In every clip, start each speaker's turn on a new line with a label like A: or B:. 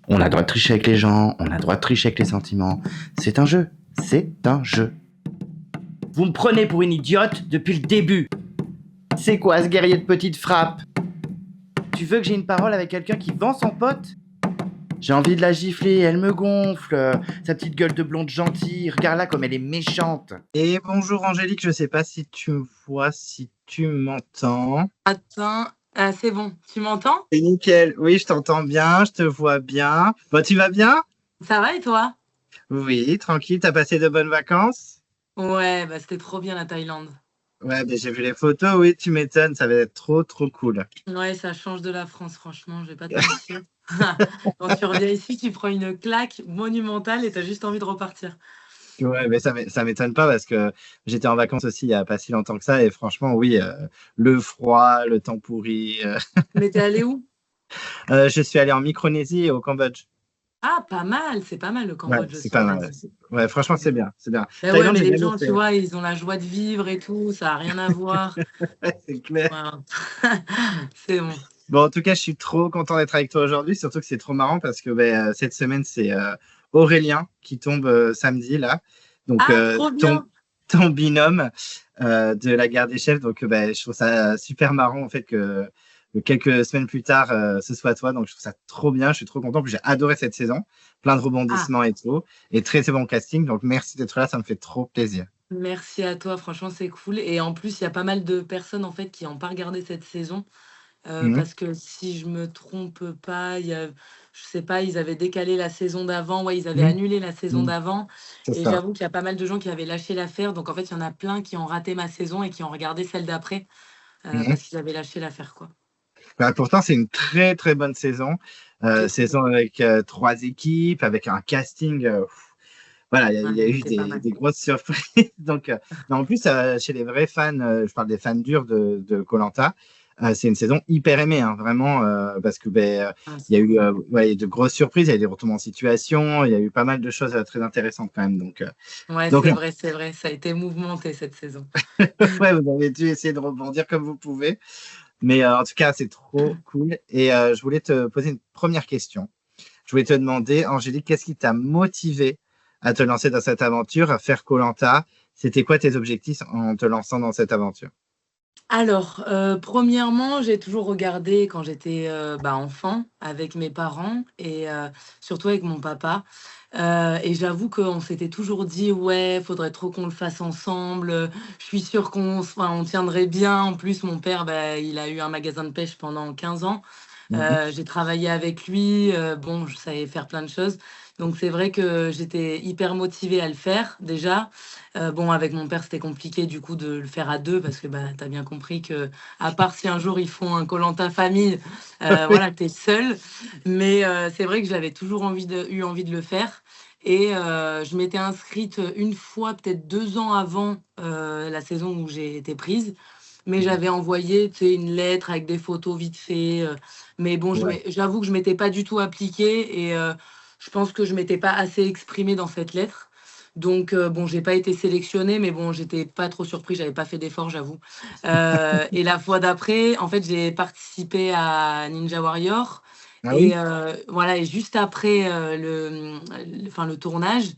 A: On a le droit de tricher avec les gens, on a le droit de tricher avec les sentiments. C'est un jeu, c'est un jeu. Vous me prenez pour une idiote depuis le début. C'est quoi ce guerrier de petite frappe? Tu veux que j'ai une parole avec quelqu'un qui vend son pote? J'ai envie de la gifler, elle me gonfle. Sa petite gueule de blonde gentille, regarde-la comme elle est méchante.
B: Et bonjour Angélique, je sais pas si tu me vois, si tu m'entends.
C: Attends, c'est bon, tu m'entends?
B: C'est nickel, oui, je t'entends bien, je te vois bien. Bon, tu vas bien?
C: Ça va et toi?
B: Oui, tranquille, t'as passé de bonnes vacances?
C: Ouais, bah c'était trop bien la Thaïlande.
B: Ouais, ben, j'ai vu les photos, oui, tu m'étonnes, ça va être trop, trop cool.
C: Ouais, ça change de la France, franchement, je vais pas te mentir. Quand tu reviens ici, tu prends une claque monumentale et t'as juste envie de repartir.
B: Ouais, mais ça m'étonne pas parce que j'étais en vacances aussi il y a pas si longtemps que ça et franchement, oui, le froid, le temps pourri.
C: Mais t'es allé où?
B: Je suis allé en Micronésie et au Cambodge.
C: Ah, pas mal, c'est pas mal le
B: Ouais,
C: Cambodge
B: c'est
C: aussi,
B: pas
C: on m'a
B: mal. Ouais,
C: dit.
B: ouais, franchement, c'est bien, c'est bien.
C: Mais ouais,
B: Thaïlande,
C: mais
B: j'ai
C: les
B: jamais
C: gens, tu
B: fait.
C: vois, ils ont la joie de vivre et tout, ça a rien à voir.
B: Ouais, c'est clair.
C: Voilà. C'est bon.
B: Bon, en tout cas, je suis trop content d'être avec toi aujourd'hui, surtout que c'est trop marrant parce que ben, cette semaine, c'est Aurélien qui tombe samedi, là. Donc,
C: Ah, trop
B: ton,
C: bien!
B: ton binôme de la guerre des chefs. Donc, ben, je trouve ça super marrant, en fait, que quelques semaines plus tard, ce soit toi. Donc, je trouve ça trop bien. Je suis trop content. J'ai adoré cette saison. Plein de
C: Ah,
B: rebondissements et tout. Et très, très bon casting. Donc, merci d'être là. Ça me fait trop plaisir.
C: merci à toi, franchement, c'est cool. Et en plus, il y a pas mal de personnes en fait qui n'ont pas regardé cette saison.
B: Mhm.
C: Parce que si je me trompe pas, je sais pas, ils avaient décalé la saison d'avant, ouais, ils avaient
B: Mhm.
C: annulé la saison
B: Mhm.
C: d'avant
B: C'est
C: et
B: ça.
C: j'avoue qu'il y a pas mal de gens qui avaient lâché l'affaire. Donc en fait, il y en a plein qui ont raté ma saison et qui ont regardé celle d'après,
B: Mhm.
C: parce qu'ils avaient lâché l'affaire, quoi.
B: Bah, pourtant, c'est une très très bonne saison.
C: C'était cool.
B: Saison avec trois équipes, avec un casting. Voilà,
C: Ouais,
B: il y a eu
C: c'était pas mal.
B: des grosses surprises. Donc, mais en plus, chez les vrais fans, je parle des fans durs de koh c'est une saison hyper aimée, hein, vraiment, parce que ben,
C: Ah,
B: il y
C: c'est
B: a eu
C: cool.
B: ouais, de grosses surprises, il y a eu des retournements de situation, il y a eu pas mal de choses très intéressantes quand même.
C: Ouais,
B: Donc non.
C: c'est vrai, ça a été mouvementé cette saison.
B: Ouais, vous avez dû essayer de rebondir comme vous pouvez. Mais en tout cas, c'est trop cool. Et je voulais te poser une première question. Je voulais te demander, Angélique, qu'est-ce qui t'a motivé à te lancer dans cette aventure, à faire koh. C'était quoi tes objectifs en te lançant dans cette aventure?
C: Alors, premièrement, j'ai toujours regardé quand j'étais, bah, enfant avec mes parents et surtout avec mon papa, et j'avoue qu'on s'était toujours dit: «Ouais, faudrait trop qu'on le fasse ensemble, je suis sûre on tiendrait bien». En plus, mon père, bah, il a eu un magasin de pêche pendant 15 ans.
B: Mhm.
C: J'ai travaillé avec lui, bon, je savais faire plein de choses. Donc c'est vrai que j'étais hyper motivée à le faire déjà. Bon, avec mon père, c'était compliqué du coup de le faire à 2 parce que, bah, tu as bien compris que à part si un jour ils font un koh famille, voilà, tu es seule. Mais c'est vrai que j'avais toujours eu envie de le faire et je m'étais inscrite, une fois, peut-être 2 ans avant, la saison où j'ai été prise. Mais
B: Mhm.
C: j'avais envoyé, tu sais, une lettre avec des photos vite fait, mais bon,
B: Ouais.
C: j'avoue que je m'étais pas du tout appliquée et je pense que je m'étais pas assez exprimée dans cette lettre. Donc bon, j'ai pas été sélectionnée, mais bon, j'étais pas trop surprise, j'avais pas fait d'effort, j'avoue. Et la fois d'après, en fait, j'ai participé à Ninja Warrior
B: Ah
C: et
B: oui?
C: voilà et juste après, le tournage,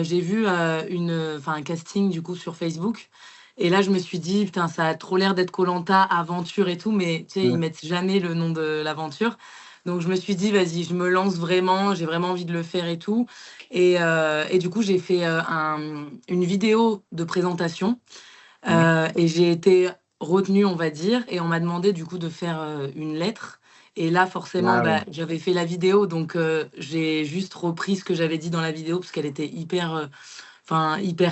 C: j'ai vu, un casting du coup sur Facebook et là, je me suis dit: «Putain, ça a trop l'air d'être koh aventure et tout», mais tu sais, ils
B: Ouais.
C: mettent jamais le nom de l'aventure. Donc je me suis dit: «Vas-y, je me lance vraiment, j'ai vraiment envie de le faire et tout» et du coup, j'ai fait, une vidéo de présentation,
B: Mhm.
C: et j'ai été retenue, on va dire et on m'a demandé du coup de faire, une lettre et là, forcément,
B: Ah
C: bah,
B: oui.
C: j'avais fait la vidéo donc j'ai juste repris ce que j'avais dit dans la vidéo parce qu'elle était hyper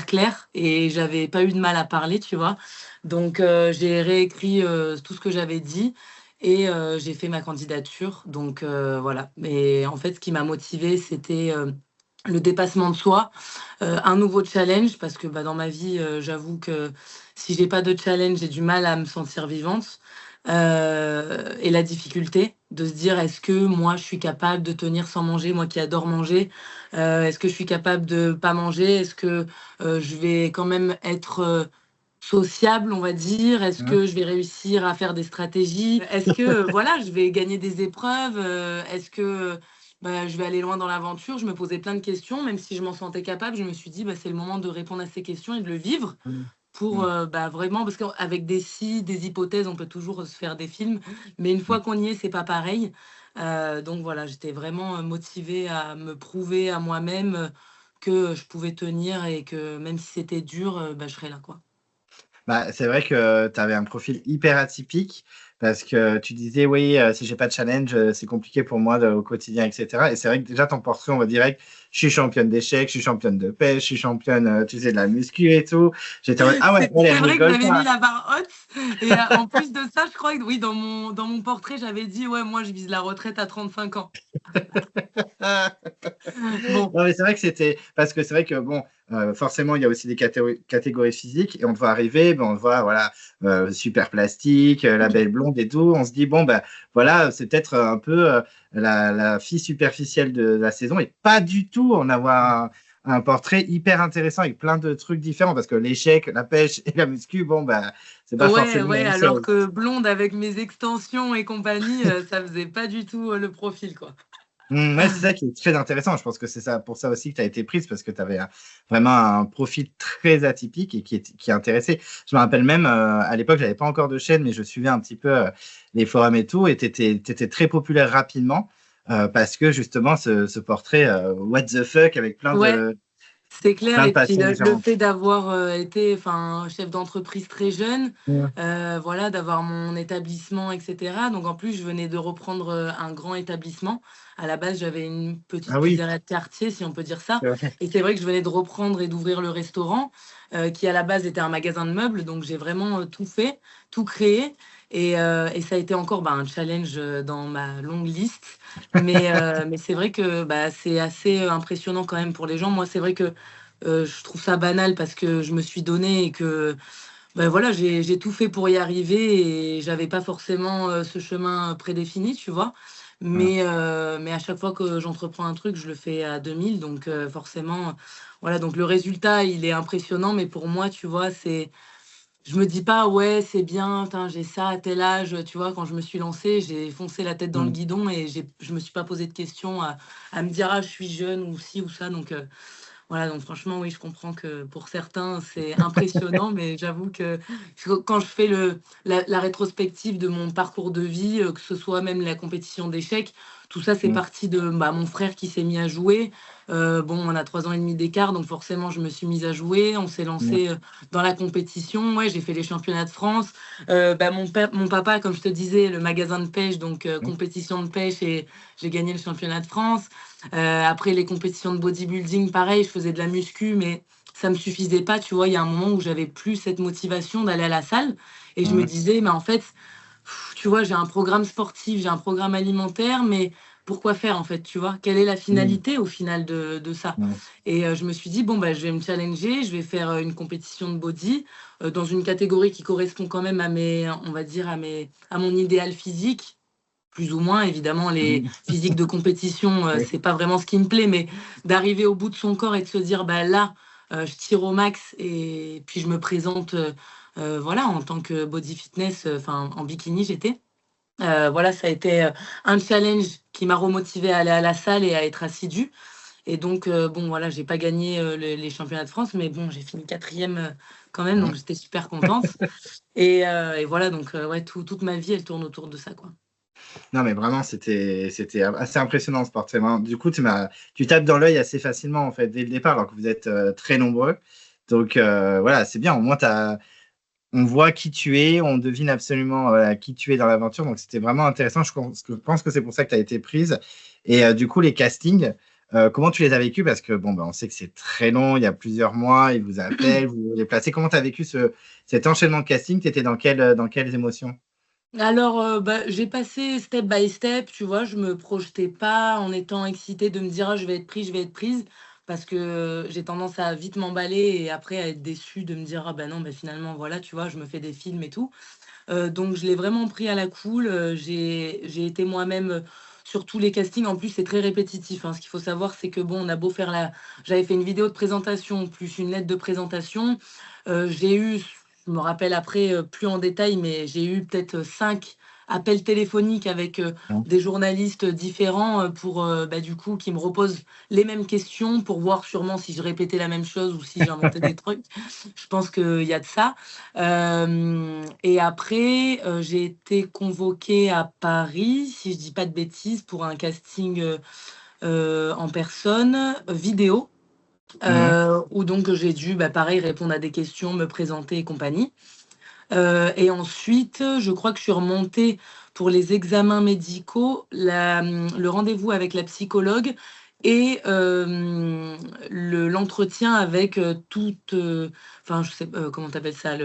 C: claire et j'avais pas eu de mal à parler, tu vois? Donc j'ai réécrit, tout ce que j'avais dit et j'ai fait ma candidature donc voilà. Mais en fait, ce qui m'a motivée, c'était, le dépassement de soi, un nouveau challenge parce que, bah, dans ma vie, j'avoue que si j'ai pas de challenge, j'ai du mal à me sentir vivante, et la difficulté de se dire: «Est-ce que moi, je suis capable de tenir sans manger, moi qui adore manger?» Est-ce que je suis capable de pas manger? Est-ce que, je vais quand même être, sociable, on va dire? Est-ce
B: Mhm.
C: que je vais réussir à faire des stratégies? Est-ce que, voilà, je vais gagner des épreuves? Est-ce que, bah, je vais aller loin dans l'aventure. Je me posais plein de questions, même si je m'en sentais capable, je me suis dit: «Bah, c'est le moment de répondre à ces questions et de le vivre».
B: Mmh.
C: Pour,
B: Mmh.
C: bah, vraiment parce qu'avec des si, des hypothèses, on peut toujours, se faire des films, mais une
B: Mmh.
C: fois qu'on y est, c'est pas pareil. Donc voilà, j'étais vraiment, motivée à me prouver à moi-même, que je pouvais tenir et que même si c'était dur, bah, je serais là, quoi.
B: Bah, c'est vrai que tu avais un profil hyper atypique parce que tu disais: «Oui, si j'ai pas de challenge, c'est compliqué pour moi de au quotidien et cetera» et c'est vrai que déjà ton portrait, on voit direct: «Je suis championne d'échecs, je suis championne de pêche, je suis championne, tu sais, de la muscu et tout». J'étais en mode: «Ah ouais, elle,
C: C'est
B: elle
C: vrai que
B: rigole
C: j'avais mis
B: pas».
C: la barre haute et en plus de ça, je crois que oui, dans mon portrait, j'avais dit: «Ouais, moi, je vise la retraite à 35 ans». Bon,
B: Non, mais c'est vrai que c'était parce que c'est vrai que bon, forcément, il y a aussi des catégories physiques et on te voit arriver, ben, on te voit, voilà, super plastique, la belle blonde et tout. On se dit: «Bon, bah, voilà, c'est peut-être, un peu, la fille superficielle de la saison» et pas du tout. On avoir un portrait hyper intéressant avec plein de trucs différents parce que l'échec, la pêche et la muscu, bon, bah, c'est pas
C: ouais,
B: forcément la
C: ouais,
B: même
C: alors
B: chose.
C: que blonde avec mes extensions et compagnie, ça faisait pas du tout, le profil, quoi.
B: Ouais, c'est ça qui est très intéressant. Je pense que c'est ça pour ça aussi que tu as été prise parce que tu avais vraiment un profil très atypique et qui intéressait. Je me rappelle même, à l'époque, j'avais pas encore de chaîne, mais je suivais un petit peu, les forums et tout et tu étais très populaire rapidement, parce que justement ce portrait, what the fuck avec
C: Ouais. C'est clair
B: plein de
C: et puis
B: passions
C: le
B: différentes.
C: fait d'avoir, été enfin chef d'entreprise très jeune,
B: Mmh.
C: voilà, d'avoir mon établissement et cetera. Donc en plus, je venais de reprendre, un grand établissement. À la base, j'avais une petite
B: Ah oui,
C: pizzeria de quartier, si on peut dire ça
B: c'est vrai.
C: et c'est vrai que je venais de reprendre et d'ouvrir le restaurant, qui à la base était un magasin de meubles. Donc j'ai vraiment, tout fait, tout créé et ça a été encore, bah, un challenge, dans ma longue liste. Mais c'est vrai que, bah, c'est assez, impressionnant quand même pour les gens. Moi, c'est vrai que, je trouve ça banal parce que je me suis donnée et que, bah, voilà, j'ai tout fait pour y arriver et j'avais pas forcément, ce chemin prédéfini, tu vois?
B: Mmh.
C: Mais à chaque fois que j'entreprends un truc, je le fais à 2000 donc forcément, voilà, donc le résultat, il est impressionnant mais pour moi, tu vois, c'est je me dis pas: «Ouais, c'est bien, tin, j'ai ça à tel âge», tu vois? Quand je me suis lancée, j'ai foncé la tête dans le
B: Mmh.
C: guidon et je me suis pas posé de questions à me dire: «Ah, je suis jeune» ou ci ou ça donc voilà, donc franchement, oui, je comprends que pour certains, c'est impressionnant, mais j'avoue que quand je fais la rétrospective de mon parcours de vie, que ce soit même la compétition d'échecs, tout ça, c'est
B: Mmh.
C: parti de, bah, mon frère qui s'est mis à jouer. Bon, on a 3 ans et demi d'écart, donc forcément, je me suis mise à jouer. On s'est
B: Mmh.
C: lancé, dans la compétition. Ouais, j'ai fait les championnats de France. Bah, mon papa, comme je te disais, le magasin de pêche, donc
B: Mmh.
C: compétition de pêche et j'ai gagné le championnat de France. Après les compétitions de bodybuilding, pareil, je faisais de la muscu, mais ça me suffisait pas, tu vois? Il y a un moment où j'avais plus cette motivation d'aller à la salle et je me
B: Mmh.
C: disais: «Mais en fait, tu vois, j'ai un programme sportif, j'ai un programme alimentaire, mais pourquoi faire, en fait?» Tu vois? Quelle est la
B: Mmh.
C: finalité au final de ça?
B: Mmh.
C: Et je me suis dit: «Bon, bah, je vais me challenger, je vais faire, une compétition de body, dans une catégorie qui correspond quand même à mes on va dire à mon idéal physique». Plus ou moins, évidemment, les
B: Mmh.
C: physiques de compétition,
B: Oui.
C: c'est pas vraiment ce qui me plaît, mais d'arriver au bout de son corps et de se dire: «Bah, là, je tire au max et puis je me présente, voilà, en tant que body fitness, enfin, en bikini, j'étais». Voilà, ça a été, un challenge qui m'a remotivée à aller à la salle et à être assidue et donc bon, voilà, j'ai pas gagné, les championnats de France, mais bon, j'ai fini 4e, quand même,
B: Mmh.
C: donc j'étais super contente et voilà, donc ouais, toute ma vie, elle tourne autour de ça, quoi.
B: Non, mais vraiment, c'était assez impressionnant ce portrait. Vraiment, du coup, tu tapes dans l'œil assez facilement, en fait, dès le départ, alors que vous êtes très nombreux. Donc, voilà, c'est bien. Au moins, on voit qui tu es, on devine absolument qui tu es dans l'aventure. Donc, c'était vraiment intéressant. Je pense que c'est pour ça que tu as été prise. Et du coup, les castings, comment tu les as vécus? Parce que, bon, ben, on sait que c'est très long, il y a plusieurs mois, ils vous appellent, vous les placez. Comment tu as vécu cet enchaînement de casting? Tu étais dans quelles émotions?
C: Alors, bah, j'ai passé step by step, tu vois? Je me projetais pas en étant excitée de me dire: «Ah, je vais être prise, je vais être prise», parce que j'ai tendance à vite m'emballer et après à être déçue de me dire: «Ah bah non, bah, finalement voilà», tu vois? Je me fais des films et tout. Donc je l'ai vraiment pris à la cool, j'ai été moi-même, sur tous les castings. En plus, c'est très répétitif, hein. Ce qu'il faut savoir, c'est que bon, on a beau faire la j'avais fait une vidéo de présentation, plus une lettre de présentation. J'ai eu je me rappelle après, plus en détail, mais j'ai eu peut-être, 5 appel téléphonique avec
B: Mmh.
C: des journalistes différents pour du coup qui me reposent les mêmes questions pour voir sûrement si je répétais la même chose ou si j'inventais des trucs. Je pense qu'il y a de ça. Et après, j'ai été convoquée à Paris, si je dis pas de bêtises, pour un casting en personne, vidéo,
B: Mmh.
C: où donc j'ai dû, pareil, répondre à des questions, me présenter et compagnie. Et ensuite, je crois que je suis remontée pour les examens médicaux, le rendez-vous avec la psychologue et l'entretien avec toute, enfin, je sais, comment tu appelles ça,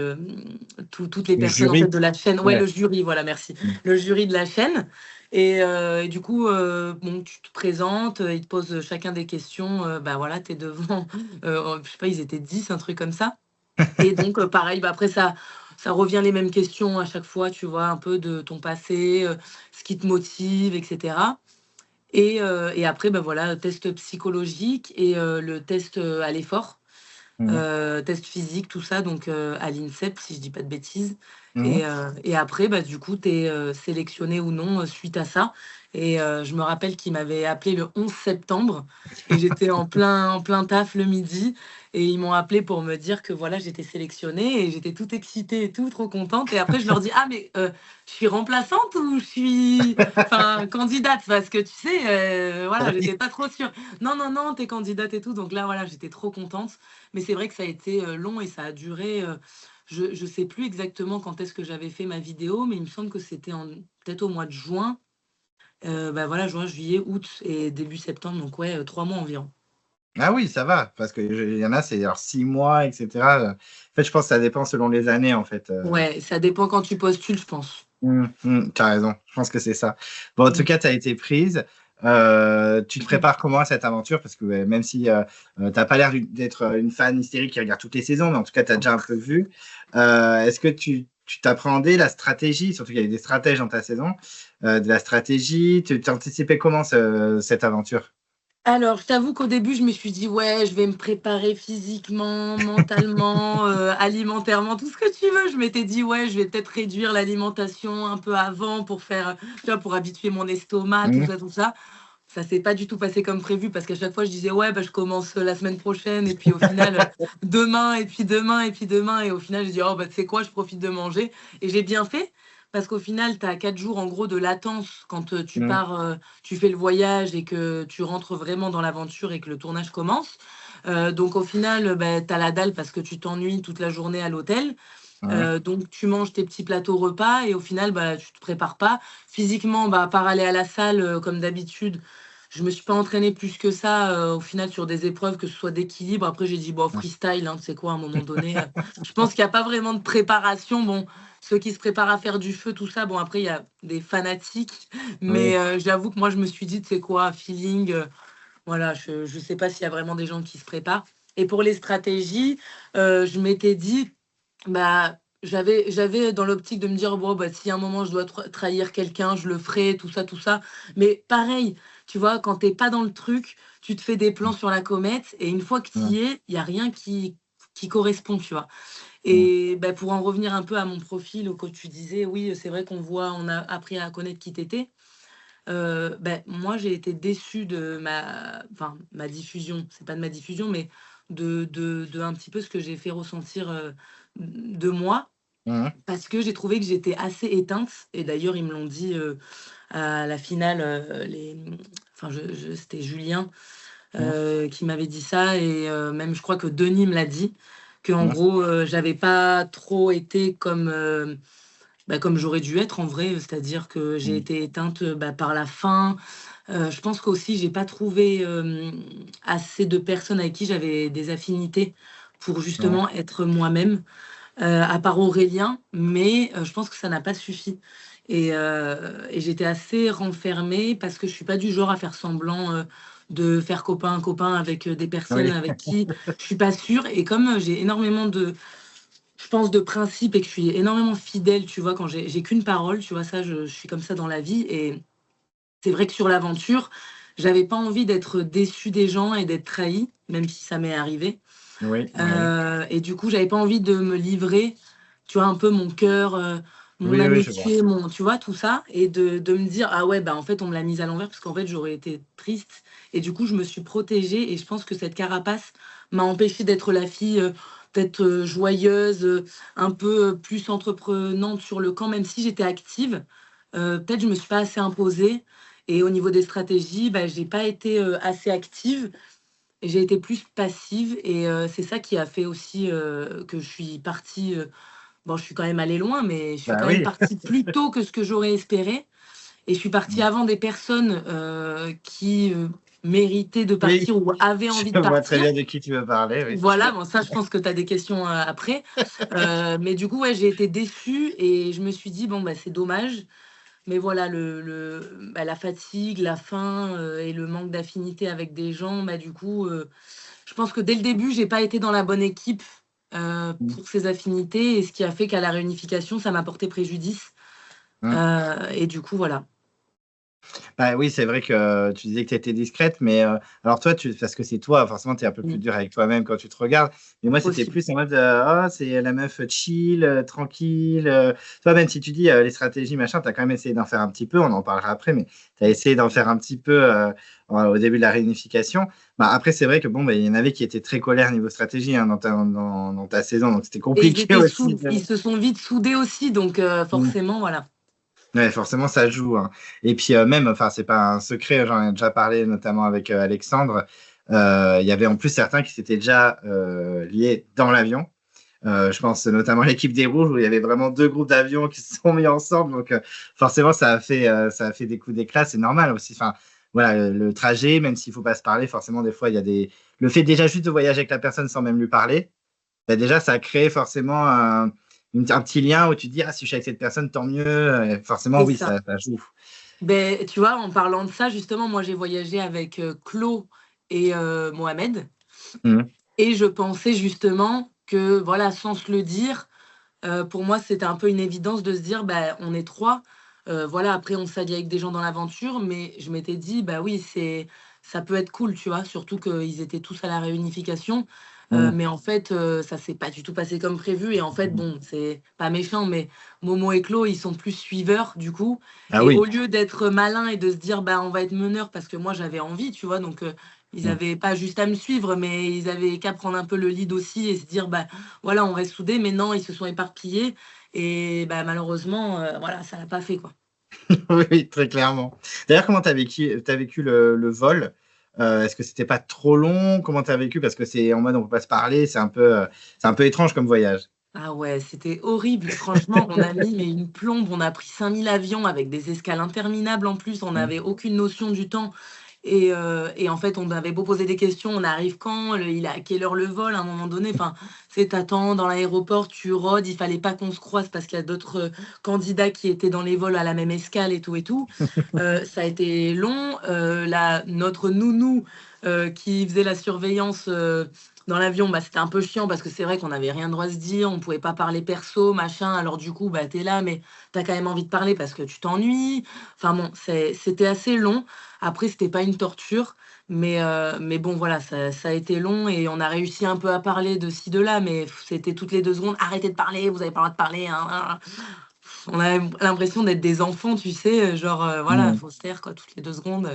C: toutes les
B: Le
C: personnes en fait
B: jury?
C: de la chaîne. Ouais,
B: Ouais.
C: le jury, voilà, merci.
B: Mmh.
C: Le jury de la chaîne. Et du coup, bon, tu te présentes, ils te posent chacun des questions. Voilà, tu es devant, je sais pas, ils étaient 10, un truc comme ça. Et donc, pareil, après ça revient les mêmes questions à chaque fois, tu vois? Un peu de ton passé, ce qui te motive et cetera. Et après, voilà, test psychologique et le test, à l'effort,
B: Mmh.
C: test physique, tout ça, donc à l'INSEP, si je dis pas de bêtises.
B: Mmh.
C: Et après, du coup, tu es sélectionné ou non, suite à ça. Et je me rappelle qu'ils m'avaient appelé le 11 septembre et j'étais en plein taf le midi et ils m'ont appelé pour me dire que voilà, j'étais sélectionnée et j'étais toute excitée et tout, trop contente. Et après, je leur dis: «Ah mais je suis remplaçante ou je suis enfin candidate?» Parce que tu sais,
B: Ah
C: voilà,
B: oui.
C: j'étais pas trop sûre. «Non, non, non, tu es candidate et tout». Donc là, voilà, j'étais trop contente. Mais c'est vrai que ça a été, long et ça a duré, je sais plus exactement quand est-ce que j'avais fait ma vidéo, mais il me semble que c'était peut-être au mois de juin, voilà, juin, juillet, août et début septembre, donc ouais, 3 mois environ.
B: Ah oui, ça va, parce que il y en a, c'est alors 6 mois et cetera, en fait, je pense que ça dépend selon les années, en fait.
C: Ouais, ça dépend quand tu postules, je pense.
B: Tu as raison, je pense que c'est ça. Bon, en tout
C: Mmh.
B: cas, tu as été prise. Tu te prépares comment à cette aventure? Parce que, même si, tu pas l'air d'être, une fan hystérique qui regarde toutes les saisons, mais en tout cas, tu as déjà un peu vu. Est-ce que tu t'appréhendais la stratégie? Surtout qu'il y avait des stratèges dans ta saison, de la stratégie, tu anticipais comment cette aventure?
C: Alors, je t'avoue qu'au début, je me suis dit: «Ouais, je vais me préparer physiquement, mentalement, alimentairement, tout ce que tu veux». Je m'étais dit: «Ouais, je vais peut-être réduire l'alimentation un peu avant pour faire, tu vois, pour habituer mon estomac, tout
B: Mmh.
C: ça, tout ça». Ça s'est pas du tout passé comme prévu parce qu'à chaque fois, je disais: «Ouais, je commence, la semaine prochaine» et puis au final, demain et puis demain et puis demain et au final, j'ai dit: «Oh, tu sais quoi? Je profite de manger» et j'ai bien fait parce qu'au final, tu as 4 jours, en gros, de latence quand, tu
B: Mmh.
C: pars, tu fais le voyage et que tu rentres vraiment dans l'aventure et que le tournage commence. Donc au final, tu as la dalle parce que tu t'ennuies toute la journée à l'hôtel.
B: Ouais.
C: Donc tu manges tes petits plateaux repas et au final, tu te prépares pas. Physiquement, à part aller à la salle, comme d'habitude, je me suis pas entraînée plus que ça, au final sur des épreuves, que ce soit d'équilibre. Après j'ai dit: «Bon,
B: Mmh.
C: freestyle, hein, tu sais quoi? À un moment donné, je pense qu'il y a pas vraiment de préparation». Bon, ceux qui se préparent à faire du feu, tout ça, bon après il y a des fanatiques, mais
B: Oui.
C: j'avoue que moi je me suis dit: «Tu sais quoi? Feeling, voilà, je sais pas s'il y a vraiment des gens qui se préparent». Et pour les stratégies, je m'étais dit, j'avais dans l'optique de me dire: «Bon, si à un moment je dois trahir quelqu'un, je le ferai», tout ça, tout ça. Mais pareil, tu vois, quand tu es pas dans le truc, tu te fais des plans
B: Mmh.
C: sur la comète et une fois que tu
B: Mmh.
C: y es, il y a rien qui correspond, tu vois?
B: Mmh.
C: Et pour en revenir un peu à mon profil, que tu disais, oui, c'est vrai on a appris à connaître qui tu étais. Moi, j'ai été déçue de ma diffusion. C'est pas de ma diffusion, mais de un petit peu ce que j'ai fait ressentir, de moi.
B: Mmh.
C: Parce que j'ai trouvé que j'étais assez éteinte et d'ailleurs, ils me l'ont dit, à la finale, enfin, c'était Julien,
B: Mmh.
C: qui m'avait dit ça et même je crois que Denis me l'a dit, qu'en
B: Mmh.
C: gros, j'avais pas trop été comme j'aurais dû être en vrai, c'est-à-dire que j'ai
B: Mmh.
C: été éteinte, par la faim. Je pense qu'aussi j'ai pas trouvé, assez de personnes avec qui j'avais des affinités pour
B: Ouais.
C: justement être moi-même, à part Aurélien, mais je pense que ça n'a pas suffi et j'étais assez renfermée parce que je suis pas du genre à faire semblant, de faire copain avec, des personnes
B: Oui.
C: avec qui je suis pas sûre et comme, j'ai énormément je pense de principe et que je suis énormément fidèle, tu vois? Quand j'ai qu'une parole, tu vois? Ça, je suis comme ça dans la vie et c'est vrai que sur l'aventure, j'avais pas envie d'être déçue des gens et d'être trahie, même si ça m'est arrivé.
B: Oui, oui.
C: Et du coup, j'avais pas envie de me livrer, tu vois? Un peu mon cœur, mon
B: Oui, oui, je vois.
C: amitié, mon tu vois, tout ça et de me dire: «Ah ouais, bah, en fait, on me l'a mise à l'envers parce qu'en fait, j'aurais été triste» et du coup, je me suis protégée et je pense que cette carapace m'a empêchée d'être la fille, peut-être, joyeuse, un peu, plus entreprenante sur le camp, même si j'étais active. Peut-être je me suis pas assez imposée et au niveau des stratégies, bah, j'ai pas été, assez active et j'ai été plus passive et c'est ça qui a fait aussi, que je suis partie, bon, je suis quand même allée loin, mais je suis
B: Bah
C: quand même
B: oui,
C: partie plus tôt que ce que j'aurais espéré et je suis partie avant des personnes, qui, méritaient de
B: oui,
C: partir ou avaient
B: je
C: envie de
B: vois très
C: partir.
B: bien de qui tu veux parler, oui.
C: Voilà, bon ça, je pense que tu as des questions, après. Mais du coup, ouais, j'ai été déçue et je me suis dit: «Bon, bah, c'est dommage». Mais voilà, bah, la fatigue, la faim, et le manque d'affinité avec des gens, bah, du coup, je pense que dès le début, j'ai pas été dans la bonne équipe,
B: Mmh.
C: pour ces affinités et ce qui a fait qu'à la réunification, ça m'a porté préjudice,
B: Mmh.
C: et du coup, voilà.
B: Bah, oui, c'est vrai que tu disais que tu étais discrète, mais alors toi, parce que c'est toi, forcément, tu es un peu plus
C: Mmh,
B: dur avec toi-même quand tu te regardes. Mais moi, c'était
C: possible.
B: plus en mode, «Oh, c'est la meuf chill, tranquille», toi, même si tu dis, les stratégies, machin, tu as quand même essayé d'en faire un petit peu, on en parlera après, mais tu as essayé d'en faire un petit peu, au début de la réunification. Bah, après, c'est vrai que bon, bah, il y en avait qui étaient très colères niveau stratégie, hein, dans ta saison, donc c'était
C: Et ils
B: compliqué
C: étaient
B: aussi
C: sous
B: de
C: ils se sont vite soudés aussi, donc
B: mmh.
C: forcément, voilà.
B: Ouais, forcément, ça joue, hein. Et puis, même, enfin, c'est pas un secret, j'en ai déjà parlé notamment avec, Alexandre. Il y avait en plus certains qui s'étaient déjà, liés dans l'avion. Je pense notamment à l'équipe des Rouges où il y avait vraiment 2 groupes d'avions qui se sont mis ensemble donc forcément ça a fait des coups d'éclat, c'est normal aussi. Enfin, voilà, le trajet, même s'il faut pas se parler, forcément des fois il y a des le fait déjà juste de voyager avec la personne sans même lui parler, bah, déjà ça crée forcément un petit lien où tu te dis: «Ah si je suis avec cette personne, tant mieux», forcément
C: C'est
B: oui,
C: ça.
B: ça joue.
C: Ben tu vois, en parlant de ça, justement, moi, j'ai voyagé avec, Claude et Mohamed
B: Mmh.
C: et je pensais justement que, voilà, sans se le dire, pour moi, c'était un peu une évidence de se dire: «Bah, on est 3». Voilà, après on s'allie avec des gens dans l'aventure, mais je m'étais dit: «Bah oui, ça peut être cool», tu vois? Surtout qu'ils étaient tous à la réunification,
B: Mmh.
C: mais en fait, ça s'est pas du tout passé comme prévu et en fait, bon, c'est pas méchant, mais Momo et Claude, ils sont plus suiveurs du coup
B: Ah
C: et au
B: oui.
C: lieu d'être malins et de se dire: «Bah, on va être meneurs» parce que moi j'avais envie, tu vois? Donc ils
B: Mmh.
C: avaient pas juste à me suivre, mais ils avaient qu'à prendre un peu le lead aussi et se dire: «Bah, voilà, on reste soudés», mais non, ils se sont éparpillés et bah, malheureusement, voilà, ça l'a pas fait, quoi.
B: Oui, oui, très clairement. D'ailleurs, comment tu as vécu le vol? Est-ce que c'était pas trop long? Comment tu as vécu? Parce que c'est en mode on peut pas se parler, c'est un peu étrange comme voyage.
C: Ah ouais, c'était horrible. Franchement, on a mis mais une plombe. On a pris 5 000 avions avec des escales interminables en plus. On
B: Mmh.
C: n'avait aucune notion du temps et en fait, on avait beau poser des questions: «On arrive quand? Il est à quelle heure le vol?» à un moment donné, enfin, c'est t'attends dans l'aéroport, tu rôdes, il fallait pas qu'on se croise parce qu'il y a d'autres, candidats qui étaient dans les vols à la même escale et tout et tout. Ça a été long, la notre nounou, qui faisait la surveillance, dans l'avion, bah, c'était un peu chiant parce que c'est vrai qu'on n'avait rien le droit de se dire, on pouvait pas parler perso, machin. Alors du coup, bah, tu es là, mais tu as quand même envie de parler parce que tu t'ennuies. Enfin bon, c'était assez long. Après, c'était pas une torture, mais bon, voilà, ça a été long et on a réussi un peu à parler de ci, de là, mais c'était toutes les 2 secondes: «Arrêtez de parler, vous avez pas le droit de parler, hein, hein, hein». On a l'impression d'être des enfants, tu sais, genre, voilà,
B: Mmh.
C: faut se taire quoi, toutes les 2 secondes.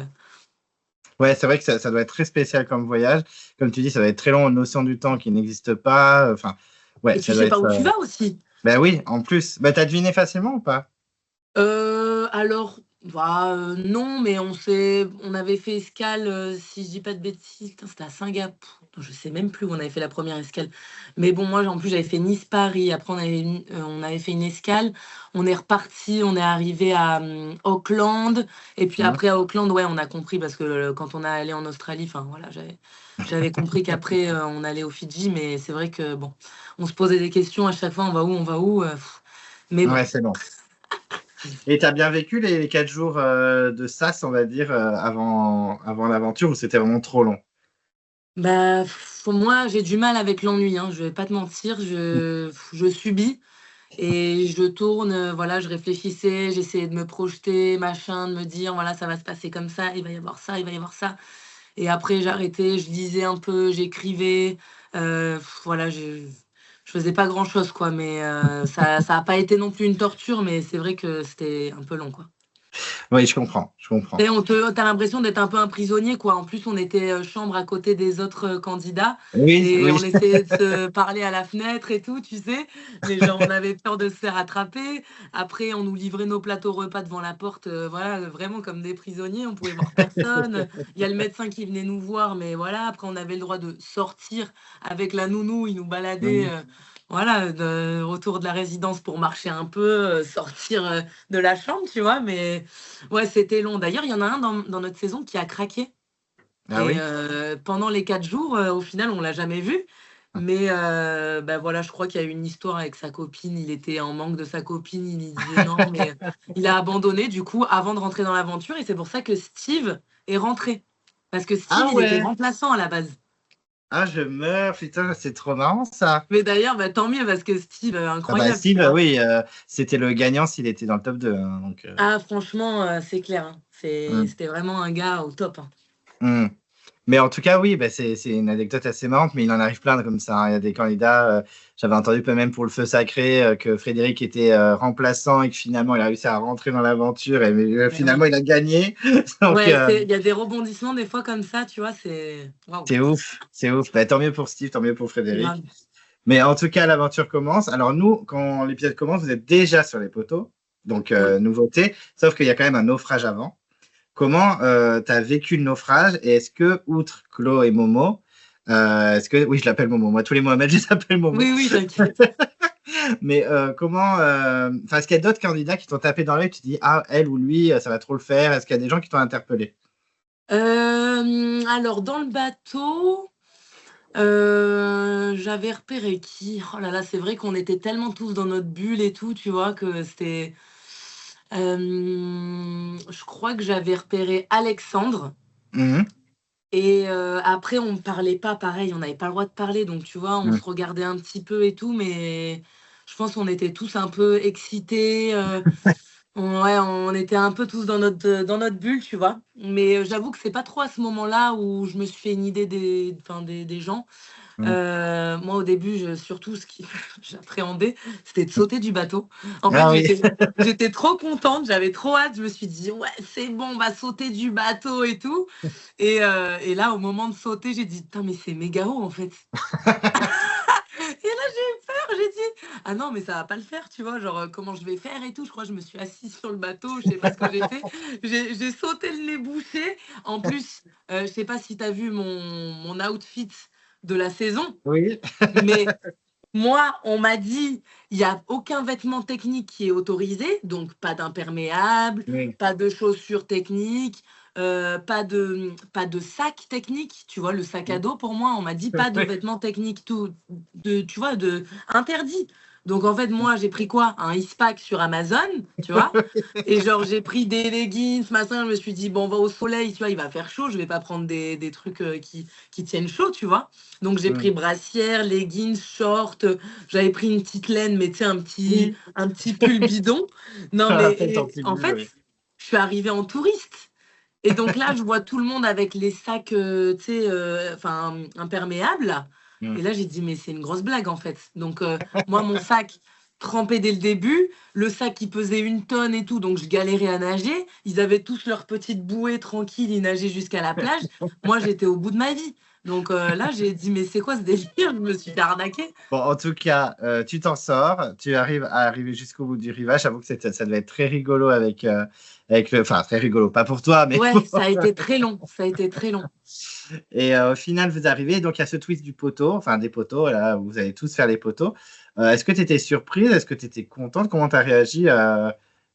B: Ouais, c'est vrai que ça doit être très spécial comme voyage. Comme tu dis, ça doit être très long, notion du temps qui n'existe pas, enfin, ouais,
C: Et tu
B: ça doit
C: sais pas
B: être,
C: où tu vas aussi.
B: bah, oui, en plus. Bah, tu as deviné facilement ou pas?
C: Alors, bah, non, mais on avait fait escale, si je dis pas de bêtises, putain, c'était à Singapour. Je sais même plus où on avait fait la première escale. Mais bon, moi, en plus, j'avais fait Nice-Paris. Après, on avait fait une escale. On est reparti, on est arrivé à, Auckland et puis
B: Mmh.
C: après à Auckland, ouais, on a compris parce que, quand on est allé en Australie, enfin, voilà, j'avais compris qu'après, on allait aux Fidji, mais c'est vrai que, bon, on se posait des questions à chaque fois: «On va où? On va où?» Mais bon.
B: Ouais, c'est long. Et tu as bien vécu les 4 jours, de sas, on va dire, avant l'aventure ou c'était vraiment trop long?
C: Bah, moi, j'ai du mal avec l'ennui, hein, je vais pas te mentir, je subis et je tourne, voilà, je réfléchissais, j'essayais de me projeter, machin, de me dire: «Voilà, ça va se passer comme ça, il va y avoir ça, il va y avoir ça» et après j'arrêtais, je lisais un peu, j'écrivais, voilà, je faisais pas grand-chose, quoi. Mais ça a pas été non plus une torture, mais c'est vrai que c'était un peu long, quoi.
B: Oui, je comprends, je comprends.
C: Et t'as l'impression d'être un peu un prisonnier, quoi. En plus, on était chambre à côté des autres candidats
B: Oui,
C: et
B: oui.
C: on essayait de se parler à la fenêtre et tout, tu sais. Mais genre, on avait peur de se faire attraper. Après, on nous livrait nos plateaux repas devant la porte, voilà, vraiment comme des prisonniers. On pouvait voir personne. Il y a le médecin qui venait nous voir, mais voilà. Après, on avait le droit de sortir avec la nounou. Il nous baladait,
B: Mmh.
C: voilà, autour de la résidence pour marcher un peu, sortir de la chambre, tu vois. Mais ouais, c'était long. D'ailleurs, il y en a un dans notre saison qui a craqué
B: Ah
C: et
B: oui?
C: pendant les 4 jours, au final, on l'a jamais vu. Mais bah, voilà, je crois qu'il y a eu une histoire avec sa copine. Il était en manque de sa copine, il lui disait non, mais il a abandonné du coup avant de rentrer dans l'aventure et c'est pour ça que Steve est rentré. Parce que Steve,
B: Ah
C: il était
B: ouais!
C: remplaçant à la base.
B: Ah, je meurs, putain, c'est trop marrant ça.
C: Mais d'ailleurs, bah, tant mieux parce que Steve,
B: Ah bah
C: incroyable, tu
B: Steve,
C: vois?
B: oui, c'était le gagnant s'il était dans le top 2, hein, donc
C: Ah franchement, c'est clair, hein.
B: mmh.
C: C'était vraiment un gars au top, hein.
B: Mmh. Mais en tout cas, oui, bah, c'est une anecdote assez marrante, mais il en arrive plein comme ça, hein. Il y a des candidats, j'avais entendu peut même pour le feu sacré, que Frédéric était, remplaçant et que finalement il a réussi à rentrer dans l'aventure et mais,
C: Mais oui.
B: finalement il a gagné. Donc
C: Ouais, il y a des rebondissements des fois comme ça, tu vois? C'est waouh,
B: c'est ouf, c'est ouf. Bah, tant mieux pour Steve, tant mieux pour Frédéric.
C: grave.
B: Mais en tout cas, l'aventure commence. Alors nous, quand l'épisode commence, vous êtes déjà sur les poteaux, donc
C: Oui.
B: nouveauté, sauf qu'il y a quand même un naufrage avant. Comment tu as vécu le naufrage et est-ce que, outre Chloé et Momo, est-ce que, oui, je l'appelle Momo, moi tous les Mohamed, je les appelle Momo,
C: Oui, oui, t'inquiète.
B: mais comment, enfin, est-ce qu'il y a d'autres candidats qui t'ont tapé dans l'œil, tu te dis, ah, elle ou lui, ça va trop le faire, est-ce qu'il y a des gens qui t'ont interpellé?
C: Alors dans le bateau, j'avais repéré qui? Oh là là, c'est vrai qu'on était tellement tous dans notre bulle et tout, tu vois? Que c'était je crois que j'avais repéré Alexandre
B: Mmh.
C: et après on parlait pas pareil, on n'avait pas le droit de parler donc tu vois, on
B: Mmh.
C: se regardait un petit peu et tout mais je pense qu'on était tous un peu excités, ouais, on était un peu tous dans notre bulle, tu vois? Mais j'avoue que c'est pas trop à ce moment-là où je me suis fait une idée des gens.
B: Mmh.
C: Moi, au début, surtout ce qui j'appréhendais, c'était de sauter du bateau. En fait,
B: Ah oui.
C: j'étais trop contente, j'avais trop hâte. Je me suis dit: «Ouais, c'est bon, on va sauter du bateau et tout» et là, au moment de sauter, j'ai dit: «Putain, mais c'est méga haut, en fait». Et là, j'ai eu peur, j'ai dit: «Ah non, mais ça va pas le faire», tu vois? Genre, comment je vais faire et tout. Je crois que je me suis assise sur le bateau, je sais pas ce que j'ai fait. J'ai sauté le nez bouché. En plus, je sais pas si tu as vu mon outfit de la saison,
B: Oui.
C: mais moi, on m'a dit: «Il y a aucun vêtement technique qui est autorisé, donc pas d'imperméable,
B: Oui.
C: pas de chaussures techniques, pas de sac technique». Tu vois? Le sac à dos pour moi, on m'a dit: «Pas de vêtements techniques, tout de» tu vois? De interdit. Donc en fait, moi, j'ai pris quoi? Un Eastpak sur Amazon, tu vois? Et genre j'ai pris des leggings, machin, je me suis dit: «Bon, on va au soleil, tu vois? Il va faire chaud, je vais pas prendre des trucs, qui tiennent chaud», tu vois? Donc j'ai
B: Mmh.
C: pris brassière, leggings, shorts, j'avais pris une petite laine, mais tu sais
B: Oui.
C: un petit pull bidon. Non mais
B: Après ton
C: et
B: petit
C: en
B: bulle,
C: fait,
B: oui.
C: je suis arrivée en touriste et donc là, je vois tout le monde avec les sacs, tu sais, enfin, imperméables là
B: Mmh.
C: et là j'ai dit: «Mais c'est une grosse blague en fait». Donc moi mon sac trempé dès le début, le sac qui pesait 1 tonne et tout, donc je galérais à nager. Ils avaient tous leur petite bouée tranquille, ils nageaient jusqu'à la plage. Moi, j'étais au bout de ma vie. Donc là, j'ai dit: «Mais c'est quoi ce délire?» Je me suis fait arnaquer.
B: Bon, en tout cas, tu t'en sors, tu arrives à arriver jusqu'au bout du rivage. J'avoue que ça devait être très rigolo avec le, enfin, très rigolo, pas pour toi, mais
C: Ouais,
B: pour
C: ça a été très long, ça a été très long.
B: et au final, vous arrivez, donc il y a ce twist du poteau, enfin des poteaux, là, où vous allez tous faire les poteaux. Est-ce que tu étais surprise? Est-ce que tu étais contente? Comment tu as réagi,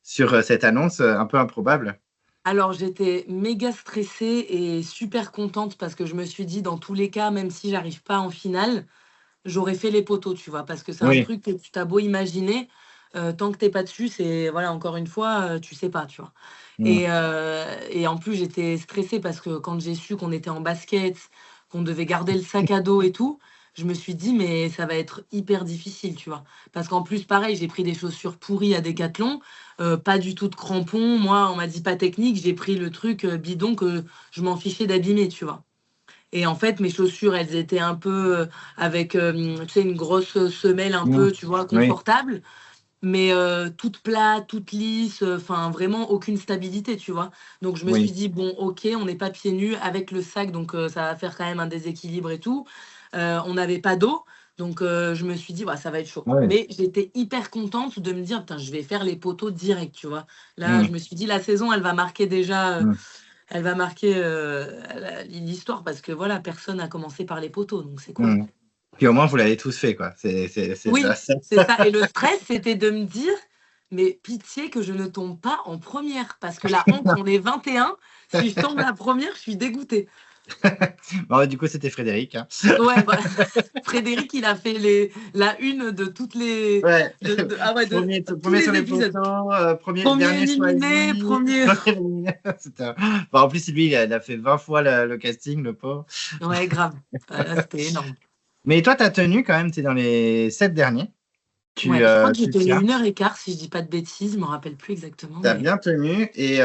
B: sur, cette annonce, un peu improbable?
C: Alors j'étais méga stressée et super contente parce que je me suis dit: «Dans tous les cas, même si j'arrive pas en finale, j'aurais fait les poteaux», tu vois? Parce que c'est un
B: Oui.
C: truc que tu as beau imaginer, tant que tu es pas dessus, c'est voilà, encore une fois, tu sais pas, tu vois?
B: Mmh.
C: Et en plus, j'étais stressée parce que quand j'ai su qu'on était en basket, qu'on devait garder le sac à dos et tout, je me suis dit: «Mais ça va être hyper difficile», tu vois? Parce qu'en plus, pareil, j'ai pris des chaussures pourries à Decathlon, pas du tout de crampons. Moi, on m'a dit: «Pas technique», j'ai pris le truc, bidon que je m'en fichais d'abîmer, tu vois? Et en fait, mes chaussures, elles étaient un peu avec, tu sais, une grosse semelle un
B: Mmh.
C: peu, tu vois,
B: Oui,
C: confortable, mais toutes plates, toutes lisses, enfin vraiment aucune stabilité, tu vois. Donc je me suis
B: oui.
C: dit, bon, ok, on n'est pas pieds nus avec le sac, donc ça va faire quand même un déséquilibre et tout. On n'avait pas d'eau, donc je me suis dit, bah, ça va être chaud.
B: Ah ouais.
C: Mais j'étais hyper contente de me dire, putain, je vais faire les poteaux direct, tu vois. Là, je
B: Mmh,
C: me suis dit, la saison, elle va marquer déjà.
B: mmh,
C: Elle va marquer, l'histoire parce que voilà, personne n'a commencé par les poteaux, donc c'est cool.
B: mmh. Puis au moins, vous l'avez tous fait, quoi. C'est déjà
C: Oui,
B: ça.
C: c'est ça et le stress, c'était de me dire: «Mais pitié que je ne tombe pas en première parce que la honte, on est 21. Si je tombe la première, je suis dégoûtée».
B: Bon, ouais, du coup, c'était Frédéric, hein.
C: Ouais, bah, Frédéric, il a fait la une de toutes les
B: Ouais,
C: de ah ouais, de
B: 1er
C: tous
B: sur
C: les
B: les
C: épisodes.
B: poteaux, 1er
C: Premier
B: dernier
C: éliminé,
B: choisi,
C: premier.
B: premier éliminé. C'était un bah, en plus, lui, il a fait 20 fois le casting, le pauvre.
C: Ouais, grave. Ah là, c'était énorme.
B: Mais toi, tu as tenu quand même, tu es dans les 7 derniers.
C: Ouais, je crois que j'ai
B: Tu
C: tenu
B: tiens,
C: 1 h 15 si je dis pas de bêtises, je me rappelle plus exactement,
B: tu as
C: mais
B: bien tenu et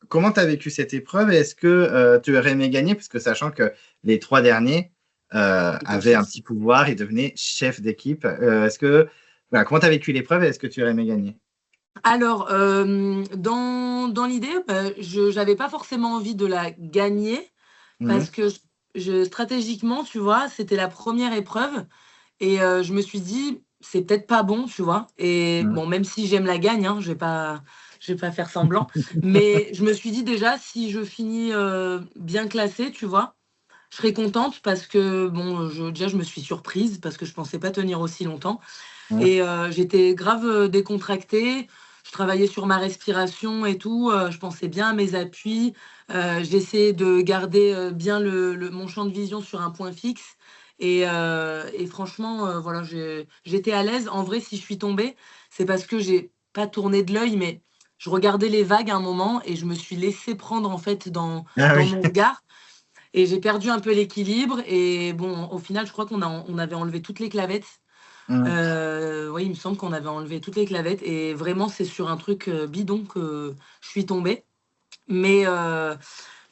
B: comment tu as vécu cette épreuve? Est-ce que, tu aurais aimé gagner? Parce que sachant que les 3 derniers,
C: c'était
B: avaient un
C: chef.
B: petit pouvoir, ils devenaient chefs d'équipe. Est-ce que voilà, comment tu as vécu l'épreuve et est-ce que tu aurais aimé gagner?
C: Alors, dans l'idée, je j'avais pas forcément envie de la gagner
B: Mmh mh.
C: parce que je stratégiquement, tu vois, c'était la première épreuve et je me suis dit: «C'est peut-être pas bon», tu vois? Et
B: Mmh.
C: bon, même si j'aime la gagne, hein, je vais pas faire semblant, mais je me suis dit: «Déjà, si je finis, bien classée», tu vois? Je serais contente parce que bon, déjà, je me suis surprise parce que je pensais pas tenir aussi longtemps.
B: Mmh.
C: Et j'étais grave, décontractée. Je travaillais sur ma respiration et tout, je pensais bien à mes appuis. J'essayais de garder, bien le mon champ de vision sur un point fixe et franchement, voilà, j'étais à l'aise. En vrai, si je suis tombée, c'est parce que j'ai pas tourné de l'œil, mais je regardais les vagues à un moment et je me suis laissée prendre, en fait, dans
B: Ah
C: dans
B: oui.
C: mon regard et j'ai perdu un peu l'équilibre et bon, au final, je crois on avait enlevé toutes les clavettes.
B: Mmh.
C: Oui, il me semble qu'on avait enlevé toutes les clavettes et vraiment, c'est sur un truc, bidon que je suis tombée. Mais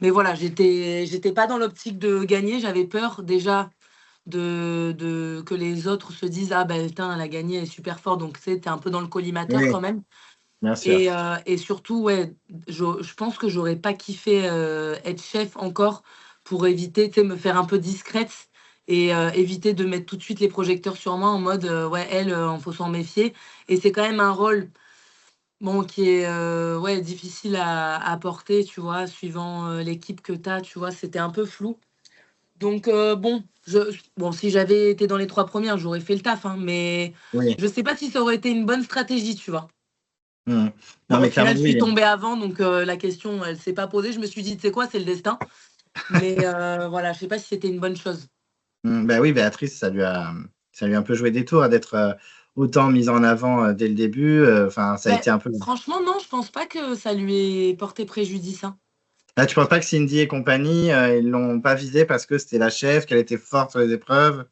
C: voilà, j'étais pas dans l'optique de gagner. J'avais peur déjà de que les autres se disent: «Ah ben putain, elle a gagné, elle est super forte», donc tu sais, tu es un peu dans le collimateur
B: Oui,
C: quand même
B: bien sûr.
C: et surtout, ouais, je pense que j'aurais pas kiffé, être chef encore pour éviter, tu sais, me faire un peu discrète et éviter de mettre tout de suite les projecteurs sur moi en mode, «Ouais, elle, faut s'en méfier» et c'est quand même un rôle, bon, qui est, ouais, difficile à porter, tu vois? Suivant, l'équipe que tu as, tu vois? C'était un peu flou. Donc bon, bon, si j'avais été dans les 3 premières, j'aurais fait le taf, hein, mais
B: Oui.
C: je sais pas si ça aurait été une bonne stratégie, tu vois?
B: Mmh.
C: Bon,
B: Non,
C: au
B: mais
C: final,
B: clairement,
C: je suis
B: oui.
C: tombée avant, donc la question, elle s'est pas posée. Je me suis dit: «Tu sais quoi? C'est le destin». Mais voilà, je sais pas si c'était une bonne chose.
B: Bah, oui, Béatrice, ça lui a un peu joué des tours, hein, d'être, autant mise en avant, dès le début, enfin, ça a
C: Beh,
B: été un peu
C: franchement, non, je pense pas que ça lui ait porté préjudice, hein.
B: ah, tu penses pas que Cindy et compagnie, ils l'ont pas visée parce que c'était la chef, qu'elle était forte sur les épreuves?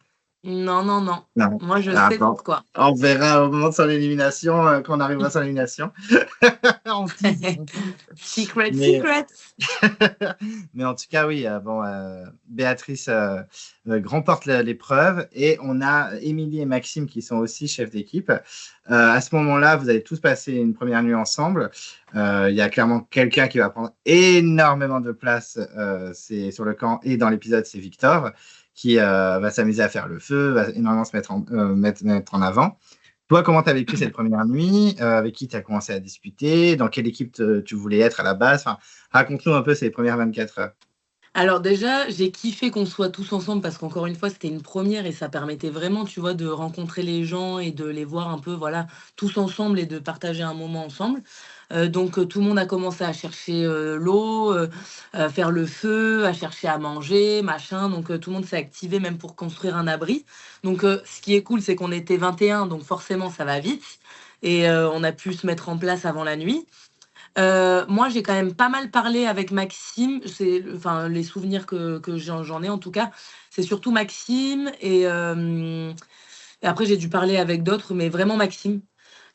C: Non, non, non.
B: Non.
C: Moi, je
B: Ah
C: sais
B: bon,
C: pourquoi.
B: on verra au moment de son élimination, quand on arrivera à son élimination. On tease, on tease.
C: Secret,
B: Mais
C: secret.
B: mais en tout cas, oui, bon, Béatrice, remporte l'épreuve et on a Émilie et Maxime qui sont aussi chefs d'équipe. À ce moment-là, vous allez tous passer une première nuit ensemble. Il y a clairement quelqu'un qui va prendre énormément de place, c'est sur le camp et dans l'épisode, c'est Victor qui, va s'amuser à faire le feu, va énormément se mettre en avant. Toi, comment tu as vécu cette première nuit? Avec qui tu as commencé à discuter? Dans quelle équipe tu voulais être à la base? Enfin, raconte-nous un peu ces premières 24 heures.
C: Alors déjà, j'ai kiffé qu'on soit tous ensemble parce qu'encore une fois, c'était une première et ça permettait vraiment, tu vois, de rencontrer les gens et de les voir un peu, voilà, tous ensemble et de partager un moment ensemble. Donc tout le monde a commencé à chercher, l'eau, à faire le feu, à chercher à manger, machin. Donc tout le monde s'est activé même pour construire un abri. Donc ce qui est cool, c'est qu'on était 21, donc forcément ça va vite et on a pu se mettre en place avant la nuit. Moi, j'ai quand même pas mal parlé avec Maxime. C'est enfin, les souvenirs que j'en ai en tout cas, c'est surtout Maxime et après j'ai dû parler avec d'autres, mais vraiment Maxime.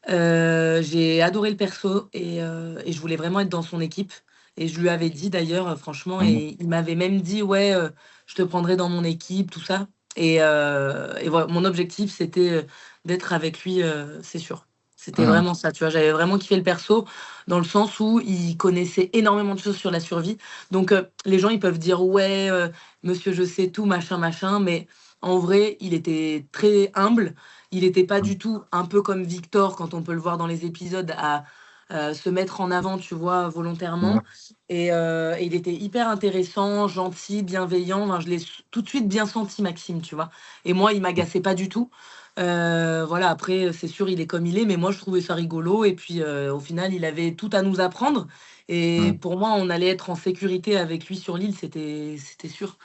C: J'ai adoré le perso et je voulais vraiment être dans son équipe et je lui avais dit d'ailleurs, franchement
B: Mmh.
C: et il m'avait même dit: «Ouais, je te prendrai dans mon équipe, tout ça. Et voilà, mon objectif, c'était d'être avec lui, c'est sûr. C'était
B: Mmh.
C: vraiment ça, tu vois. J'avais vraiment kiffé le perso, dans le sens où il connaissait énormément de choses sur la survie. Donc, les gens, ils peuvent dire, ouais, monsieur, je sais tout, machin, machin, mais en vrai, il était très humble. Il n'était pas
B: Mmh.
C: du tout un peu comme Victor, quand on peut le voir dans les épisodes, à se mettre en avant, tu vois, volontairement. Et il était hyper intéressant, gentil, bienveillant. Enfin, je l'ai tout de suite bien senti, Maxime, tu vois. Et moi, il m'agaçait pas du tout. Voilà, après, c'est sûr, il est comme il est, mais moi, je trouvais ça rigolo. Et puis, au final, il avait tout à nous apprendre. Et
B: Mmh.
C: pour moi, on allait être en sécurité avec lui sur l'île, c'était sûr.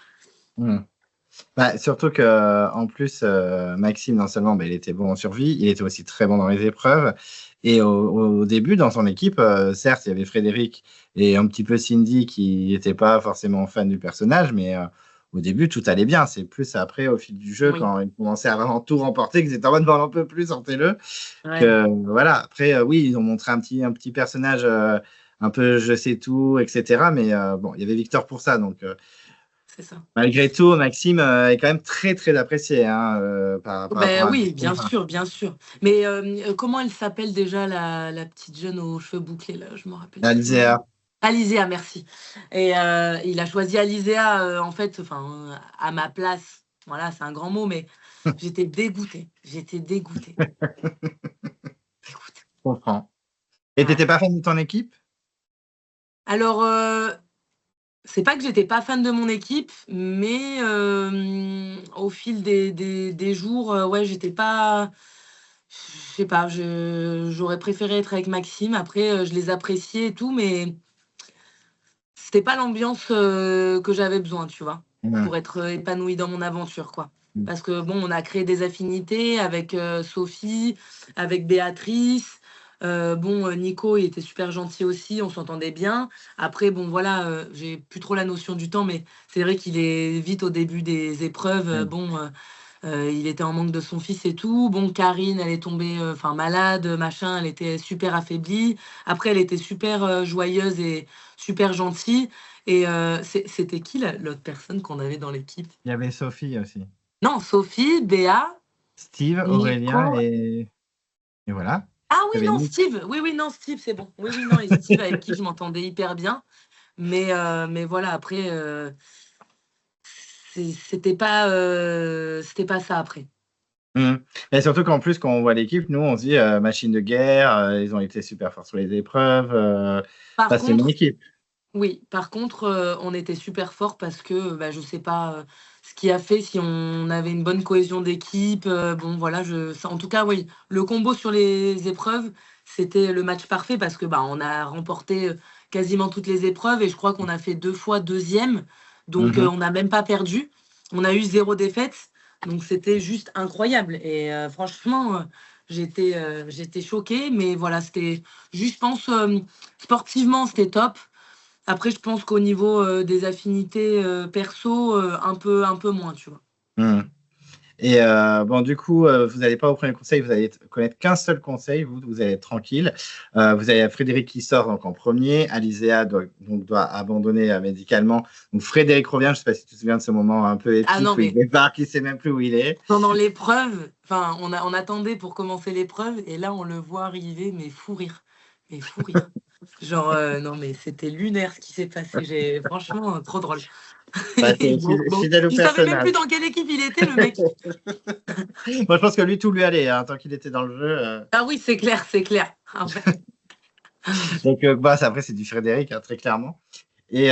B: Mmh. Bah, surtout qu'en plus, Maxime, non seulement, bah, il était bon en survie, il était aussi très bon dans les épreuves et au début, dans son équipe, certes, il y avait Frédéric et un petit peu Cindy qui n'étaient pas forcément fans du personnage, mais au début, tout allait bien. C'est plus après, au fil du jeu,
C: Oui,
B: quand ils commençaient à vraiment tout remporter, qu'ils étaient en mode: «Bon, on n'en peut plus, sortez-le»,
C: ouais,
B: que voilà. Après, oui, ils ont montré un petit personnage, un peu je sais tout et cetera, mais bon, il y avait Victor pour ça, donc
C: c'est ça.
B: malgré tout, Maxime, est quand même très, très apprécié, hein, par
C: Ben
B: rapport à
C: oui,
B: Victor.
C: bien sûr, bien sûr. Mais comment elle s'appelle déjà, la petite jeune aux cheveux bouclés, là? Je me rappelle plus.
B: Alizéa.
C: Alizéa, merci. Et il a choisi Alizéa, en fait, enfin, à ma place. Voilà, c'est un grand mot, mais j'étais dégoûtée. J'étais dégoûtée, dégoûtée.
B: Je comprends. Et tu
C: Ouais.
B: étais pas fan de ton équipe?
C: Alors, c'est pas que j'étais pas fan de mon équipe, mais au fil des jours, ouais, j'étais pas, je sais pas, j'aurais préféré être avec Maxime. Après, je les appréciais et tout, mais c'était pas l'ambiance, que j'avais besoin, tu vois?
B: Mmh.
C: Pour être, épanouie dans mon aventure, quoi.
B: Mmh.
C: Parce que bon, on a créé des affinités avec, Sophie, avec Béatrice. Bon, Nico, il était super gentil aussi, on s'entendait bien. Après bon, voilà, j'ai plus trop la notion du temps, mais c'est vrai qu'il est vite au début des épreuves,
B: Mmh.
C: bon, il était en manque de son fils et tout. Bon, Karine, elle est tombée, enfin malade, machin, elle était super affaiblie. Après, elle était super, joyeuse et super gentille. Et c'était qui l'autre personne qu'on avait dans l'équipe?
B: Il y avait Sophie aussi.
C: Non, Sophie, Béa,
B: Steve, Aurélien
C: Nico.
B: et voilà.
C: Ah
B: Il y
C: oui,
B: avait
C: non,
B: Nick.
C: Steve. Oui, oui, non, Steve, c'est bon. Oui, oui, non, et Steve avec qui je m'entendais hyper bien. Mais voilà, après, c'était pas ça après.
B: Mmh. Et surtout qu'en plus, quand on voit l'équipe, nous, on se dit, machine de guerre, ils ont été super forts sur les épreuves,
C: Par
B: enfin, c'est une
C: contre,
B: équipe.
C: oui, par contre, on était super forts parce que, bah, je sais pas, ce qui a fait si on avait une bonne cohésion d'équipe, bon voilà, je ça en tout cas, oui, le combo sur les épreuves, c'était le match parfait parce que, bah, on a remporté, quasiment toutes les épreuves et je crois qu'on a fait 2 fois 2e, donc
B: Mmh.
C: on n'a même pas perdu. On a eu 0 défaite, donc c'était juste incroyable et franchement, j'étais choquée, mais voilà, c'était juste, je pense, sportivement, c'était top. Après, je pense qu'au niveau, des affinités, perso, un peu moins, tu vois?
B: Mmh. Et bon, du coup, vous n'allez pas au premier conseil, vous allez connaître qu'un seul conseil, vous allez être tranquille. Vous avez Frédéric qui sort donc en premier. Alizéa doit abandonner médicalement. Donc Frédéric revient, je ne sais pas si tu te souviens de ce moment un peu
C: Ah non,
B: épique où il
C: mais
B: débarque, il ne sait même plus où il est.
C: pendant l'épreuve, enfin, on attendait pour commencer l'épreuve et là, on le voit arriver, mais fou rire. Genre, non, mais c'était lunaire ce qui s'est passé. J'ai franchement, trop drôle.
B: Bah, c'est
C: Bon, bon,
B: fidèle au
C: je savais même
B: personnage.
C: plus dans quelle équipe il était, le mec.
B: Moi, je pense que lui, tout lui allait, hein, tant qu'il était dans le jeu.
C: Ah oui, c'est clair, c'est clair. Ah ouais.
B: Donc, bah, après, c'est du Frédéric, hein, très clairement. Et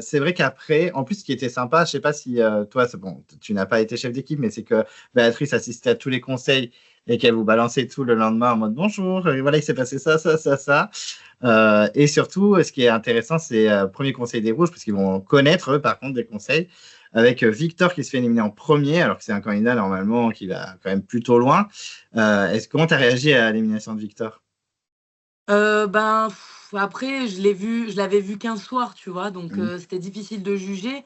B: c'est vrai qu'après, en plus, ce qui était sympa, je sais pas si toi, c'est bon, tu n'as pas été chef d'équipe, mais c'est que Béatrice assistait à tous les conseils et qu'elle vous balançait tout le lendemain en mode bonjour, et voilà, il s'est passé ça, ça, ça, ça. Et surtout, ce qui est intéressant, c'est premier conseil des rouges, parce qu'ils vont connaître, eux, par contre, des conseils, avec Victor qui se fait éliminer en premier, alors que c'est un candidat normalement qui va quand même plutôt loin. Comment tu as réagi à l'élimination de Victor?
C: Ben, après je l'avais vu qu'un soir, tu vois? Donc
B: Mhm.
C: c'était difficile de juger,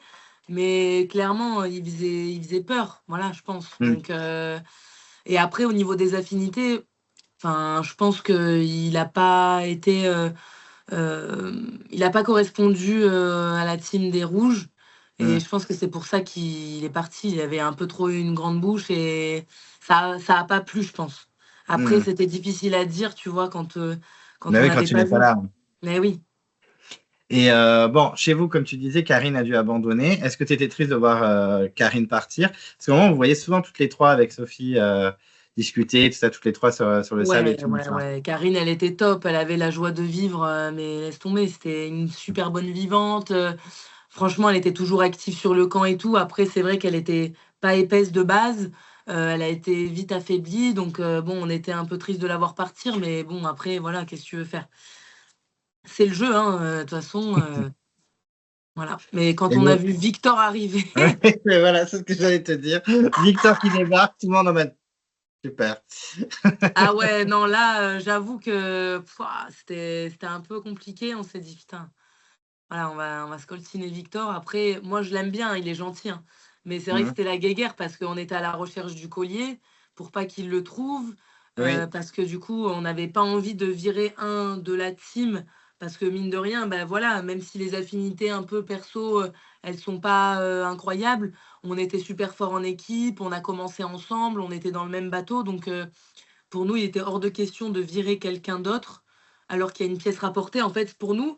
C: mais clairement, il faisait peur, voilà, je pense.
B: Mhm.
C: Donc et après au niveau des affinités, enfin, je pense qu'il a pas été, il a pas correspondu, à la team des rouges Et je pense que c'est pour ça qu'il est parti. Il avait un peu trop eu une grande bouche et ça a pas plu, je pense. Après,
B: Mmh.
C: c'était difficile à dire, tu vois, quand
B: Bah
C: on
B: oui, quand
C: n'avait
B: tu
C: pas
B: n'es pas
C: vu.
B: là.
C: Mais oui.
B: Et bon, chez vous, comme tu disais, Karine a dû abandonner. Est-ce que tu étais triste de voir Karine partir? Parce qu'au moment, vous voyez souvent toutes les trois avec Sophie discuter, tout ça, toutes les trois sur le sable et
C: Ouais,
B: tout.
C: ouais,
B: Machin.
C: ouais. Karine, elle était top. Elle avait la joie de vivre, mais laisse tomber. C'était une super bonne vivante. Franchement, elle était toujours active sur le camp et tout. Après, c'est vrai qu'elle était pas épaisse de base. Elle a été vite affaiblie. Donc, bon, on était un peu triste de la voir partir. Mais bon, après, voilà, qu'est-ce que tu veux faire? C'est le jeu, hein, de toute façon. Voilà. Mais quand
B: Et
C: on a
B: le-
C: vu Victor arriver,
B: Ouais, mais voilà, c'est ce que j'allais te dire. Victor qui débarque, tout le monde en mode super.
C: ah ouais, non, là, j'avoue que pouah, c'était un peu compliqué. On s'est dit, putain. Voilà, on va scoltiner Victor. Après, moi, je l'aime bien, il est gentil, hein. Mais c'est vrai que
B: Mhm.
C: c'était la guéguerre parce qu'on était à la recherche du collier pour pas qu'il le trouve.
B: Oui,
C: Parce que du coup, on n'avait pas envie de virer un de la team. Parce que mine de rien, ben voilà, même si les affinités un peu perso, elles sont pas incroyables, on était super fort en équipe, on a commencé ensemble, on était dans le même bateau. Donc pour nous, il était hors de question de virer quelqu'un d'autre alors qu'il y a une pièce rapportée. En fait, pour nous,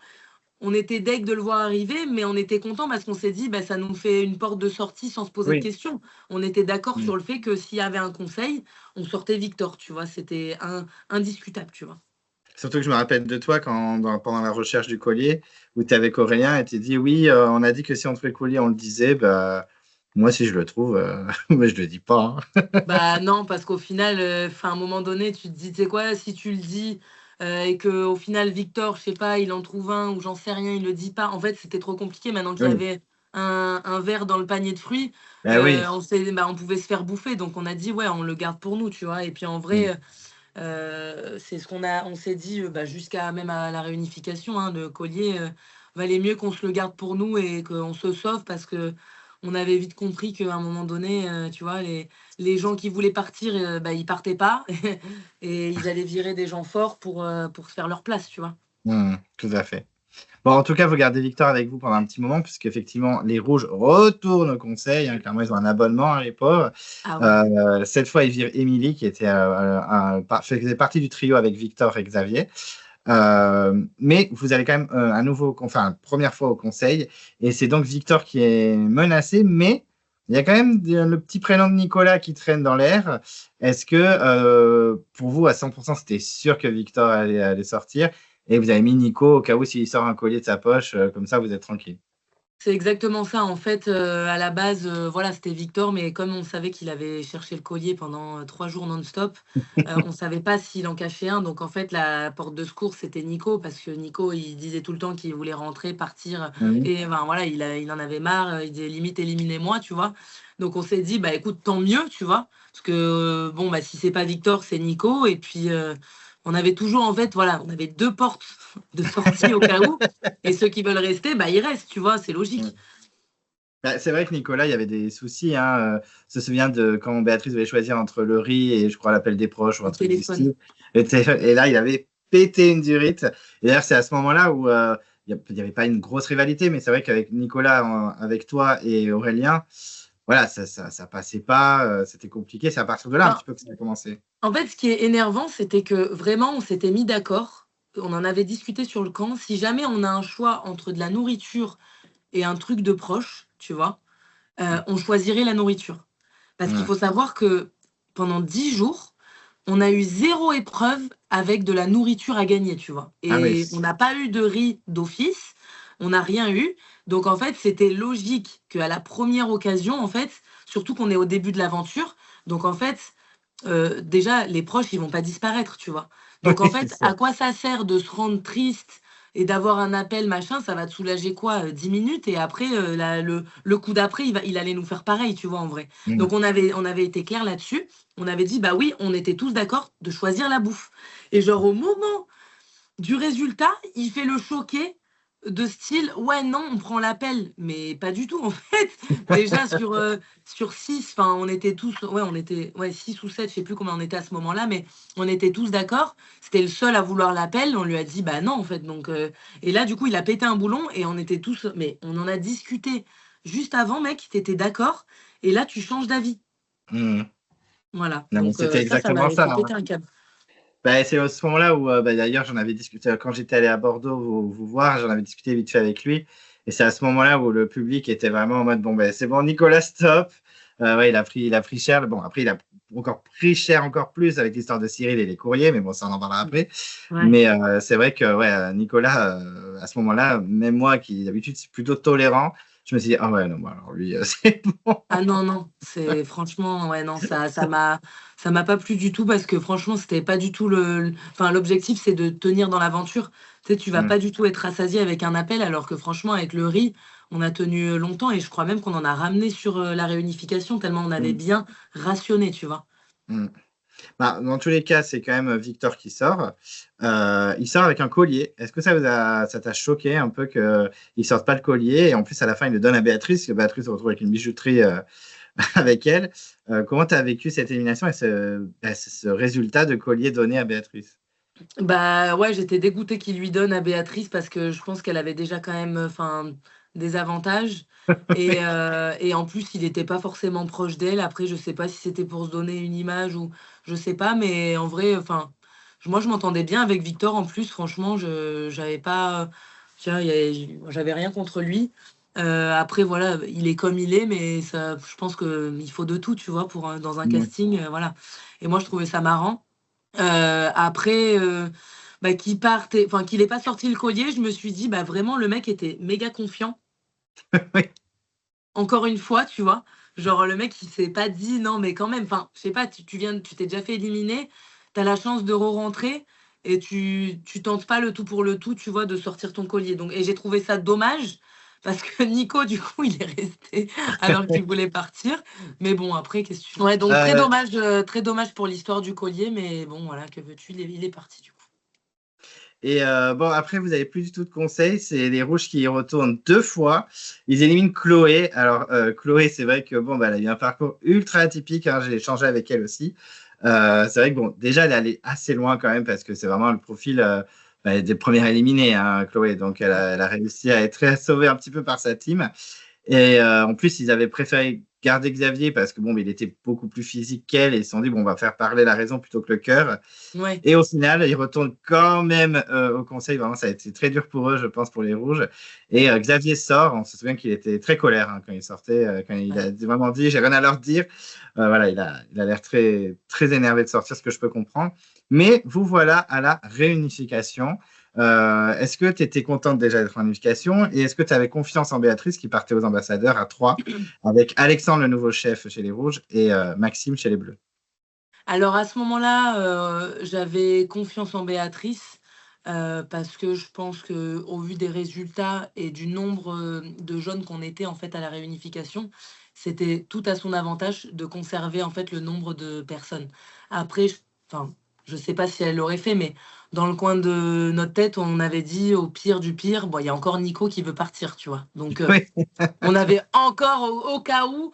C: on était deg de le voir arriver, mais on était content parce qu'on s'est dit: «Bah, ça nous fait une porte de sortie sans se poser de
B: oui.
C: questions». On était d'accord
B: Mm.
C: sur le fait que s'il y avait un conseil, on sortait Victor, tu vois? C'était indiscutable, tu vois?
B: Surtout que je me rappelle de toi pendant la recherche du collier, où tu es avec Aurélien et tu dit oui, on a dit que si on trouvait le collier, on le disait. Bah, moi, si je le trouve, moi, je le dis pas. Hein.
C: Bah, non, parce qu'au final, enfin, à un moment donné, tu te dis: «Tu sais quoi? Si tu le dis, et qu'au final Victor, je sais pas, il en trouve un ou j'en sais rien, il le dit pas». En fait, c'était trop compliqué maintenant qu'il y
B: Oui,
C: avait un verre dans le panier de fruits,
B: bah oui.
C: on pouvait se faire bouffer donc on a dit: «Ouais, on le garde pour nous», tu vois? Et puis en
B: Mm.
C: vrai, c'est ce on s'est dit, bah, jusqu'à même à la réunification, hein, le collier, valait mieux qu'on se le garde pour nous et qu'on se sauve parce que on avait vite compris qu'à un moment donné, tu vois, les gens qui voulaient partir, bah, ils partaient pas et ils allaient virer des gens forts pour se faire leur place, tu vois?
B: Mm, tout à fait. Bon, en tout cas, vous gardez Victor avec vous pendant un petit moment, puisqu'effectivement, les Rouges retournent au conseil. Hein, clairement, ils ont un abonnement, hein, les pauvres.
C: Ah ouais.
B: Cette fois, ils virent Émilie, qui était, faisait partie du trio avec Victor et Xavier. Mais vous allez quand même à nouveau, enfin, première fois au conseil. Et c'est donc Victor qui est menacé, mais il y a quand même le petit prénom de Nicolas qui traîne dans l'air. Est-ce que pour vous, à 100%, c'était sûr que Victor allait sortir et vous avez mis Nico au cas où s'il sort un collier de sa poche, comme ça vous êtes tranquille.
C: C'est exactement ça. En fait, à la base, voilà, c'était Victor, mais comme on savait qu'il avait cherché le collier pendant, 3 jours non-stop, on savait pas s'il en cachait un. Donc en fait, la porte de secours, c'était Nico parce que Nico, il disait tout le temps qu'il voulait rentrer, partir,
B: Mhm.
C: et ben, voilà, il en avait marre, il disait: «Limite éliminez-moi», tu vois? Donc on s'est dit: «Bah, écoute, tant mieux», tu vois? Parce que, bon, bah, si c'est pas Victor, c'est Nico et puis, on avait toujours en fait, voilà, on avait 2 portes de sortie au cas où et ceux qui veulent rester, bah, ils restent, tu vois? C'est logique.
B: Bah, c'est vrai que Nicolas, il y avait des soucis. Hein, se souvient de quand Béatrice devait choisir entre le riz et je crois l'appel des proches ou un
C: Au
B: truc du
C: téléphone.
B: style. Et là, il avait pété une durite. Et d'ailleurs, c'est à ce moment-là où il n'y avait pas une grosse rivalité, mais c'est vrai qu'avec Nicolas, avec toi et Aurélien, voilà, ça passait pas. C'était compliqué. C'est à partir de là un
C: Ben,
B: petit peu que ça a commencé.
C: en fait, ce qui est énervant, c'était que vraiment, on s'était mis d'accord, on en avait discuté sur le camp. Si jamais on a un choix entre de la nourriture et un truc de proche, tu vois, on choisirait la nourriture. Parce qu'il
B: Mm.
C: faut savoir que pendant 10 jours, on a eu 0 épreuve avec de la nourriture à gagner, tu vois?
B: Ah oui.
C: Et on n'a pas eu de riz d'office, on n'a rien eu. Donc en fait, c'était logique qu'à la première occasion, en fait, surtout qu'on est au début de l'aventure, donc en fait, déjà les proches, ils vont pas disparaître, tu vois? Donc en
B: Oui, c'est
C: fait,
B: ça.
C: à quoi ça sert de se rendre triste et d'avoir un appel machin, ça va te soulager quoi, 10 minutes et après, la le coup d'après, il allait nous faire pareil, tu vois, en vrai.
B: Mm.
C: Donc on avait été clair là-dessus. On avait dit: «Bah oui», on était tous d'accord de choisir la bouffe et genre au moment du résultat, il fait le choqué de style: «Ouais, non, on prend l'appel», mais pas du tout en fait. Déjà sur 6, enfin on était tous ouais, on était ouais 6 ou 7, je sais plus combien on était à ce moment-là, mais on était tous d'accord. C'était le seul à vouloir l'appel. On lui a dit: «Bah non» en fait, donc et là du coup, il a pété un boulon et on était tous mais on en a discuté juste avant, mec, tu étais d'accord et là, tu changes d'avis.
B: Mmh.
C: Voilà,
B: Non, mais
C: donc
B: c'était
C: ça
B: exactement
C: m'avait
B: ça,
C: fait
B: hein.
C: péter un câble.
B: Bah, c'est à ce moment-là où, bah, d'ailleurs, j'en avais discuté quand j'étais allé à Bordeaux vous voir, j'en avais discuté vite fait avec lui et c'est à ce moment-là où le public était vraiment en mode: «Bon, beh, c'est bon Nicolas, stop!» Ouais, il a pris cher. Bon, après, il a encore pris cher encore plus avec l'histoire de Cyril et les courriers, mais bon, ça, on en parlera
C: Mmh.
B: après.
C: Ouais.
B: Mais c'est vrai que, ouais, Nicolas, à ce moment-là, même moi qui d'habitude suis plutôt tolérant, je me suis dit: «Ah ouais, non, bah, alors lui, c'est bon».
C: Ah non, non, c'est franchement, ouais, non, ça m'a pas plu du tout parce que franchement, c'était pas du tout enfin, l'objectif, c'est de tenir dans l'aventure. Tu sais, tu vas
B: Mmh,
C: pas du tout être rassasié avec un appel alors que franchement, avec le riz, on a tenu, longtemps et je crois même qu'on en a ramené sur, la réunification tellement on avait
B: mmh,
C: bien rationné, tu vois?
B: mmh. Bah, dans tous les cas, c'est quand même Victor qui sort. Il sort avec un collier. Est-ce que ça t'a choqué un peu qu'il sorte pas le collier et en plus à la fin il le donne à Béatrice, que Béatrice se retrouve avec une bijouterie, avec elle. Comment tu as vécu cette élimination et ce résultat de collier donné à Béatrice?
C: Bah, ouais, j'étais dégoûtée qu'il lui donne à Béatrice parce que je pense qu'elle avait déjà quand même, enfin, des avantages et en plus, il était pas forcément proche d'elle. Après, je sais pas si c'était pour se donner une image ou je sais pas, mais en vrai, enfin, moi, je m'entendais bien avec Victor en plus. Franchement, je j'avais pas, tu vois, j'avais rien contre lui. Après, voilà, il est comme il est, mais ça je pense qu'il faut de tout, tu vois, pour, dans un
B: Mouais.
C: casting, voilà et moi, je trouvais ça marrant. Après, bah, qu'il parte et enfin, qu'il ait pas sorti le collier, je me suis dit: «Bah, vraiment le mec était méga confiant».
B: Oui.
C: Encore une fois, tu vois? Genre le mec il s'est pas dit: «Non mais quand même», enfin, je sais pas, tu t'es déjà fait éliminer, tu as la chance de re-rentrer et tu tentes pas le tout pour le tout, tu vois? De sortir ton collier donc et j'ai trouvé ça dommage parce que Nico du coup il est resté alors qu'il voulait partir mais bon après qu'est-ce que tu ouais donc très dommage pour l'histoire du collier mais bon voilà, que veux-tu? Il est parti du coup.
B: Et bon, après, vous avez plus du tout de conseils. C'est les rouges qui y retournent 2 fois. Ils éliminent Chloé. Alors, Chloé, c'est vrai que bon, bah, elle a eu un parcours ultra atypique, hein. J'ai échangé avec elle aussi. C'est vrai que bon, déjà, elle est allée assez loin quand même parce que c'est vraiment le profil, bah, des premières éliminées, hein, Chloé. Donc elle a réussi à être sauvée un petit peu par sa team. Et en plus, ils avaient préféré garder Xavier parce que bon, mais il était beaucoup plus physique qu'elle et ils se sont dit: «Bon, on va faire parler la raison plutôt que le cœur».
C: Ouais,
B: Et au final, ils retournent quand même, au conseil. Vraiment, ça a été très dur pour eux, je pense, pour les rouges. Et Xavier sort. On se souvient qu'il était très colère, hein, quand il sortait, quand il
C: ouais.
B: a vraiment dit: «J'ai rien à leur dire». Voilà, il a l'air très très énervé de sortir, ce que je peux comprendre. Mais vous voilà à la réunification. Est-ce que tu étais contente déjà d'être en réunification et est-ce que tu avais confiance en Béatrice qui partait aux ambassadeurs à 3 avec Alexandre, le nouveau chef chez les rouges et Maxime chez les bleus?
C: Alors à ce moment-là, j'avais confiance en Béatrice, parce que je pense qu'au vu des résultats et du nombre, de jeunes qu'on était en fait à la réunification, c'était tout à son avantage de conserver en fait le nombre de personnes. Après enfin, je sais pas si elle l'aurait fait, mais dans le coin de notre tête, on avait dit: «Au pire du pire, bon, il y a encore Nico qui veut partir», tu vois? Donc
B: Oui.
C: on avait encore au cas où,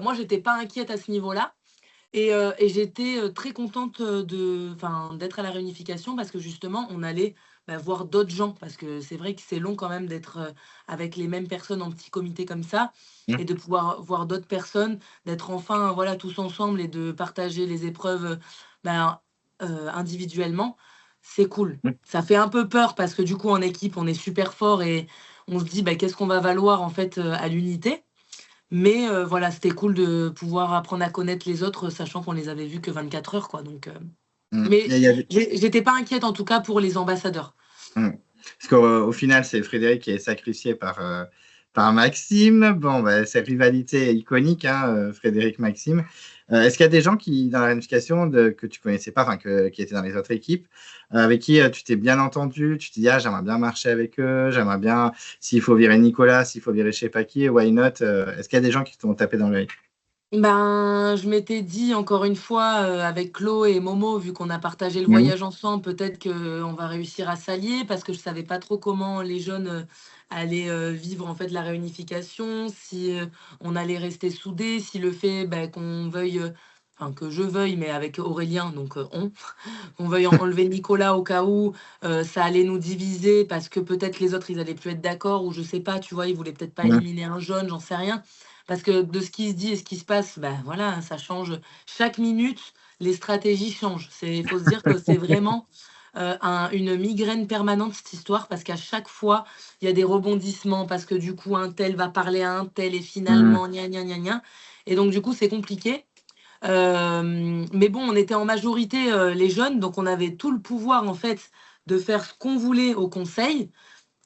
C: moi j'étais pas inquiète à ce niveau-là. Et j'étais, très contente, d'être à la réunification parce que justement on allait, bah, voir d'autres gens. Parce que c'est vrai que c'est long quand même d'être, avec les mêmes personnes en petit comité comme ça
B: Mmh,
C: et de pouvoir voir d'autres personnes, d'être enfin, voilà, tous ensemble et de partager les épreuves, ben, individuellement, c'est cool.
B: mmh.
C: Ça fait un peu peur parce que du coup en équipe on est super fort et on se dit: «Bah, qu'est-ce qu'on va valoir en fait, à l'unité?» Mais voilà, c'était cool de pouvoir apprendre à connaître les autres, sachant qu'on les avait vus que 24 heures, quoi, donc
B: Mmh.
C: mais
B: Il y avait
C: j'étais pas inquiète, en tout cas, pour les ambassadeurs.
B: Mmh. Parce qu'au final, c'est Frédéric qui est sacrifié par Maxime. Bon, bah, cette rivalité iconique, hein, Frédéric-Maxime. Est-ce qu'il y a des gens qui, dans la réunification que tu connaissais pas, enfin qui étaient dans les autres équipes, avec qui tu t'es bien entendu, tu te dis: «Ah, j'aimerais bien marcher avec eux, j'aimerais bien, s'il faut virer Nicolas, s'il faut virer je sais pas qui, why not?» Est-ce qu'il y a des gens qui t'ont tapé dans l'œil?
C: Ben, je m'étais dit encore une fois, avec Chlo et Momo, vu qu'on a partagé le
B: Mmh.
C: voyage ensemble, peut-être qu'on va réussir à s'allier parce que je savais pas trop comment les jeunes, allaient, vivre en fait la réunification, si, on allait rester soudés, si le fait, bah, qu'on veuille, enfin que je veuille, mais avec Aurélien, donc on veuille enlever Nicolas au cas où ça allait nous diviser parce que peut-être les autres, ils allaient plus être d'accord ou je sais pas, tu vois? Ils voulaient peut-être pas
B: Mmh.
C: éliminer un jaune, j'en sais rien. Parce que de ce qui se dit et ce qui se passe, bah, voilà, ça change. Chaque minute, les stratégies changent. Il faut se dire que c'est vraiment une migraine permanente, cette histoire, parce qu'à chaque fois, il y a des rebondissements, parce que du coup, un tel va parler à un tel et
B: Mmh.
C: finalement, gna gna gna gna. Et donc, du coup, c'est compliqué. Mais bon, on était en majorité, les jeunes, donc on avait tout le pouvoir, en fait, de faire ce qu'on voulait au conseil,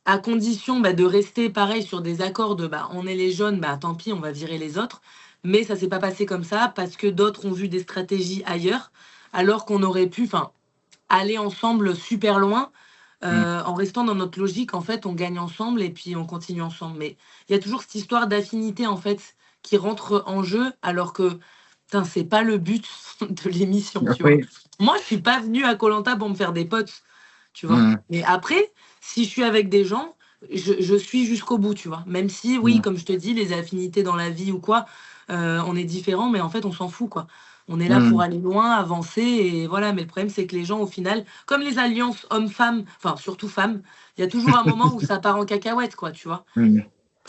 C: à condition, bah, de rester pareil sur des accords de, bah, on est les jeunes, bah, tant pis, on va virer les autres. Mais ça s'est pas passé comme ça parce que d'autres ont vu des stratégies ailleurs, alors qu'on aurait pu, enfin, aller ensemble super loin,
B: Mmh.
C: en restant dans notre logique. En fait, on gagne ensemble et puis on continue ensemble. Mais il y a toujours cette histoire d'affinité, en fait, qui rentre en jeu alors que, putain, c'est pas le but de l'émission, tu vois?
B: Oui.
C: Moi, je suis pas venue à koh pour me faire des potes, tu vois?
B: Mmh.
C: Mais après, si je suis avec des gens, je suis jusqu'au bout, tu vois? Même si, oui,
B: Mmh.
C: comme je te dis, les affinités dans la vie ou quoi, on est différents, mais en fait, on s'en fout, quoi. On est là pour
B: Mmh.
C: aller loin, avancer et voilà. Mais le problème, c'est que les gens, au final, comme les alliances hommes-femmes, enfin, surtout femmes, il y a toujours un moment où ça part en cacahuète, quoi, tu vois?
B: Mmh.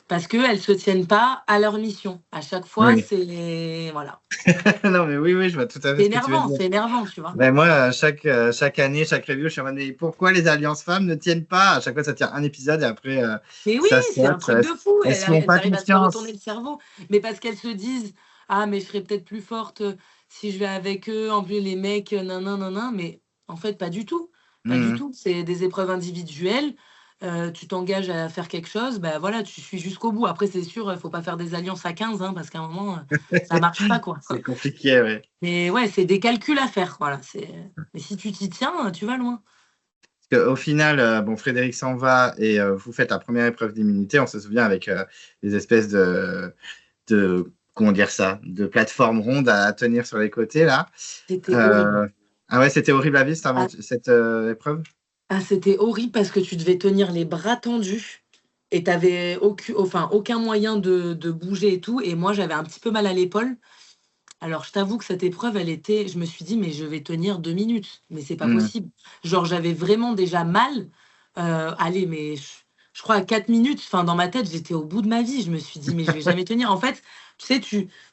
C: Parce qu'elles se tiennent pas à leur mission. À chaque fois,
B: Oui.
C: c'est voilà.
B: Non, mais oui, oui, je vois tout à fait ce que tu veux dire.
C: C'est énervant, tu vois?
B: Ben moi, chaque année, chaque review, je suis en mode, mais pourquoi les alliances femmes ne tiennent pas? À chaque fois, ça tient un épisode et après,
C: Mais oui,
B: ça
C: c'est un
B: saute.
C: truc de fou.
B: Elles se font
C: Elles
B: pas
C: arrivent à se faire retourner
B: confiance.
C: le cerveau. Mais parce qu'elles se disent: «Ah, mais je serais peut-être plus forte, si je vais avec eux. En plus, les mecs, nin nin». Mais en fait, pas du tout. Pas du
B: Mmh.
C: tout. C'est des épreuves individuelles. Tu t'engages à faire quelque chose, bah, voilà, tu suis jusqu'au bout. Après, c'est sûr, faut pas faire des alliances à 15, hein, parce qu'à un moment, ça marche pas, quoi.
B: C'est compliqué, ouais.
C: Mais ouais, c'est des calculs à faire, voilà. Mais si tu t'y tiens, tu vas loin.
B: Parce qu'au final, bon, Frédéric s'en va et vous faites la première épreuve d'immunité. On se souvient avec des espèces comment dire ça, de plateformes rondes à tenir sur les côtés là.
C: C'était horrible.
B: Euh, ah ouais, c'était horrible à vivre
C: Ah
B: cette épreuve.
C: Ah, c'était horrible parce que tu devais tenir les bras tendus et tu avais aucun moyen de bouger et tout et moi, j'avais un petit peu mal à l'épaule. Alors je t'avoue que cette épreuve, je me suis dit: «Mais je vais tenir 2 minutes, mais c'est pas
B: Mmh.
C: possible». Genre j'avais vraiment déjà mal, allez, mais je crois à 4 minutes, enfin dans ma tête, j'étais au bout de ma vie. Je me suis dit: «Mais je vais jamais tenir». En fait, tu sais,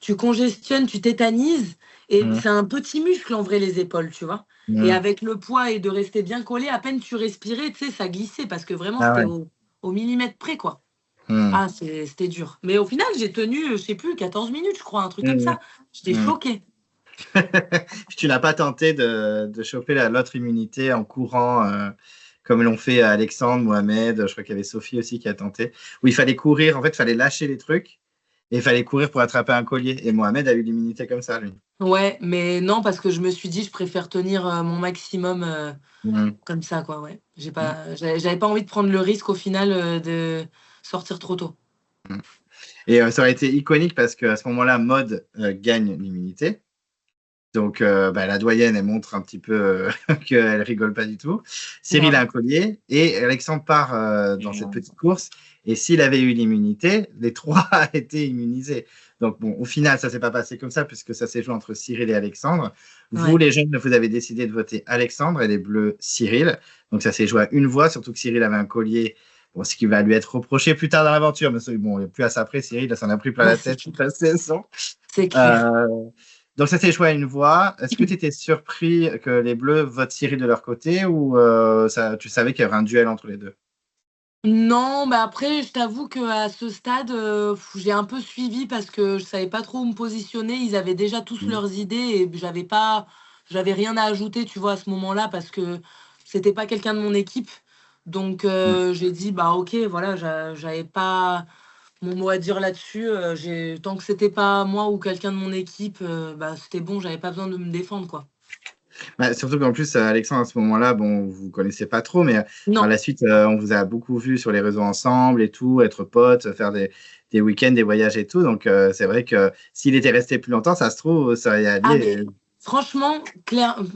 C: tu congestionnes, tu tétanises et
B: Mmh.
C: c'est un petit muscle en vrai les épaules, tu vois? Et
B: Mmh.
C: avec le poids et de rester bien collé, à peine tu respirais, tu sais, ça glissait parce que vraiment
B: Ah
C: c'était
B: ouais.
C: au millimètre près, quoi.
B: Mmh.
C: Ah c'était dur. Mais au final, j'ai tenu, je sais plus 14 minutes, je crois, un truc comme
B: Mmh.
C: ça. J'étais
B: Mmh.
C: choquée.
B: Puis tu n'as pas tenté de choper l'autre immunité en courant, comme l'ont fait Alexandre, Mohamed, je crois qu'il y avait Sophie aussi qui a tenté, où il fallait courir, en fait, il fallait lâcher les trucs et il fallait courir pour attraper un collier. Et Mohamed a eu l'immunité comme ça, lui.
C: Ouais, mais non, parce que je me suis dit: «Je préfère tenir, mon maximum,
B: Mmh.
C: comme ça, quoi», ouais.
B: Mmh.
C: J'avais pas envie de prendre le risque au final, de sortir trop tôt.
B: Mmh. Et ça aurait été iconique parce qu'à ce moment-là, Maud gagne l'immunité. Donc, bah, la doyenne, elle montre un petit peu qu'elle rigole pas du tout. Cyril a
C: Ouais.
B: un collier et Alexandre part dans cette petite course. Et s'il avait eu l'immunité, les trois étaient immunisés. Donc, bon, au final, ça s'est pas passé comme ça puisque ça s'est joué entre Cyril et Alexandre. Vous,
C: Ouais.
B: les jeunes, vous avez décidé de voter Alexandre et les bleus, Cyril. Donc, ça s'est joué à une voix, surtout que Cyril avait un collier. Bon, ce qui va lui être reproché plus tard dans l'aventure. Mais bon, plus à ça après, Cyril, ça s'en a pris plein
C: Ouais,
B: la tête toute la saison.
C: c'est clair.
B: Euh, donc ça s'est joué à une voix. Est-ce que tu étais surpris que les Bleus votent Cyril de leur côté ou tu savais qu'il y aurait un duel entre les deux?
C: Non, mais après, je t'avoue qu'à ce stade, j'ai un peu suivi parce que je savais pas trop où me positionner. Ils avaient déjà tous
B: Mmh.
C: leurs idées et j'avais rien à ajouter, tu vois, à ce moment-là parce que c'était pas quelqu'un de mon équipe. Donc
B: Mmh.
C: j'ai dit: «Bah, OK, voilà», j'avais pas mon mot à dire là-dessus, j'ai tant que c'était pas moi ou quelqu'un de mon équipe, bah, c'était bon, j'avais pas besoin de me défendre, quoi.
B: Bah, surtout qu'en plus, Alexandre, à ce moment-là, bon, vous connaissez pas trop, mais par
C: Non.
B: la suite, on vous a beaucoup vu sur les réseaux ensemble et tout, être potes, faire des week-ends, des voyages et tout. Donc, c'est vrai que s'il était resté plus longtemps, ça se trouve, ça y
C: Ah
B: allait.
C: mais franchement,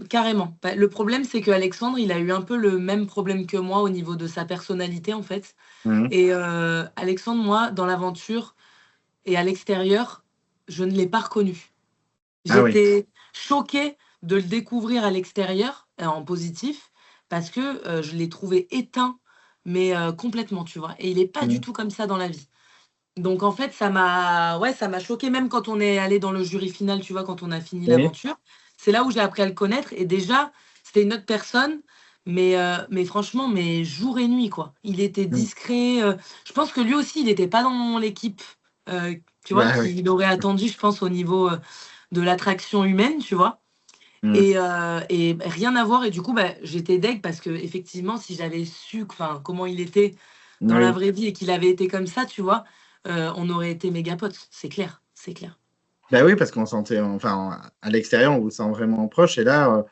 C: carrément. Bah, le problème, c'est qu'Alexandre, il a eu un peu le même problème que moi au niveau de sa personnalité, en fait.
B: Mmh.
C: Et Alexandre, moi, dans l'aventure et à l'extérieur, je ne l'ai pas reconnu.
B: Ah oui.
C: choquée de le découvrir à l'extérieur, en positif, parce que, je l'ai trouvé éteint, mais complètement, tu vois? Et il est pas du
B: Mmh.
C: tout comme ça dans la vie. Donc en fait, ça m'a choquée même quand on est allé dans le jury final, tu vois? Quand on a fini
B: Oui.
C: l'aventure. C'est là où j'ai appris à le connaître et déjà, c'était une autre personne, mais franchement, mais jour et nuit, quoi. Il était
B: Mmh.
C: discret, je pense que lui aussi, il était pas dans l'équipe, tu vois?
B: Bah, oui.
C: Qu'il aurait attendu, je pense, au niveau, de l'attraction humaine, tu vois?
B: Mmh.
C: Et rien à voir et du coup, bah, j'étais deg parce qu'effectivement, si j'avais su enfin, comment il était dans la
B: Oui.
C: vraie vie et qu'il avait été comme ça, tu vois? On aurait été méga potes, c'est clair, c'est clair.
B: Bah, oui, parce qu'on sentait enfin, à l'extérieur, on vous sent vraiment proche et là,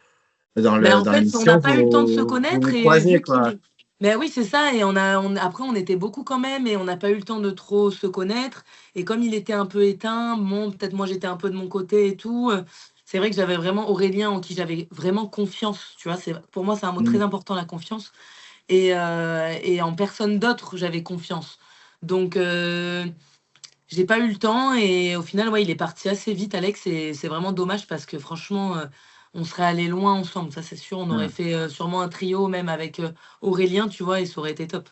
C: Mais en
B: dans
C: fait, on
B: l'émission,
C: n'a pas eu le temps de se
B: vous
C: connaître
B: vous
C: et
B: croisez,
C: vu
B: quoi.
C: qu'il mais oui, c'est ça et après on était beaucoup quand même et on n'a pas eu le temps de trop se connaître et comme il était un peu éteint, bon, peut-être moi j'étais un peu de mon côté et tout, c'est vrai que j'avais vraiment Aurélien en qui j'avais vraiment confiance, tu vois? Pour moi, c'est un mot
B: Mmh.
C: très important, la confiance et en personne d'autre, j'avais confiance. Donc j'ai pas eu le temps et au final, ouais, il est parti assez vite Alex et c'est vraiment dommage parce que franchement, on serait allés loin ensemble, ça c'est sûr. On aurait
B: Mmh.
C: fait, sûrement un trio même avec, Aurélien, tu vois? Et ça aurait été top.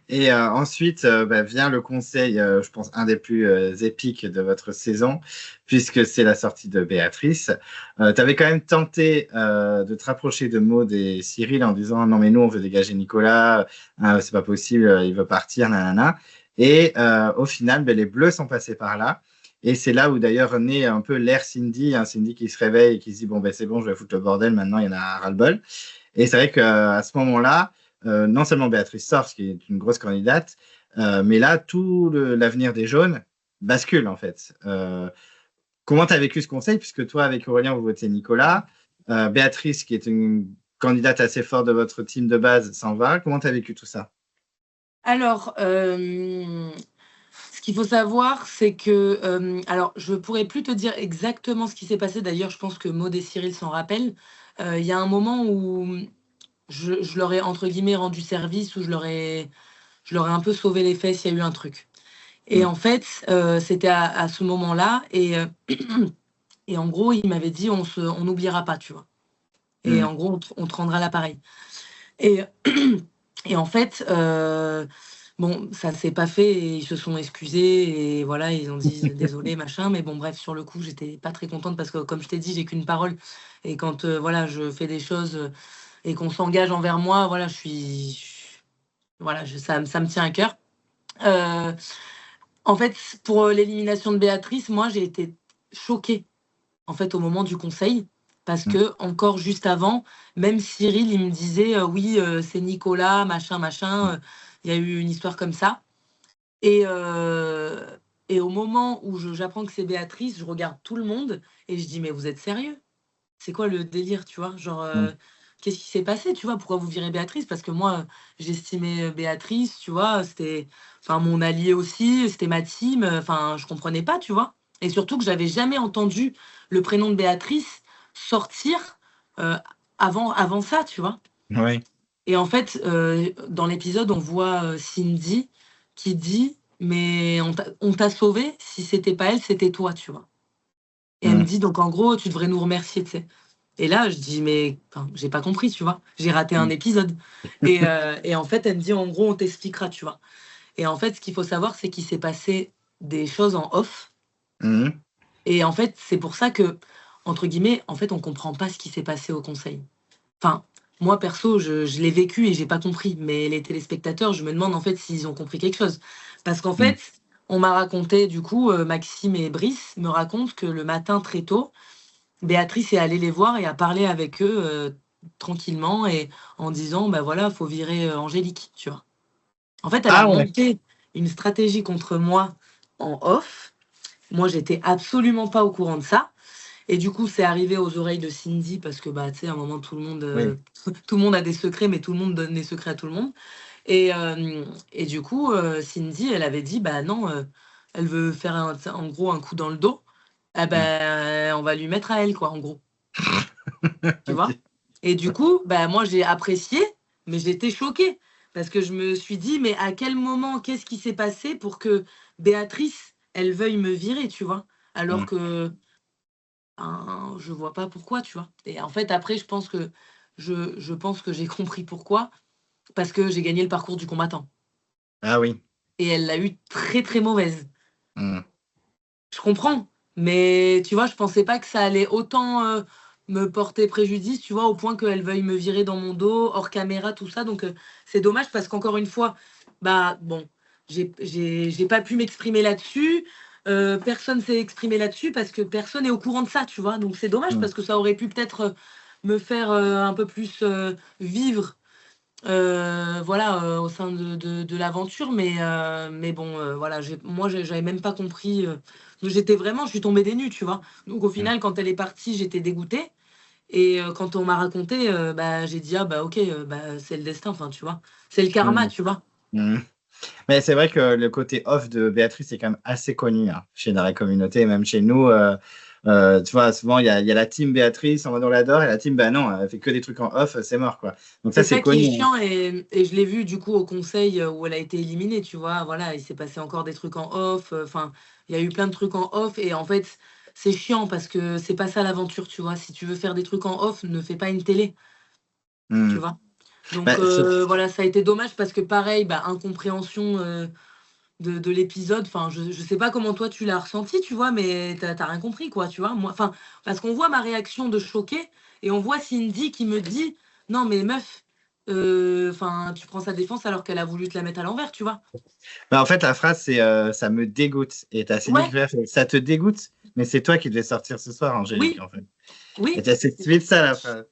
B: Et ensuite, bah, vient le conseil, je pense un des plus, épiques de votre saison, puisque c'est la sortie de Béatrice. Tu avais quand même tenté, de te rapprocher de Maud et Cyril en disant: «Non mais nous on veut dégager Nicolas, c'est pas possible, il veut partir nin et au final, beh, les Bleus sont passés par là et c'est là où d'ailleurs naît un peu l'ère Cindy, hein, Cindy qui se réveille et qui se dit: «Bon, beh, c'est bon, je vais foutre le bordel maintenant, il y en a ras-le-bol». Et c'est vrai qu'à ce moment-là, non seulement Béatrice sort, ce qui est une grosse candidate, mais là, tout l'avenir des jaunes bascule, en fait. Comment tu as vécu ce conseil? Puisque toi, avec Aurélien, vous votez Nicolas. Béatrice, qui est une candidate assez forte de votre team de base, s'en va. Comment tu as vécu tout ça?
C: Alors, ce qu'il faut savoir, c'est que, alors je pourrais plus te dire exactement ce qui s'est passé. D'ailleurs, je pense que Maud et Cyril s'en rappellent. Il y a un moment où, je leur ai entre guillemets «rendu service» où je leur ai un peu sauvé les fesses, il y a eu un truc. Et
B: Mmh.
C: en fait, c'était à ce moment-là et en gros, il m'avait dit: «On n'oubliera pas», tu vois? Et
B: Mmh.
C: en gros, on te rendra l'appareil et et en fait, bon, ça s'est pas fait et ils se sont excusés et voilà, ils ont dit: «Désolés», machin, mais bon, bref, sur le coup, j'étais pas très contente parce que comme je t'ai dit, j'ai qu'une parole et quand, voilà, je fais des choses, et qu'on s'engage envers moi, voilà, voilà, ça me tient à cœur. Heu En fait, pour, l'élimination de Béatrice, moi, j'ai été choquée, en fait, au moment du conseil, parce
B: Mmh.
C: que encore juste avant, même Cyril, il me disait, «Oui, c'est Nicolas, machin, machin», il y a eu une histoire comme ça et heu et au moment où j'apprends que c'est Béatrice, je regarde tout le monde et je dis: «Mais vous êtes sérieux? C'est quoi le délire?» tu vois? Genre,
B: Mmh.
C: «Qu'est-ce qui s'est passé?» tu vois? «Pourquoi vous virez Béatrice?» parce que moi, j'estimais, Béatrice, tu vois? C'était enfin mon allié aussi, c'était ma team, enfin je comprenais pas, tu vois? Et surtout que j'avais jamais entendu le prénom de Béatrice sortir, heu, avant ça, tu vois?
B: Oui.
C: Et en fait, dans l'épisode, on voit, Cindy qui dit: «Mais on t'a sauvée, si c'était pas elle, c'était toi», tu vois? Et elle me
B: Mmh.
C: dit: «Donc en gros, tu devrais nous remercier», tu sais? Et là, je dis: «Mais enfin, j'ai pas compris», tu vois? J'ai raté un
B: Mmh.
C: épisode et en fait, elle me dit: «En gros, on t'expliquera», tu vois? Et en fait, ce qu'il faut savoir, c'est qu'il s'est passé des choses en off
B: Mmh.
C: et en fait, c'est pour ça que, entre guillemets, en fait, on comprend pas ce qui s'est passé au conseil. Enfin, moi perso, je l'ai vécu et j'ai pas compris, mais les téléspectateurs, je me demande, en fait, s'ils ont compris quelque chose. Parce qu'en
B: Mmh.
C: fait, on m'a raconté du coup, Maxime et Brice me racontent que le matin très tôt, Béatrice est allée les voir et a parlé avec eux, tranquillement et en disant: «Bah, voilà, faut virer, Angélique», tu vois? En fait, elle a
B: Ah ouais!
C: monté une stratégie contre moi en off. Moi, j'étais absolument pas au courant de ça et du coup, c'est arrivé aux oreilles de Cindy parce que, bah, tu sais, à un moment,
B: Oui.
C: tout le monde a des secrets, mais tout le monde donne des secrets à tout le monde et du coup, Cindy, elle avait dit: «Bah, non, elle veut faire en gros un coup dans le dos, ah
B: Mmh.
C: ben, on va lui mettre à elle, quoi», en gros. Tu vois?
B: OK.
C: Et du coup, bah, moi, j'ai apprécié, mais j'étais choquée parce que je me suis dit: «Mais à quel moment, qu'est-ce qui s'est passé pour que Béatrice, elle veuille me virer?» tu vois? Alors
B: Mmh.
C: que enfin, je vois pas pourquoi, tu vois? Et en fait, après, je pense que j'ai compris pourquoi, parce que j'ai gagné le parcours du combattant
B: Ah oui.
C: et elle l'a eu très, très mauvaise.
B: Mmh.
C: Je comprends, mais tu vois, je pensais pas que ça allait autant, me porter préjudice, tu vois? Au point qu'elle veuille me virer dans mon dos, hors caméra, tout ça, donc c'est dommage parce qu'encore une fois, bah, bon, j'ai pas pu m'exprimer là-dessus, personne s'est exprimé là-dessus parce que personne est au courant de ça, tu vois? Donc c'est dommage
B: Mmh.
C: parce que ça aurait pu peut-être, me faire, un peu plus, vivre, voilà, au sein de l'aventure, mais bon, voilà, j'avais même pas compris, je suis tombée des nues, tu vois? Donc au
B: Mmh.
C: final, quand elle est partie, j'étais dégoûtée et quand on m'a raconté, bah, j'ai dit: «Ah bah OK, bah, c'est le destin», enfin, tu vois? C'est le karma,
B: Mmh.
C: tu vois?
B: Mmh. Mais c'est vrai que le côté off de Béatrice est quand même assez connu, hein, chez dans la communauté et même chez nous, tu vois? Souvent il y a la team Béatrice, en mode on l'adore et la team, bah non, elle fait que des trucs en off, c'est mort, quoi. Donc ça,
C: C'est
B: c'est
C: ça qui est
B: connu, hein.
C: chiant et je l'ai vu du coup au conseil, où elle a été éliminée, tu vois? Voilà, il s'est passé encore des trucs en off, enfin, il y a eu plein de trucs en off et en fait, c'est chiant parce que c'est pas ça l'aventure, tu vois? Si tu veux faire des trucs en off, ne fais pas une télé, tu
B: Mmh.
C: vois? Donc
B: Bah, c'est
C: voilà, ça a été dommage parce que pareil, bah, incompréhension, de l'épisode, enfin, je sais pas comment toi tu l'as ressenti, tu vois? Mais tu as rien compris quoi, tu vois? Moi enfin, parce qu'on voit ma réaction de choquée et on voit Cindy qui me dit: «Non mais meuf, enfin, tu prends sa défense alors qu'elle a voulu te la mettre à l'envers», tu vois?
B: en fait, la phrase, c'est, «Ça me dégoûte» et tu as Cindy qui
C: Ouais,
B: lui a fait: «Ça te dégoûte? Mais c'est toi qui devais sortir ce soir, Angélique»,
C: oui,
B: en fait. Et
C: oui,
B: tu c'est vite ça la phrase.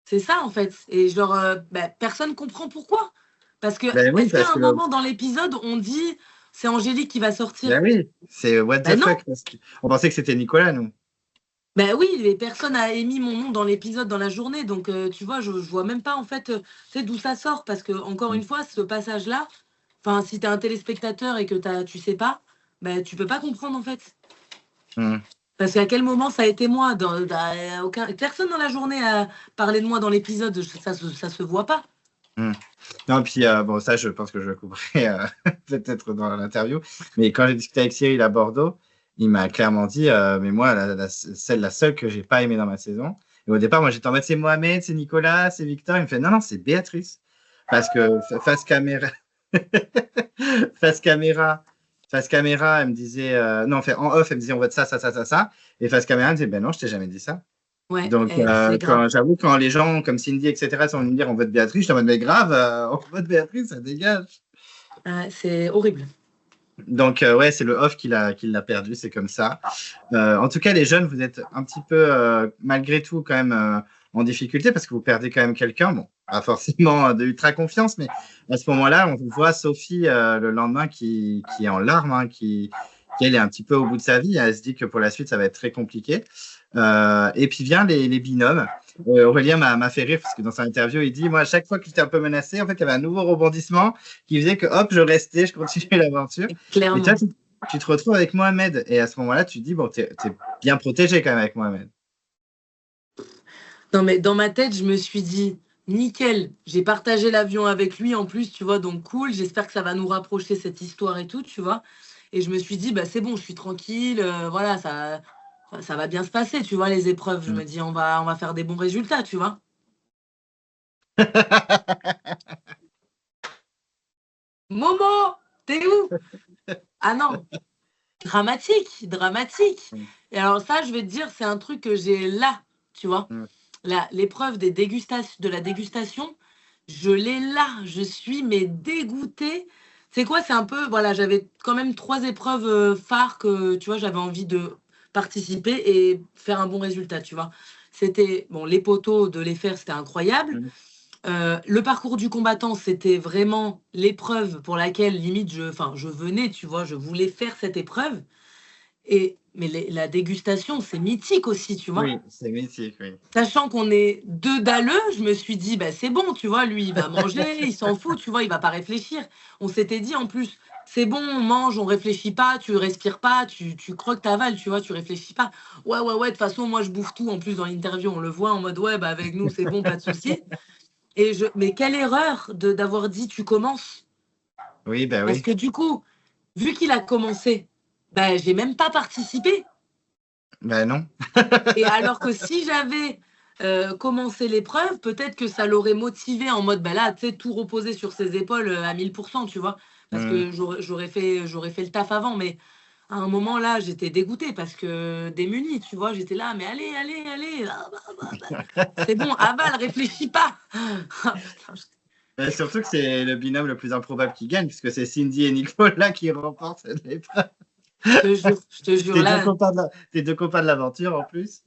C: c'est ça en fait et genre, bah, personne comprend pourquoi. Parce que
B: Ben oui,
C: est-ce qu'à
B: parce
C: un
B: que
C: moment dans l'épisode, on dit: «C'est Angélique qui va
B: bah
C: sortir»?
B: oui, c'est what the
C: Ben non!
B: fuck parce qu'on pensait que c'était Nicolas, nous.
C: Ben oui, mais personne a émis mon nom dans l'épisode dans la journée, donc tu vois, je vois même pas en fait, tu sais d'où ça sort parce que encore
B: Mmh.
C: une fois, ce passage-là, enfin, si tu es un téléspectateur et que tu sais pas, ben tu peux pas comprendre en fait.
B: Mmh.
C: Parce qu'à quel moment ça a été moi? Aucun personne dans la journée a parlé de moi dans l'épisode, ça se voit pas.
B: Mmh. Non, puis, bon, ça, je pense que je le couperai, peut-être dans l'interview. Mais quand j'ai discuté avec Cyril à Bordeaux, il m'a clairement dit, mais moi, la seule que j'ai pas aimée dans ma saison et au départ, moi, j'étais en mode: «C'est Mohamed, c'est Nicolas, c'est Victor». Il me fait: «Non, non, c'est Béatrice». Parce que face caméra face caméra face caméra, elle me disait, non, enfin, en off, elle me disait: «On vote ça, ça, ça, ça, ça» et face caméra, elle me disait: «Ben non, je t'ai jamais dit ça».
C: Ouais,
B: Donc,
C: c'est grave.
B: quand j'avoue, quand les gens comme Cindy, et cetera, sont venus me dire: «On vote Béatrice», j'étais en mode: «Mais grave, on vote Béatrice, ça dégage».
C: Ouais, c'est horrible.
B: Donc, ouais, c'est le off qui l'a perdu, c'est comme ça. En tout cas, les jeunes, vous êtes un petit peu, malgré tout, quand même, en difficulté parce que vous perdez quand même quelqu'un. Bon, pas forcément de ultra confiance, mais à ce moment-là, on voit Sophie, le lendemain qui est en larmes, hein, qui elle est un petit peu au bout de sa vie. Elle se dit que pour la suite, ça va être très compliqué. Et puis vient les binômes. Aurélien m'a fait rire parce que dans sa interview, il dit: «Moi, à chaque fois que j'étais un peu menacé, en fait, il y avait un nouveau rebondissement qui faisait que, hop, je restais, je continuais l'aventure». Et toi,
C: Clairement.
B: tu te retrouves avec Mohamed et à ce moment-là, tu te dis: «Bon, tu es bien protégé quand même avec Mohamed».
C: Non, mais dans ma tête, je me suis dit: «Nickel, j'ai partagé l'avion avec lui en plus, tu vois? Donc cool, j'espère que ça va nous rapprocher cette histoire et tout», tu vois? Et je me suis dit: «Bah, c'est bon, je suis tranquille, voilà, ça va bien se passer», tu vois? Les épreuves, je
B: Mmh.
C: me dis: «On va faire des bons résultats», tu vois? «Momo, t'es où?» Ah non, dramatique, dramatique
B: Mmh.
C: et alors ça, je vais te dire, c'est un truc que j'ai là, tu vois?
B: Mmh.
C: L'épreuve de la dégustation, je l'ai là, je suis mais dégoûtée. C'est quoi? C'est un peu voilà, j'avais quand même 3 épreuves, phares que, tu vois, j'avais envie de participer et faire un bon résultat, tu vois? C'était bon, les poteaux, de les faire, c'était incroyable.
B: Mmh.
C: Le parcours du combattant, c'était vraiment l'épreuve pour laquelle limite je venais, tu vois? Je voulais faire cette épreuve mais la dégustation, c'est mythique aussi, tu vois?
B: Oui, c'est mythique, oui.
C: Sachant qu'on est 2 dalleux, je me suis dit: «Bah, c'est bon, tu vois? Lui, il va manger, il s'en fout, tu vois? Il va pas réfléchir». On s'était dit en plus: «C'est bon, on mange, on réfléchit pas, tu respires pas, tu croques, tu avales, tu vois? Tu réfléchis pas». «Ouais, ouais, ouais, de toute façon, moi, je bouffe tout». En plus, dans l'interview, on le voit en mode: «Ouais, bah, avec nous, c'est bon, pas de souci» mais quelle erreur d'avoir dit: «Tu commences».
B: Oui, bah,
C: Parce
B: oui.
C: que du coup, vu qu'il a commencé, bah, j'ai même pas participé.
B: Ben non.
C: Et alors que si j'avais commencé l'épreuve, peut-être que ça l'aurait motivé en mode, bah là, tu sais, tout reposer sur ses épaules à 1000%, tu vois. Parce
B: Mmh.
C: que j'aurais fait le taf avant, mais à un moment là, j'étais dégoûtée parce que démunie, tu vois. J'étais là, mais allez, allez, allez, c'est bon, avale, réfléchis pas. Ah, putain,
B: Et surtout que c'est le binôme le plus improbable qui gagne, puisque c'est Cindy et Nicolas qui remportent cette épreuve.
C: je te jure là.
B: Tes deux copains de l'aventure en plus.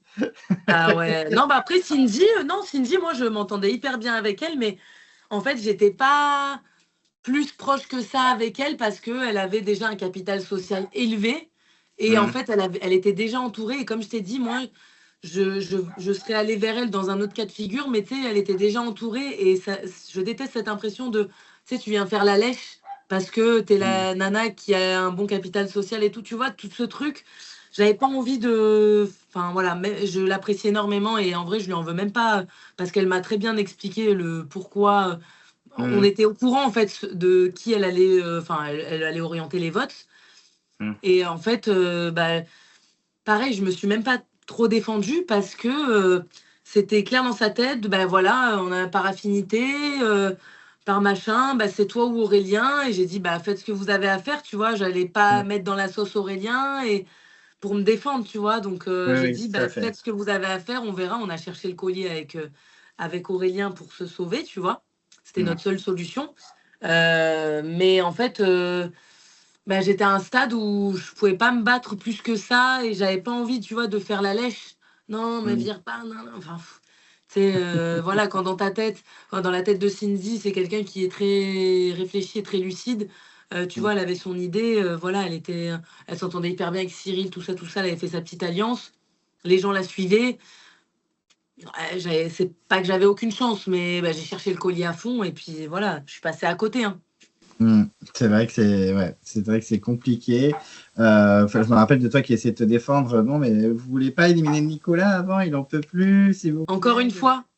C: Ah ouais. Non, bah après Cindy, non, Cindy, moi je m'entendais hyper bien avec elle, mais en fait, j'étais pas plus proche que ça avec elle parce qu'elle avait déjà un capital social élevé et en
B: Mmh.
C: fait, elle était déjà entourée et comme je t'ai dit, moi, je serais allée vers elle dans un autre cas de figure, mais tu sais, elle était déjà entourée et ça je déteste cette impression de, tu sais, tu viens faire la lèche parce que tu es
B: Mmh.
C: la nana qui a un bon capital social et tout, tu vois? Tout ce truc, j'avais pas envie de enfin voilà, mais je l'apprécie énormément et en vrai, je lui en veux même pas, parce qu'elle m'a très bien expliqué le pourquoi, on
B: Mmh.
C: était au courant en fait de qui elle allait, enfin elle allait orienter les votes
B: Mmh.
C: et en fait, bah, pareil, je me suis même pas trop défendue parce que, c'était clair dans sa tête, bah, voilà, on a par affinité, par machin, bah, c'est toi ou Aurélien et j'ai dit: «Bah, faites ce que vous avez à faire», tu vois? J'allais pas
B: Mmh.
C: mettre dans la sauce Aurélien et pour me défendre, tu vois? Donc,
B: Oui,
C: j'ai
B: oui,
C: dit:
B: tout à
C: «Bah,
B: fait.
C: faites ce que vous avez à faire, on verra». On a cherché le collier avec Aurélien pour se sauver, tu vois? C'était
B: Mmh.
C: notre seule solution. Mais en fait, bah, j'étais à un stade où je pouvais pas me battre plus que ça et j'avais pas envie, tu vois, de faire la lèche. «Non, me
B: Mmh.
C: vire pas, non, non», enfin, tu sais, voilà, quand dans la tête de Cindy, c'est quelqu'un qui est très réfléchi et très lucide, tu
B: Mmh.
C: vois, elle avait son idée, voilà, elle s'entendait hyper bien avec Cyril, tout ça, elle avait fait sa petite alliance. Les gens la suivaient. C'est pas que j'avais aucune chance, mais bah, j'ai cherché le collier à fond et puis voilà, je suis passée à côté, hein.
B: Mmh. C'est vrai que c'est vrai que c'est compliqué. Enfin, je me rappelle de toi qui essayais de te défendre. Non, mais vous voulez pas éliminer Nicolas avant? Il en peut plus, s'il vous plaît.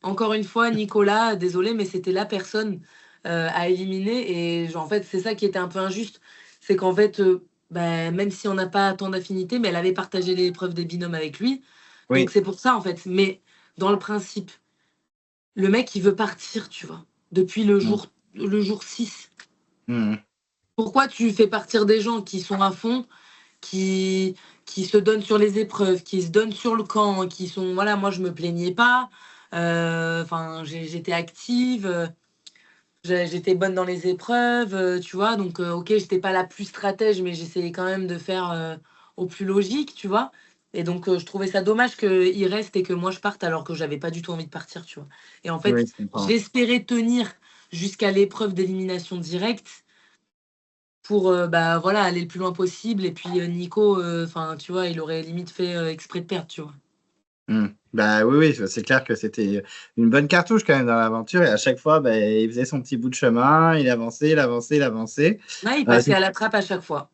C: Encore une fois, Nicolas, désolé, mais c'était la personne, à éliminer et genre, en fait, c'est ça qui était un peu injuste. C'est qu'en fait, bah, même si on n'a pas tant d'affinité, mais elle avait partagé l'épreuve des binômes avec lui. Donc
B: Oui.
C: c'est pour ça, en fait. Mais dans le principe, le mec, il veut partir, tu vois? Depuis
B: Mmh.
C: le jour 6.
B: Mmh.
C: Pourquoi tu fais partir des gens qui sont à fond, qui qui se donnent sur les épreuves, qui se donnent sur le camp, qui sont voilà, moi je me plaignais pas, enfin j'étais active, j'étais bonne dans les épreuves, tu vois? Donc OK, j'étais pas la plus stratège, mais j'essayais quand même de faire, au plus logique, tu vois? Et donc je trouvais ça dommage qu'il reste et que moi je parte alors que j'avais pas du tout envie de partir, tu vois? Et en fait,
B: Oui, je comprends.
C: j'espérais tenir jusqu'à l'épreuve d'élimination directe pour, bah, voilà, aller le plus loin possible et puis, Nico, enfin, tu vois, il aurait limite fait, exprès de perdre, tu vois?
B: Mmh. Bah, oui, oui, c'est clair que c'était une bonne cartouche quand même dans l'aventure et à chaque fois, bah, il faisait son petit bout de chemin, il avançait, il avançait, il avançait.
C: Ouais, il passait
B: C'est
C: à la trappe à chaque fois.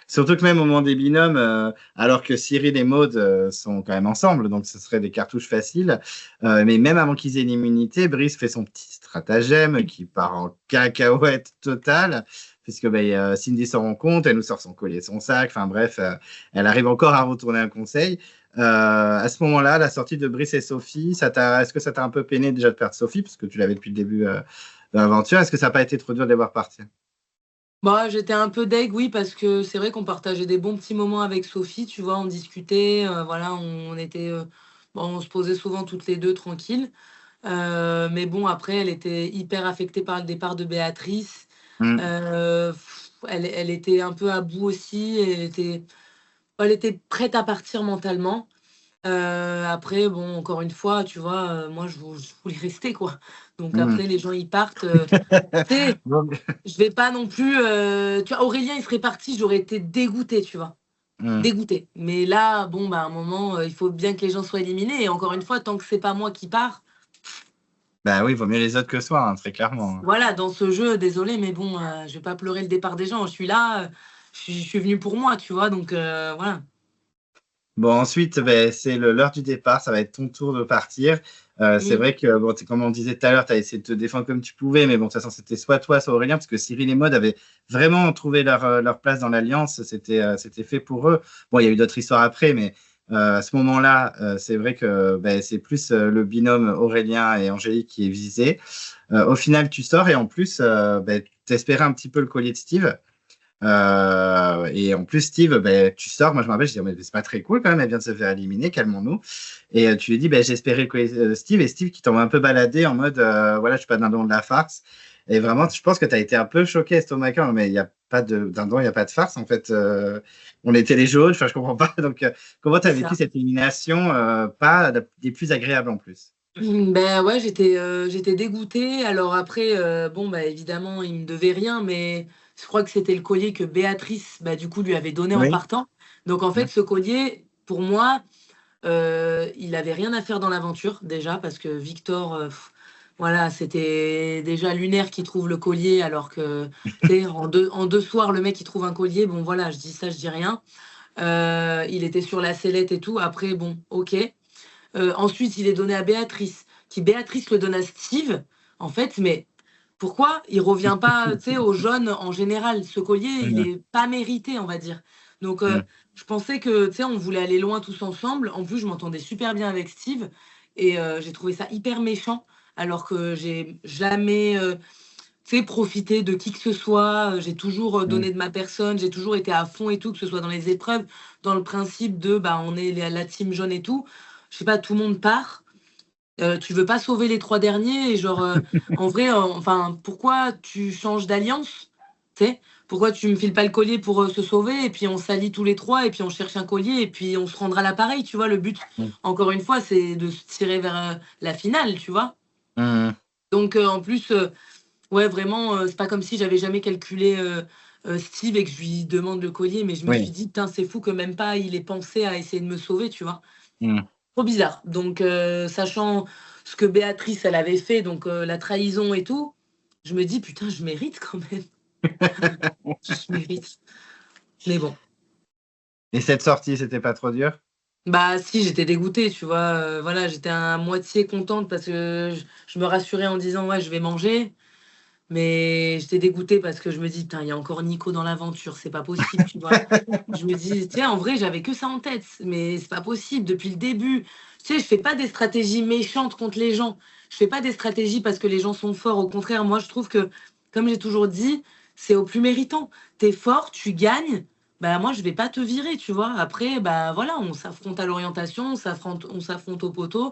B: surtout que même au moment des binômes, alors que Cyril et Maud, sont quand même ensemble, donc ce serait des cartouches faciles, mais même avant qu'ils aient l'immunité, Brice fait son petit stratagème qui part en cacahuète totale puisque, beh, Cindy s'en rend compte, elle nous sort son collier, son sac, enfin bref, elle arrive encore à retourner un conseil. À ce moment-là, la sortie de Brice et Sophie, est-ce que ça t'a un peu peiné déjà de perdre Sophie? Parce que tu l'avais depuis le début, de l'aventure. Est-ce que ça n'a pas été trop dur de les voir partir?
C: Bah, j'étais un peu deg, oui, parce que c'est vrai qu'on partageait des bons petits moments avec Sophie, tu vois? On discutait, voilà, on était, bon, on se posait souvent toutes les 2 tranquilles. Mais bon, après, elle était hyper affectée par le départ de Béatrice.
B: Mmh.
C: Heu, elle était un peu à bout aussi, elle était prête à partir mentalement. Après bon, encore une fois, tu vois, moi je voulais rester quoi. Donc
B: Mmh.
C: après les gens ils partent, tu sais,
B: Bon.
C: je vais pas non plus, tu vois, Aurélien il serait parti, j'aurais été dégoûtée, tu vois?
B: Mmh.
C: Dégoûtée. Mais là, bon, bah, à un moment, il faut bien que les gens soient éliminés et encore une fois, tant que c'est pas moi qui pars,
B: Bah oui, vaut mieux les autres que soi, hein, très clairement, hein.
C: voilà, dans ce jeu, désolée, mais bon, je vais pas pleurer le départ des gens. Je suis là, je suis venue pour moi, tu vois? Donc voilà.
B: Bon, ensuite, beh, c'est l'heure du départ, ça va être ton tour de partir. C'est
C: Mmh.
B: vrai que, bon, comme on disait tout à l'heure, tu as essayé de te défendre comme tu pouvais, mais bon, de toute façon, c'était soit toi, soit Aurélien, parce que Cyril et Maud avaient vraiment trouvé leur place dans l'alliance. C'était fait pour eux. Bon, il y a eu d'autres histoires après, mais À ce moment-là, c'est vrai que c'est plus le binôme Aurélien et Angélique qui est visé. Au final, tu sors et en plus, tu espérais un petit peu le collier de Steve. Et en plus, Steve, tu sors. Moi, je me rappelle, je dis, mais c'est pas très cool quand même, elle vient de se faire éliminer, calmons-nous. Et tu lui dis, j'espérais le collier de Steve. Et Steve qui t'envoie un peu balader en mode, voilà, je suis pas dindon de la farce. Et vraiment, je pense que tu as été un peu choqué, estomaqué, mais il n'y a pas de dindon, il n'y a pas de farce. En fait, on était les jaunes, enfin, je comprends pas. Donc, comment tu
C: C'est
B: as vécu
C: ça.
B: cette élimination, pas des plus agréables en plus?
C: Ben ouais, j'étais dégoûtée. Alors après, bon, bah, évidemment, il me devait rien, mais je crois que c'était le collier que Béatrice, bah, du coup, lui avait donné en
B: Oui.
C: partant. Donc en fait, ce collier, pour moi, il avait rien à faire dans l'aventure déjà parce que Victor, voilà, c'était déjà lunaire qui trouve le collier alors que, tu sais, en deux soirs, le mec, il trouve un collier. Bon, voilà, je dis ça, je dis rien. Il était sur la sellette et tout. Après, bon, OK. Ensuite, il est donné à Béatrice, qui Béatrice le donne à Steve, en fait, mais pourquoi il revient pas, tu sais, aux jeunes en général? Ce collier, il
B: Mhm.
C: est pas mérité, on va dire. Donc,
B: Mhm.
C: je pensais que, tu sais, on voulait aller loin tous ensemble. En plus, je m'entendais super bien avec Steve et j'ai trouvé ça hyper méchant, alors que j'ai jamais, tu sais, profité de qui que ce soit. J'ai toujours,
B: Mhm.
C: donné de ma personne, j'ai toujours été à fond et tout, que ce soit dans les épreuves, dans le principe de, bah, on est la team jaune et tout. Je sais pas, tout le monde part. Tu veux pas sauver les 3 derniers et genre, en vrai, enfin, pourquoi tu changes d'alliance? Tu sais? Pourquoi tu me files pas le collier pour, se sauver et puis on s'allie tous les 3 et puis on cherche un collier et puis on se rendra l'appareil, tu vois? Le but, encore une fois, c'est de se tirer vers, la finale, tu vois?
B: Mhm.
C: Donc, en plus, ouais, vraiment, c'est pas comme si j'avais jamais calculé, Steve et que je lui demande le collier, mais je me suis
B: Oui.
C: dit: «Putain, c'est fou que même pas il ait pensé à essayer de me sauver», tu vois?
B: Mhm.
C: Trop bizarre. Donc, sachant ce que Béatrice, elle avait fait, donc, la trahison et tout, je me dis: «Putain, je mérite quand même, je mérite». Mais bon.
B: Et cette sortie, c'était pas trop dur?
C: Bah si, j'étais dégoûtée, tu vois? Voilà, j'étais à moitié contente parce que je me rassurais en disant: «Ouais, je vais manger». Mais j'étais dégoûtée parce que je me dis: «Putain, il y a encore Nico dans l'aventure, c'est pas possible», tu vois? Je me dis: «Tu sais, en vrai, j'avais que ça en tête, mais c'est pas possible depuis le début». Tu sais, je fais pas des stratégies méchantes contre les gens. Je fais pas des stratégies parce que les gens sont forts. Au contraire, moi, je trouve que, comme j'ai toujours dit, c'est au plus méritant. Tu es fort, tu gagnes, bah, moi, je vais pas te virer, tu vois? Après, bah, voilà, on s'affronte à l'orientation, on s'affronte au poteau.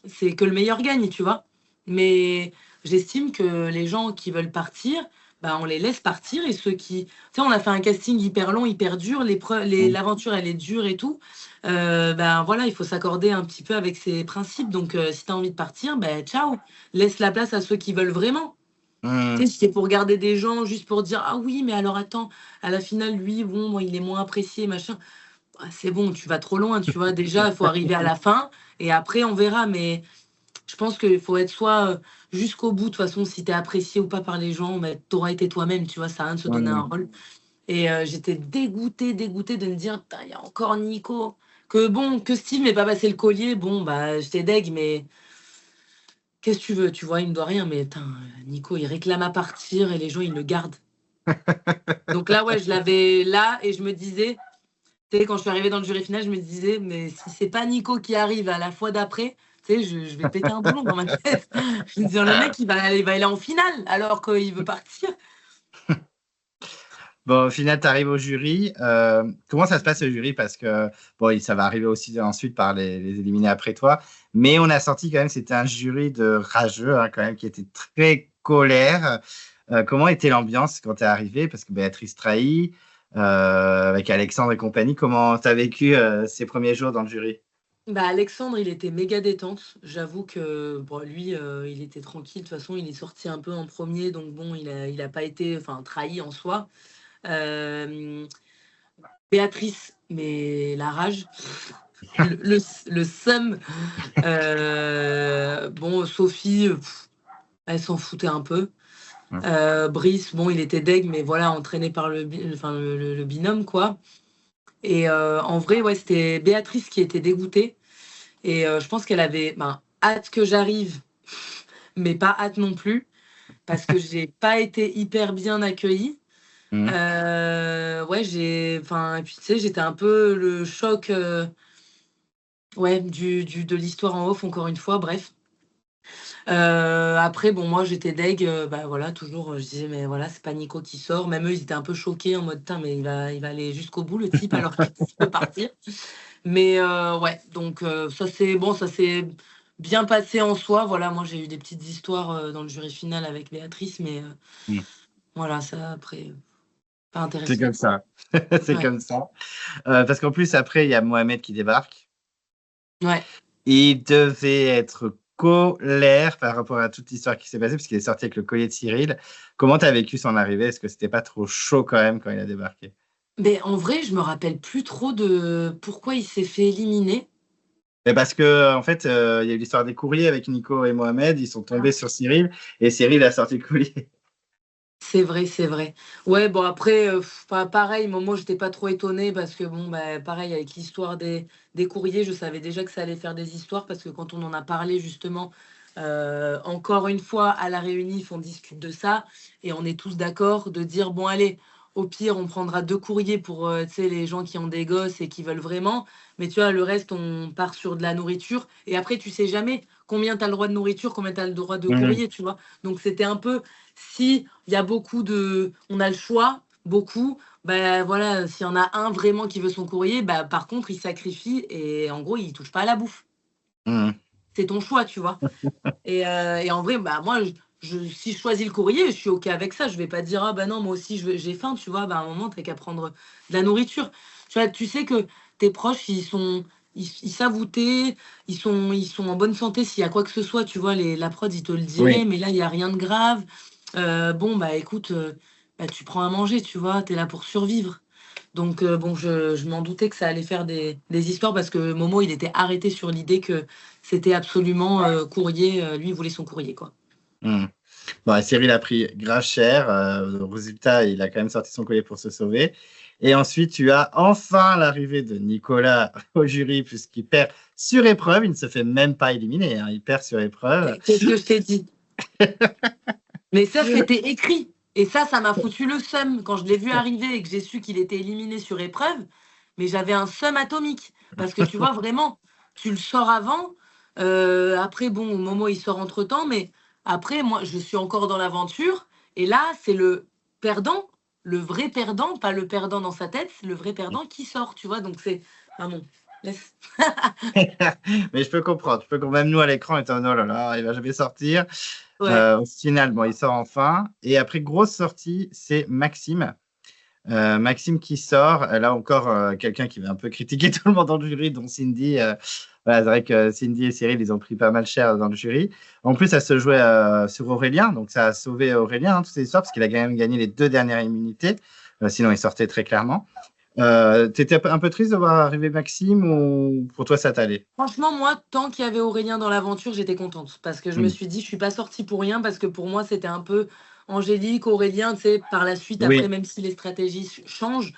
C: C'est que le meilleur gagne, tu vois? Mais j'estime que les gens qui veulent partir, bah, on les laisse partir et ceux qui tu sais, on a fait un casting hyper long, hyper dur,
B: Mhm.
C: l'aventure, elle est dure et tout. Ben, voilà, il faut s'accorder un petit peu avec ses principes donc si tu as envie de partir, ben, ciao! Laisse la place à ceux qui veulent vraiment. Tu
B: Mhm.
C: sais, si c'est pour garder des gens juste pour dire: «Ah oui, mais alors attends, à la finale, lui, bon, moi, il est moins apprécié, machin». Ah, c'est bon, tu vas trop loin, tu vois? Déjà, il faut arriver à la fin et après on verra mais je pense qu'il faut être soit, jusqu'au bout, de toute façon, si tu es apprécié ou pas par les gens, bah, tu auras été toi-même, tu vois? Ça sert à rien de se donner un
B: Mhm.
C: rôle et j'étais dégoûtée, dégoûtée de me dire: «Putain, il y a encore Nico». Que bon, que Steve m'ait pas passé le collier, bon, bah, j'étais deg, mais qu'est-ce que tu veux? Tu vois? Il me doit rien, mais putain, Nico, il réclame à partir et les gens, ils le gardent. Donc là, ouais, je l'avais là et je me disais tu sais, quand je suis arrivée dans le jury final, je me disais: «Mais si c'est pas Nico qui arrive à la fois d'après, tu sais, je vais péter un boulon dans ma tête». Je me disais: «Le mec, il va aller en finale alors qu'il veut partir».
B: Bon, au final, tu arrives au jury. Comment ça se passe au jury? Parce que, bon, ça va arriver aussi ensuite par les éliminés après toi. Mais on a senti quand même que c'était un jury de rageux, hein, quand même, qui était très colère. Comment était l'ambiance quand tu es arrivé? Parce que Béatrice trahit, avec Alexandre et compagnie. Comment tu as vécu ces premiers jours dans le jury?
C: Bah, Alexandre, il était méga détente. J'avoue que, bon, lui, il était tranquille. De toute façon, il est sorti un peu en premier, donc bon, il a pas été enfin, trahi en soi. Hem, Béatrice, mais la rage, le seum. Bon, Sophie, elle s'en foutait un peu.
B: Ouais.
C: Brice, bon, il était deg, mais voilà, entraîné par le binôme, quoi. Et en vrai, ouais, c'était Béatrice qui était dégoûtée. Et je pense qu'elle avait ben, hâte que j'arrive, mais pas hâte non plus, parce que j'ai pas été hyper bien accueillie.
B: Mhm.
C: Ouais, enfin, et puis tu sais, j'étais un peu le choc. Ouais, de l'histoire en off, encore une fois, bref. Après, bon, moi, j'étais deg, bah, voilà, toujours, je disais: «Mais voilà, c'est pas Nico qui sort». Même eux, ils étaient un peu choqués en mode: «Putain, mais il va aller jusqu'au bout, le type, alors qu'il peut partir». Mais ouais, donc ça s'est bien passé en soi. Voilà, moi, j'ai eu des petites histoires, dans le jury final avec Béatrice, mais
B: Mmh.
C: voilà, ça après, pas
B: C'est
C: intéressant.
B: comme ça. C'est
C: Ouais,
B: comme ça. Parce qu'en plus, après, il y a Mohamed qui débarque.
C: ouais.
B: Il devait être colère par rapport à toute l'histoire qui s'est passée, parce qu'il est sorti avec le collier de Cyril. Comment tu as vécu son arrivée? Est-ce que c'était pas trop chaud quand même quand il a débarqué?
C: Mais en vrai, je me rappelle plus trop de pourquoi il s'est fait éliminer.
B: Mais parce que en fait, il y a eu l'histoire des courriers avec Nico et Mohamed, ils sont tombés sur Cyril et Cyril a sorti le collier.
C: C'est vrai, c'est vrai. Ouais, bon après, pareil, moi j'étais pas trop étonnée parce que bon, bah, pareil avec l'histoire des courriers, je savais déjà que ça allait faire des histoires parce que quand on en a parlé justement, encore une fois à la réunif, on discute de ça et on est tous d'accord de dire: «Bon allez, au pire on prendra 2 courriers pour, tu sais les gens qui ont des gosses et qui veulent vraiment, mais tu vois le reste on part sur de la nourriture» et après tu sais jamais combien tu as le droit de nourriture, combien tu as le droit de
B: Mmh.
C: courrier, tu vois? Donc c'était un peu si il y a beaucoup de on a le choix, beaucoup, bah, voilà, s'il y en a un vraiment qui veut son courrier, bah, par contre, il sacrifie et en gros, il touche pas à la bouffe.
B: Mmh.
C: C'est ton choix, tu vois? Et en vrai, bah, moi, si je choisis le courrier, je suis OK avec ça. Je vais pas dire: «Ah bah, non, moi aussi j'ai faim», tu vois? Bah, à un moment, tu qu'à prendre de la nourriture. Tu vois? Tu sais que tes proches, ils savent où tu ils sont en bonne santé s'il y a quoi que ce soit, tu vois? La prod, ils te le diraient,
B: Oui.
C: mais là, il y a rien de grave. Bon, bah, écoute, bah, tu prends à manger, tu vois? Tu es là pour survivre. Donc bon, je m'en doutais que ça allait faire des histoires parce que Momo, il était arrêté sur l'idée que c'était absolument, courrier, lui, il voulait son courrier, quoi.
B: Mmh. Bon, et Cyril a pris grave cher, résultat, il a quand même sorti son collier pour se sauver et ensuite tu as enfin l'arrivée de Nicolas au jury puisqu'il perd sur épreuve, il ne se fait même pas éliminer, hein, il perd sur épreuve.
C: Qu'est-ce que je t'ai dit? Mais ça, c'était écrit et ça m'a foutu le seum quand je l'ai vu arriver et que j'ai su qu'il était éliminé sur épreuve, mais j'avais un seum atomique parce que tu vois, vraiment, tu le sors avant, après bon, Momo, il sort entre-temps, mais après moi, je suis encore dans l'aventure et là, c'est le perdant, le vrai perdant, pas le perdant dans sa tête, c'est le vrai perdant qui sort, tu vois? Donc c'est ah bon, laisse.
B: Mais je peux comprendre, même nous à l'écran, on était en: «Oh là là, il va jamais sortir».
C: Ouais.
B: Au final, bon, il sort enfin et après grosse sortie, c'est Maxime. Maxime qui sort, là encore, quelqu'un qui va un peu critiquer tout le monde dans le jury, dont Cindy. Voilà, c'est vrai que Cindy et Cyril, ils ont pris pas mal cher dans le jury. En plus, ça se jouait sur Aurélien, donc ça a sauvé Aurélien, hein, toutes ces histoires, parce qu'il a quand même gagné les 2 dernières immunités. Sinon, il sortait très clairement. Tu étais un peu triste de voir arriver Maxime ou pour toi, ça t'allait?
C: Franchement, moi, tant qu'il y avait Aurélien dans l'aventure, j'étais contente parce que je me
B: Mmh.
C: suis dit: «Je suis pas sortie pour rien» parce que pour moi, c'était un peu Angélique, Aurélien, tu sais? Par la suite, après,
B: Oui.
C: même si les stratégies changent,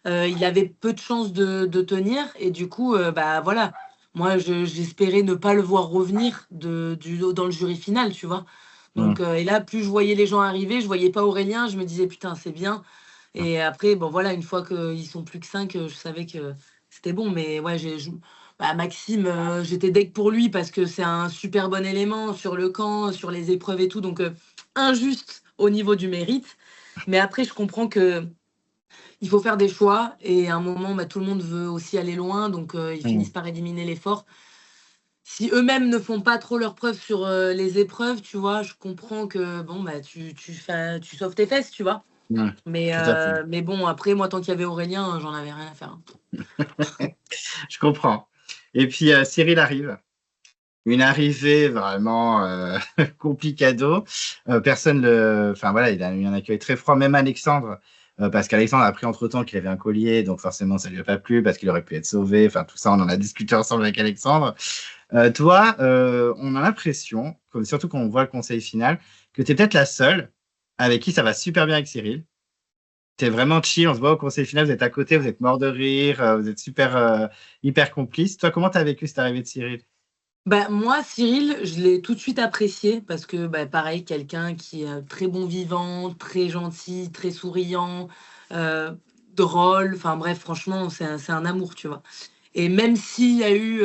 C: il avait peu de chances de tenir et du coup, bah, voilà. Moi, j'espérais ne pas le voir revenir dans le jury final, tu vois?
B: Mmh.
C: Donc et là, plus je voyais les gens arriver, je voyais pas Aurélien, je me disais: «Putain, c'est bien» et après, bon, voilà, une fois qu'ils sont plus que 5, je savais que c'était bon mais ouais, bah, Maxime, j'étais deg pour lui parce que c'est un super bon élément sur le camp, sur les épreuves et tout donc injuste au niveau du mérite mais après, je comprends que il faut faire des choix et à un moment, bah, tout le monde veut aussi aller loin, donc ils
B: Mmh.
C: finissent par éliminer les forts. Si eux-mêmes ne font pas trop leurs preuves sur, les épreuves, tu vois? Je comprends que bon, bah, tu sauves tes fesses, tu vois?
B: Mmh.
C: Mais
B: Tout à fait.
C: bon, après moi, tant qu'il y avait Aurélien, j'en avais rien à faire, hein.
B: Je comprends et puis, Cyril arrive. Une arrivée vraiment, complicado. Personne enfin voilà, il a eu un accueil très froid, même Alexandre, parce qu'Alexandre a appris entre-temps qu'il avait un collier, donc forcément ça lui a pas plu parce qu'il aurait pu être sauvé. Enfin tout ça, on en a discuté ensemble avec Alexandre. Toi, on a l'impression, comme surtout quand on voit le conseil final, que tu es peut-être la seule avec qui ça va super bien avec Cyril. Tu es vraiment chill, on se voit au conseil final, vous êtes à côté, vous êtes morts de rire, vous êtes super, hyper complices. Toi, comment tu as vécu cette arrivée de Cyril?
C: Bah, moi, Cyril, je l'ai tout de suite apprécié parce que, bah, pareil, quelqu'un qui est très bon vivant, très gentil, très souriant, drôle, enfin bref, franchement, c'est un amour, tu vois? Et même s'il y a eu,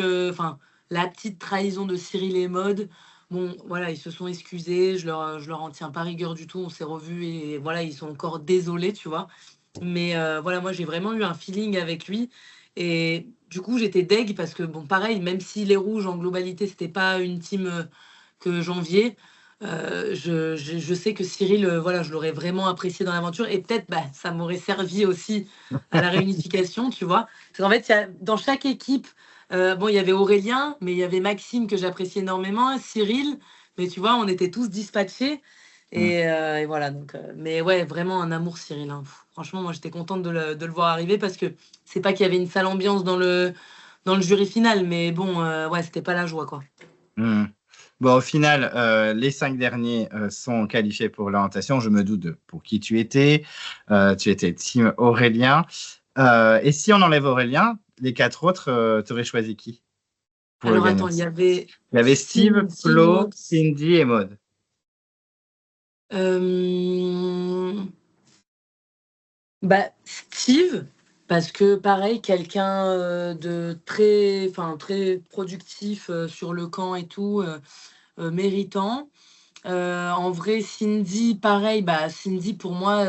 C: la petite trahison de Cyril et Maud, bon, voilà, ils se sont excusés, je leur en tiens pas rigueur du tout. On s'est revus et voilà, ils sont encore désolés, tu vois? Mais voilà, moi, j'ai vraiment eu un feeling avec lui et du coup, j'étais deg parce que bon, pareil, même si les rouges, en globalité, c'était pas une team, que j'enviais, je sais que Cyril, voilà, je l'aurais vraiment apprécié dans l'aventure et peut-être, bah, ça m'aurait servi aussi à la réunification, tu vois? Parce qu'en fait, il y a dans chaque équipe, bon, il y avait Aurélien, mais il y avait Maxime que j'appréciais énormément, Cyril, mais tu vois, on était tous dispatchés
B: Mm.
C: et voilà donc mais ouais, vraiment un amour Cyril, hein. Franchement, moi, j'étais contente de le voir arriver parce que c'est pas qu'il y avait une sale ambiance dans le jury final, mais bon, ouais, c'était pas la joie, quoi.
B: Mm. Bon, au final, les 5 derniers sont qualifiés pour l'orientation. Je me doute de pour qui tu étais. Tu étais team Aurélien. Et si on enlève Aurélien, les 4 autres, tu aurais choisi qui pour le
C: Alors
B: gagnant?
C: attends, il y avait
B: Il y avait Steve,
C: Cindy,
B: Flo,
C: Maud,
B: Cindy et Maud.
C: hem bah, Steve, parce que pareil, quelqu'un, de très productif, sur le camp et tout, méritant. En vrai, Cindy, pareil, bah, Cindy pour moi,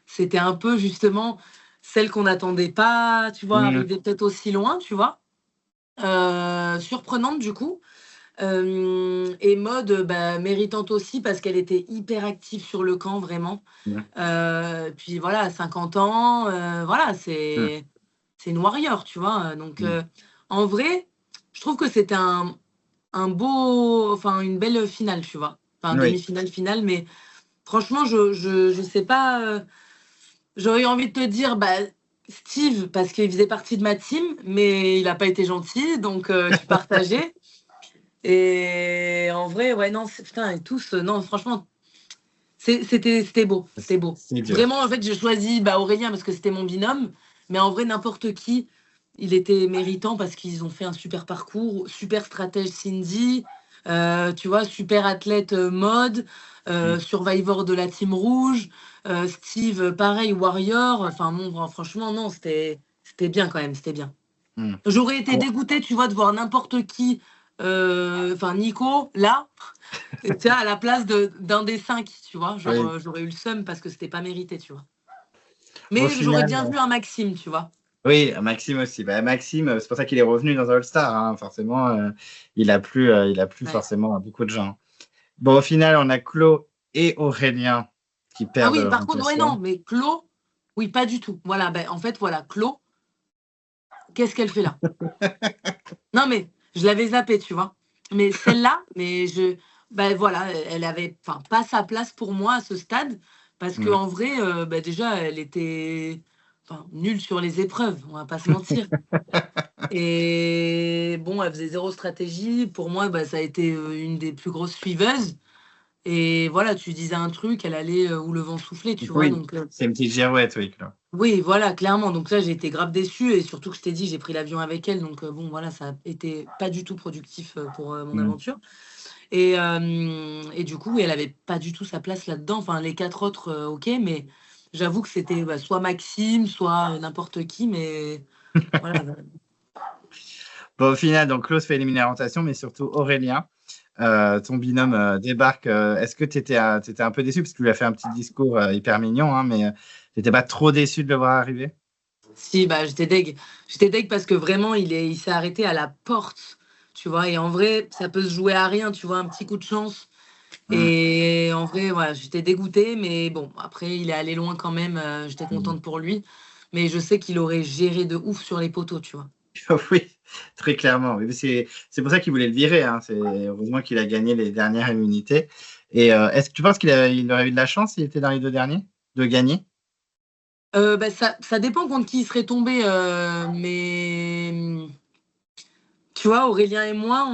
C: c'était un peu justement celle qu'on n'attendait pas, tu vois,
B: Mm.
C: arriver peut-être aussi loin, tu vois? Surprenante du coup. Et Maud, bah, méritante aussi parce qu'elle était hyper active sur le camp vraiment.
B: Mm.
C: Puis voilà, à 50 ans, voilà,
B: Mm.
C: c'est une warrior, tu vois? Donc
B: Mm.
C: en vrai, je trouve que c'était un beau une belle finale, tu vois? Enfin,
B: Oui.
C: demi-finale, finale, mais franchement, je sais pas, j'aurais eu envie de te dire, bah, Steve parce qu'il faisait partie de ma team, mais il a pas été gentil, donc je suis partagée. Et en vrai, ouais, non, putain, et tous, non, franchement, c'était beau, c'était beau.
B: C'est dur.
C: Vraiment, en fait, j'ai choisi, bah, Aurélien parce que c'était mon binôme, mais en vrai, n'importe qui, il était méritant parce qu'ils ont fait un super parcours, super stratège Cindy, tu vois? Super athlète, Maud,
B: Mm.
C: survivor de la team rouge, Steve, pareil, warrior, enfin bon, franchement, non, c'était bien quand même, c'était bien.
B: Mm.
C: J'aurais été dégoûtée, tu vois, de voir n'importe qui, Nico, là, tu sais, à la place d'un des 5, tu vois? Genre,
B: Oui.
C: j'aurais eu le seum parce que c'était pas mérité, tu vois?
B: Au
C: Mais j'aurais bien
B: final,
C: vu un Maxime, tu vois?
B: oui, Maxime aussi. Bah, Maxime, c'est pour ça qu'il est revenu dans All Star, hein. Forcément, il a plu
C: Ouais.
B: forcément à beaucoup de gens. Bon, au final, on a Claude et Aurélien qui
C: Ah
B: perdent
C: oui, par contre, ouais,
B: l'orientation.
C: non, mais Clo, oui, pas du tout. Voilà, ben, en fait, voilà, Clo, qu'est-ce qu'elle fait là? Non, mais je l'avais zappée, tu vois? Mais celle-là, ben voilà, elle avait pas sa place pour moi à ce stade parce
B: Mm.
C: qu'en vrai, bah, déjà, elle était nulle sur les épreuves, on va pas se mentir. Et bon, elle faisait zéro stratégie. Pour moi, bah, ça a été, une des plus grosses suiveuses et voilà, tu disais un truc, elle allait, où le vent soufflait, tu vois?
B: Oui,
C: Donc
B: c'est une petite girouette, oui, Claude.
C: oui, voilà, clairement. Donc là, j'ai été grave déçue et surtout que je t'ai dit, j'ai pris l'avion avec elle, donc bon, voilà, ça a été pas du tout productif, pour, mon
B: Mm.
C: aventure et du coup, elle avait pas du tout sa place là-dedans. Enfin, les 4 autres, OK, mais j'avoue que c'était, bah, soit Maxime, soit, n'importe qui, mais voilà.
B: Bon, au final, donc Claude fait éliminer l'orientation, mais surtout Aurélien, ton binôme débarque. Est-ce que tu étais, un peu déçu parce que tu lui as fait un petit discours hyper mignon, hein, mais tu n'étais pas trop déçu de le voir arriver?
C: Si, bah, j'étais deg. J'étais deg parce que vraiment, il s'est arrêté à la porte, tu vois? Et en vrai, ça peut se jouer à rien, tu vois? Un petit coup de chance
B: Mm.
C: et en vrai, voilà, j'étais dégoûtée, mais bon, après, il est allé loin quand même, j'étais
B: Mm.
C: contente pour lui, mais je sais qu'il aurait géré de ouf sur les poteaux, tu vois?
B: Oui, très clairement. Oui, c'est pour ça qu'il voulait le virer, hein. C'est heureusement qu'il a gagné les dernières immunités. Et est-ce que tu penses il aurait eu de la chance s'il était dans les 2 derniers de gagner?
C: Bah, ça dépend contre qui il serait tombé, mais tu vois, Aurélien et moi,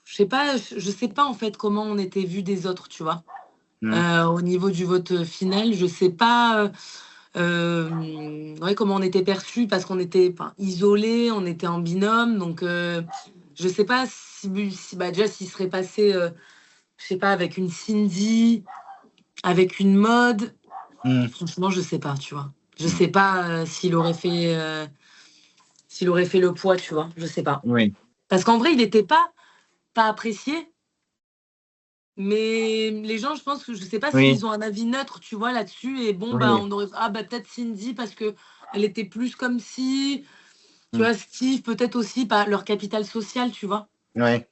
C: je sais pas, je sais pas, en fait, comment on était vus des autres, tu vois?
B: Mm.
C: Au niveau du vote, final, je sais pas, ouais, comment on était perçus parce qu'on était, isolés, on était en binôme donc je sais pas bah, déjà s'il serait passé, je sais pas avec une Cindy, avec une Maud,
B: Mm.
C: franchement je sais pas, tu vois? Je
B: Mm.
C: sais pas, s'il aurait fait, s'il aurait fait le poids, tu vois? Je sais pas.
B: Oui,
C: Parce qu'en vrai, il était pas apprécié, mais les gens, je pense que je sais pas
B: oui,
C: s'ils ont un avis neutre, tu vois, là-dessus et bon, bah,
B: oui.
C: on aurait bah, peut-être Cindy parce qu'elle était plus comme si, tu
B: Mmh.
C: vois? Steve, peut-être aussi pas leur capital social, tu vois?
B: Ouais.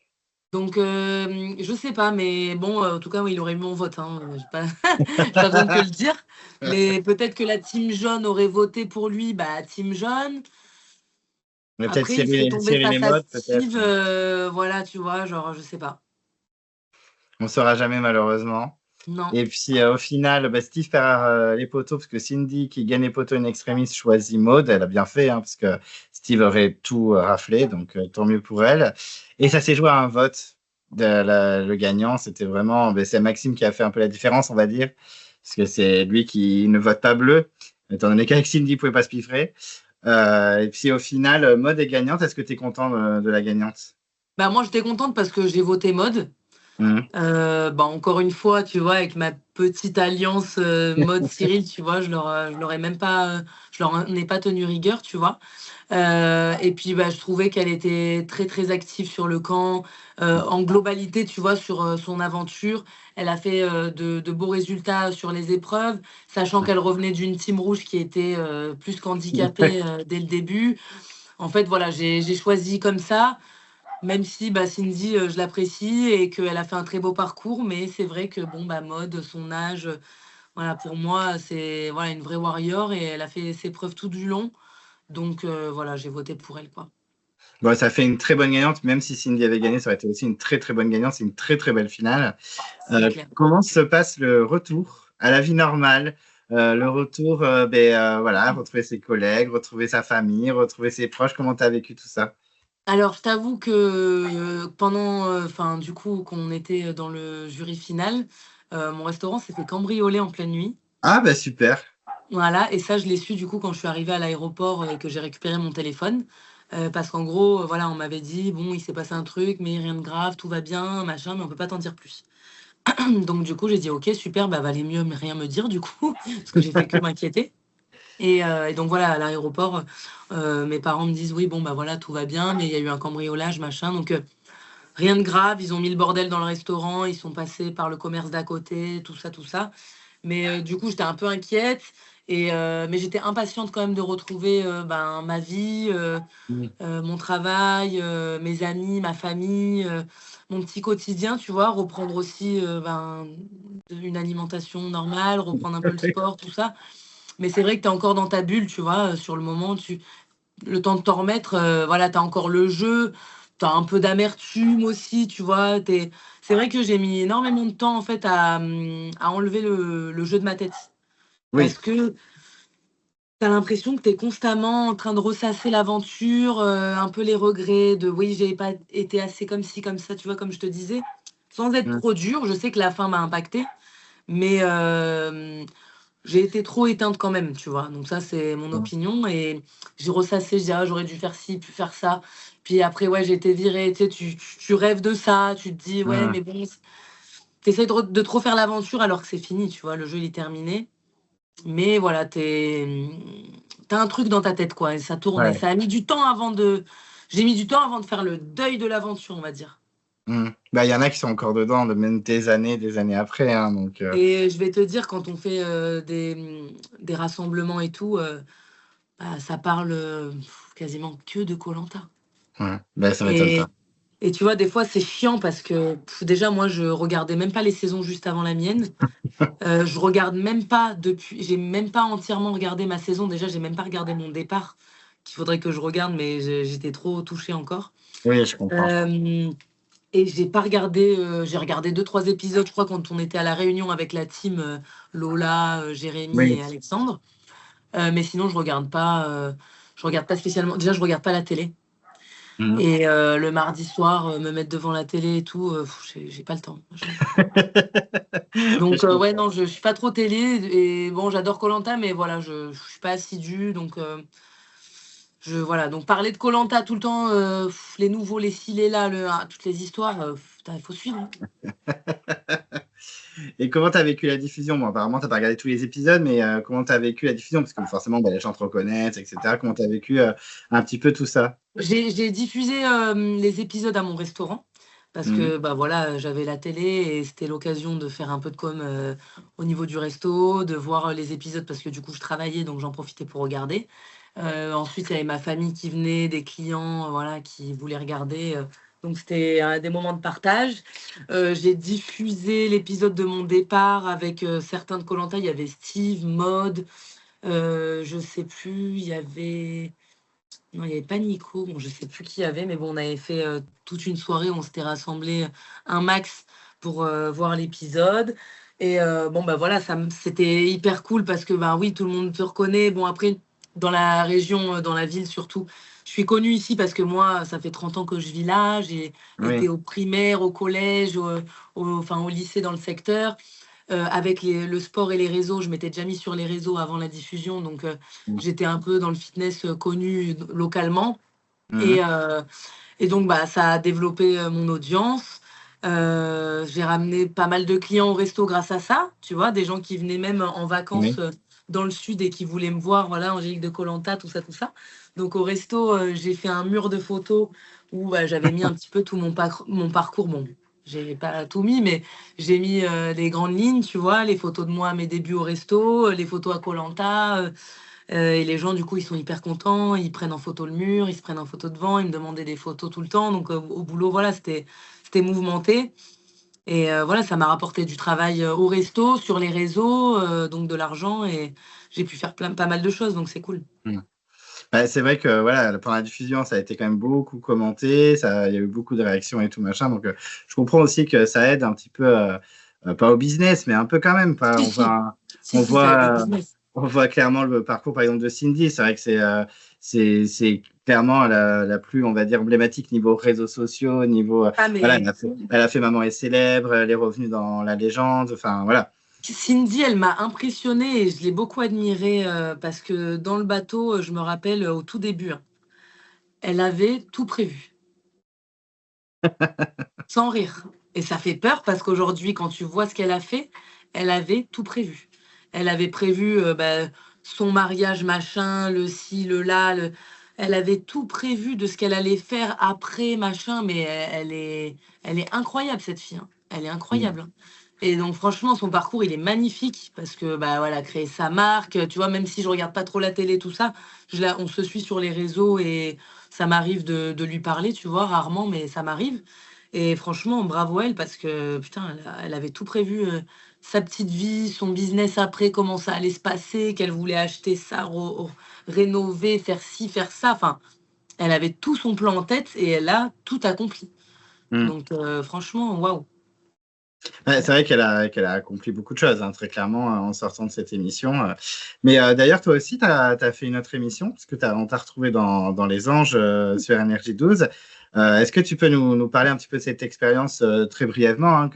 C: Donc je sais pas, mais bon, en tout cas, oui, il aurait eu mon vote, hein, j'ai pas j'ai pas besoin de te le dire. Mais peut-être que la team jaune aurait voté pour lui, bah, team jaune.
B: Mais peut-être
C: Après, il serait tombé
B: Cyril et
C: face à
B: Maud, peut-être.
C: Steve, voilà, tu vois? Genre, je sais pas.
B: On saura jamais malheureusement.
C: Non.
B: Et puis au final, bah, Steve perd les poteaux parce que Cindy, qui gagne les poteaux in extremis, choisit Maud. Elle a bien fait, hein, parce que Steve aurait tout raflé, donc tant mieux pour elle. Et ça s'est joué à un vote. Le gagnant, c'était vraiment, bah, c'est Maxime qui a fait un peu la différence, on va dire, parce que c'est lui qui ne vote pas bleu, étant donné qu'avec Cindy, il pouvait pas se piffrer. Et puis au final, Maud est gagnante. Est-ce que tu es content de la gagnante?
C: Bah, moi, j'étais contente parce que j'ai voté mode.
B: Mhm.
C: Bah, encore une fois, tu vois, avec ma petite alliance, mode Cyril, tu vois, je leur ai même pas, je leur en ai pas tenu rigueur, tu vois? Et puis, bah, je trouvais qu'elle était très, très active sur le camp, en globalité, tu vois, sur, son aventure. Elle a fait, de beaux résultats sur les épreuves, sachant qu'elle revenait d'une team rouge qui était, plus qu'handicapée, dès le début. En fait, voilà, j'ai choisi comme ça, même si, bah, Cindy, je l'apprécie et qu'elle a fait un très beau parcours, mais c'est vrai que bon, bah, Maud, son âge, voilà, pour moi, c'est voilà, une vraie warrior et elle a fait ses preuves tout du long. Donc voilà, j'ai voté pour elle, quoi.
B: Bon, ça fait une très bonne gagnante, même si Cindy avait gagné, ça aurait été aussi une très très bonne gagnante. C'est une très très belle finale.
C: C'est clair.
B: Comment se passe le retour à la vie normale? Le retour, voilà, retrouver ses collègues, retrouver sa famille, retrouver ses proches. Comment tu as vécu tout ça?
C: Alors, je t'avoue que, pendant, enfin, du coup, qu'on était dans le jury final, mon restaurant s'est fait cambrioler en pleine nuit.
B: Ah, bah super.
C: Voilà et ça, je l'ai su, du coup, quand je suis arrivée à l'aéroport et que j'ai récupéré mon téléphone. Parce qu'en gros, voilà, on m'avait dit: «Bon, il s'est passé un truc, mais rien de grave, tout va bien, machin, mais on peut pas t'en dire plus». Donc du coup, j'ai dit: «OK, super, bah, valait mieux rien me dire, du coup», parce que j'ai fait que m'inquiéter. Et donc voilà, à l'aéroport, mes parents me disent: «Oui, bon, bah, voilà, tout va bien, mais il y a eu un cambriolage, machin», donc rien de grave. Ils ont mis le bordel dans le restaurant, ils sont passés par le commerce d'à côté, tout ça, tout ça. Mais du coup, j'étais un peu inquiète mais j'étais impatiente quand même de retrouver, ben, ma vie,
B: Mmh.
C: mon travail, mes amis, ma famille, mon petit quotidien, tu vois? Reprendre aussi, ben, une alimentation normale, reprendre un peu le sport, tout ça. Mais c'est vrai que tu es encore dans ta bulle, tu vois? Sur le moment, le temps de t'en remettre, voilà, tu as encore le jeu, tu as un peu d'amertume aussi, tu vois? C'est vrai que j'ai mis énormément de temps, en fait, à enlever le jeu de ma tête. Parce
B: Oui.
C: que tu as l'impression que tu es constamment en train de ressasser l'aventure, un peu les regrets de: «Oui, j'ai pas été assez comme ci, comme ça», tu vois? Comme je te disais, sans être
B: Mmh.
C: trop dur. Je sais que la fin m'a impactée, mais j'ai été trop éteinte quand même, tu vois? Donc ça, c'est mon
B: Mmh.
C: opinion et j'ai ressassé, je dis: «Ah, j'aurais dû faire ci, pu faire ça». Puis après, ouais, j'ai été virée, tu sais, tu rêves de ça, tu te dis: «Ouais,
B: Mmh.
C: mais bon», tu essaies de trop faire l'aventure alors que c'est fini, tu vois? Le jeu, il est terminé. Mais voilà, tu as un truc dans ta tête, quoi et ça tourne et
B: Ouais.
C: ça a mis du temps avant de j'ai mis du temps avant de faire le deuil de l'aventure, on va dire.
B: Mmh. Bah, il y en a qui sont encore dedans, de même des années après, hein, donc
C: Et je vais te dire, quand on fait, des rassemblements et tout, bah, ça parle, quasiment que de koh
B: ouais. Bah, ça m'étonne
C: et
B: pas.
C: et tu vois, des fois, c'est chiant parce que, déjà, moi, je regardais même pas les saisons juste avant la mienne. Je regarde même pas depuis j'ai même pas entièrement regardé ma saison. Déjà, j'ai même pas regardé mon départ, qu'il faudrait que je regarde, mais j'étais trop touchée encore.
B: Oui, je comprends.
C: Hem Et j'ai pas regardé, j'ai regardé deux trois épisodes, je crois, quand on était à la réunion avec la team, Lola, Jérémy
B: Oui.
C: et Alexandre. Mais sinon je regarde pas spécialement déjà je regarde pas la télé
B: Mmh.
C: et le mardi soir, me mettre devant la télé et tout, j'ai pas le temps, j'avoue.
B: Je
C: Donc ouais,
B: comprends.
C: non, je suis pas trop télé et bon, j'adore koh mais voilà, je suis pas assidue donc voilà, donc parler de koh tout le temps, les nouveaux, les ci, les là, toutes les histoires, putain, il faut suivre, hein.
B: Et comment tu as vécu la diffusion? Bon, apparemment, tu n'as pas regardé tous les épisodes, mais comment tu as vécu la diffusion? Parce que forcément, bah, les gens te reconnaissent, etc. Comment tu as vécu un petit peu tout ça?
C: J'ai diffusé les épisodes à mon restaurant parce
B: Mhm.
C: que bah voilà, j'avais la télé et c'était l'occasion de faire un peu de com au niveau du resto, de voir les épisodes parce que du coup je travaillais donc j'en profitais pour regarder. Ensuite, il y avait ma famille qui venait, des clients voilà, qui voulaient regarder. Donc c'était des moments de partage. J'ai diffusé l'épisode de mon départ avec certains de koh. Il y avait Steve, Maud, je sais plus, il y avait. Non, il y avait pas Nico, bon, je sais plus qui y avait, mais bon, on avait fait toute une soirée, on s'était rassemblés un max pour voir l'épisode. Et bon, bah voilà, c'était hyper cool parce que, bah oui, tout le monde te reconnaît. Bon, après, dans la région, dans la ville surtout, je suis connue ici parce que moi, ça fait 30 ans que je vis là. J'ai été
B: Oui.
C: au primaire, au collège, enfin, au lycée dans le secteur. Avec le sport et les réseaux, je m'étais déjà mis sur les réseaux avant la diffusion, donc j'étais un peu dans le fitness connu localement. Et,
B: Mhm.
C: euh, et donc, bah, ça a développé mon audience. J'ai ramené pas mal de clients au resto grâce à ça, tu vois, des gens qui venaient même en vacances
B: Oui.
C: dans le sud et qui voulaient me voir, voilà, Angélique de koh, tout ça, tout ça. Donc au resto, j'ai fait un mur de photos où bah, j'avais mis un petit peu tout mon parcours. Bon, j'ai pas tout mis, mais j'ai mis les grandes lignes, tu vois, les photos de moi à mes débuts au resto, les photos à koh. Et les gens, du coup, ils sont hyper contents, ils prennent en photo le mur, ils se prennent en photo devant, ils me demandaient des photos tout le temps. Donc, au boulot, voilà, c'était mouvementé. Et voilà, ça m'a rapporté du travail au resto, sur les réseaux, donc de l'argent. Et j'ai pu faire pas mal de choses, donc c'est cool.
B: Mhm. Bah, c'est vrai que voilà, pendant la diffusion, ça a été quand même beaucoup commenté, il y a eu beaucoup de réactions et tout machin. Donc, je comprends aussi que ça aide un petit peu, pas au business, mais un peu quand même.
C: Si,
B: On
C: si, ça aide le
B: voit,
C: business.
B: on voit clairement le parcours, par exemple, de Cindy. C'est vrai que c'est clairement la plus, on va dire, emblématique niveau réseaux sociaux, niveau,
C: Ah,
B: voilà,
C: mais
B: elle a fait Maman est célèbre, elle est revenue dans la légende. Enfin, voilà.
C: Cindy, elle m'a impressionnée et je l'ai beaucoup admirée parce que dans le bateau, je me rappelle au tout début, hein, elle avait tout prévu. Sans rire. Et ça fait peur parce qu'aujourd'hui, quand tu vois ce qu'elle a fait, elle avait tout prévu. Elle avait prévu, bah, son mariage machin, le ci, le là, elle avait tout prévu de ce qu'elle allait faire après machin, mais elle est incroyable cette fille, hein. Elle est
B: Mm.
C: incroyable, hein. Et donc franchement, son parcours, il est magnifique parce que, bah, voilà, créer sa marque, tu vois? Même si je regarde pas trop la télé, tout ça, on se suit sur les réseaux et ça m'arrive de lui parler, tu vois? Rarement, mais ça m'arrive. Et franchement, bravo à elle parce que putain, elle avait tout prévu, sa petite vie, son business après, comment ça allait se passer, qu'elle voulait acheter ça, rénover, faire ci, faire ça. Enfin, elle avait tout son plan en tête et elle a tout accompli.
B: Mm.
C: Donc, franchement, waouh.
B: Ouais, c'est vrai qu'elle a accompli beaucoup de choses, hein, très clairement, en sortant de cette émission. Mais d'ailleurs, toi aussi, tu as fait une autre émission, parce que on t'a retrouvé dans Les Anges sur NRJ12. Est-ce que tu peux nous parler un petit peu de cette expérience très brièvement, hein,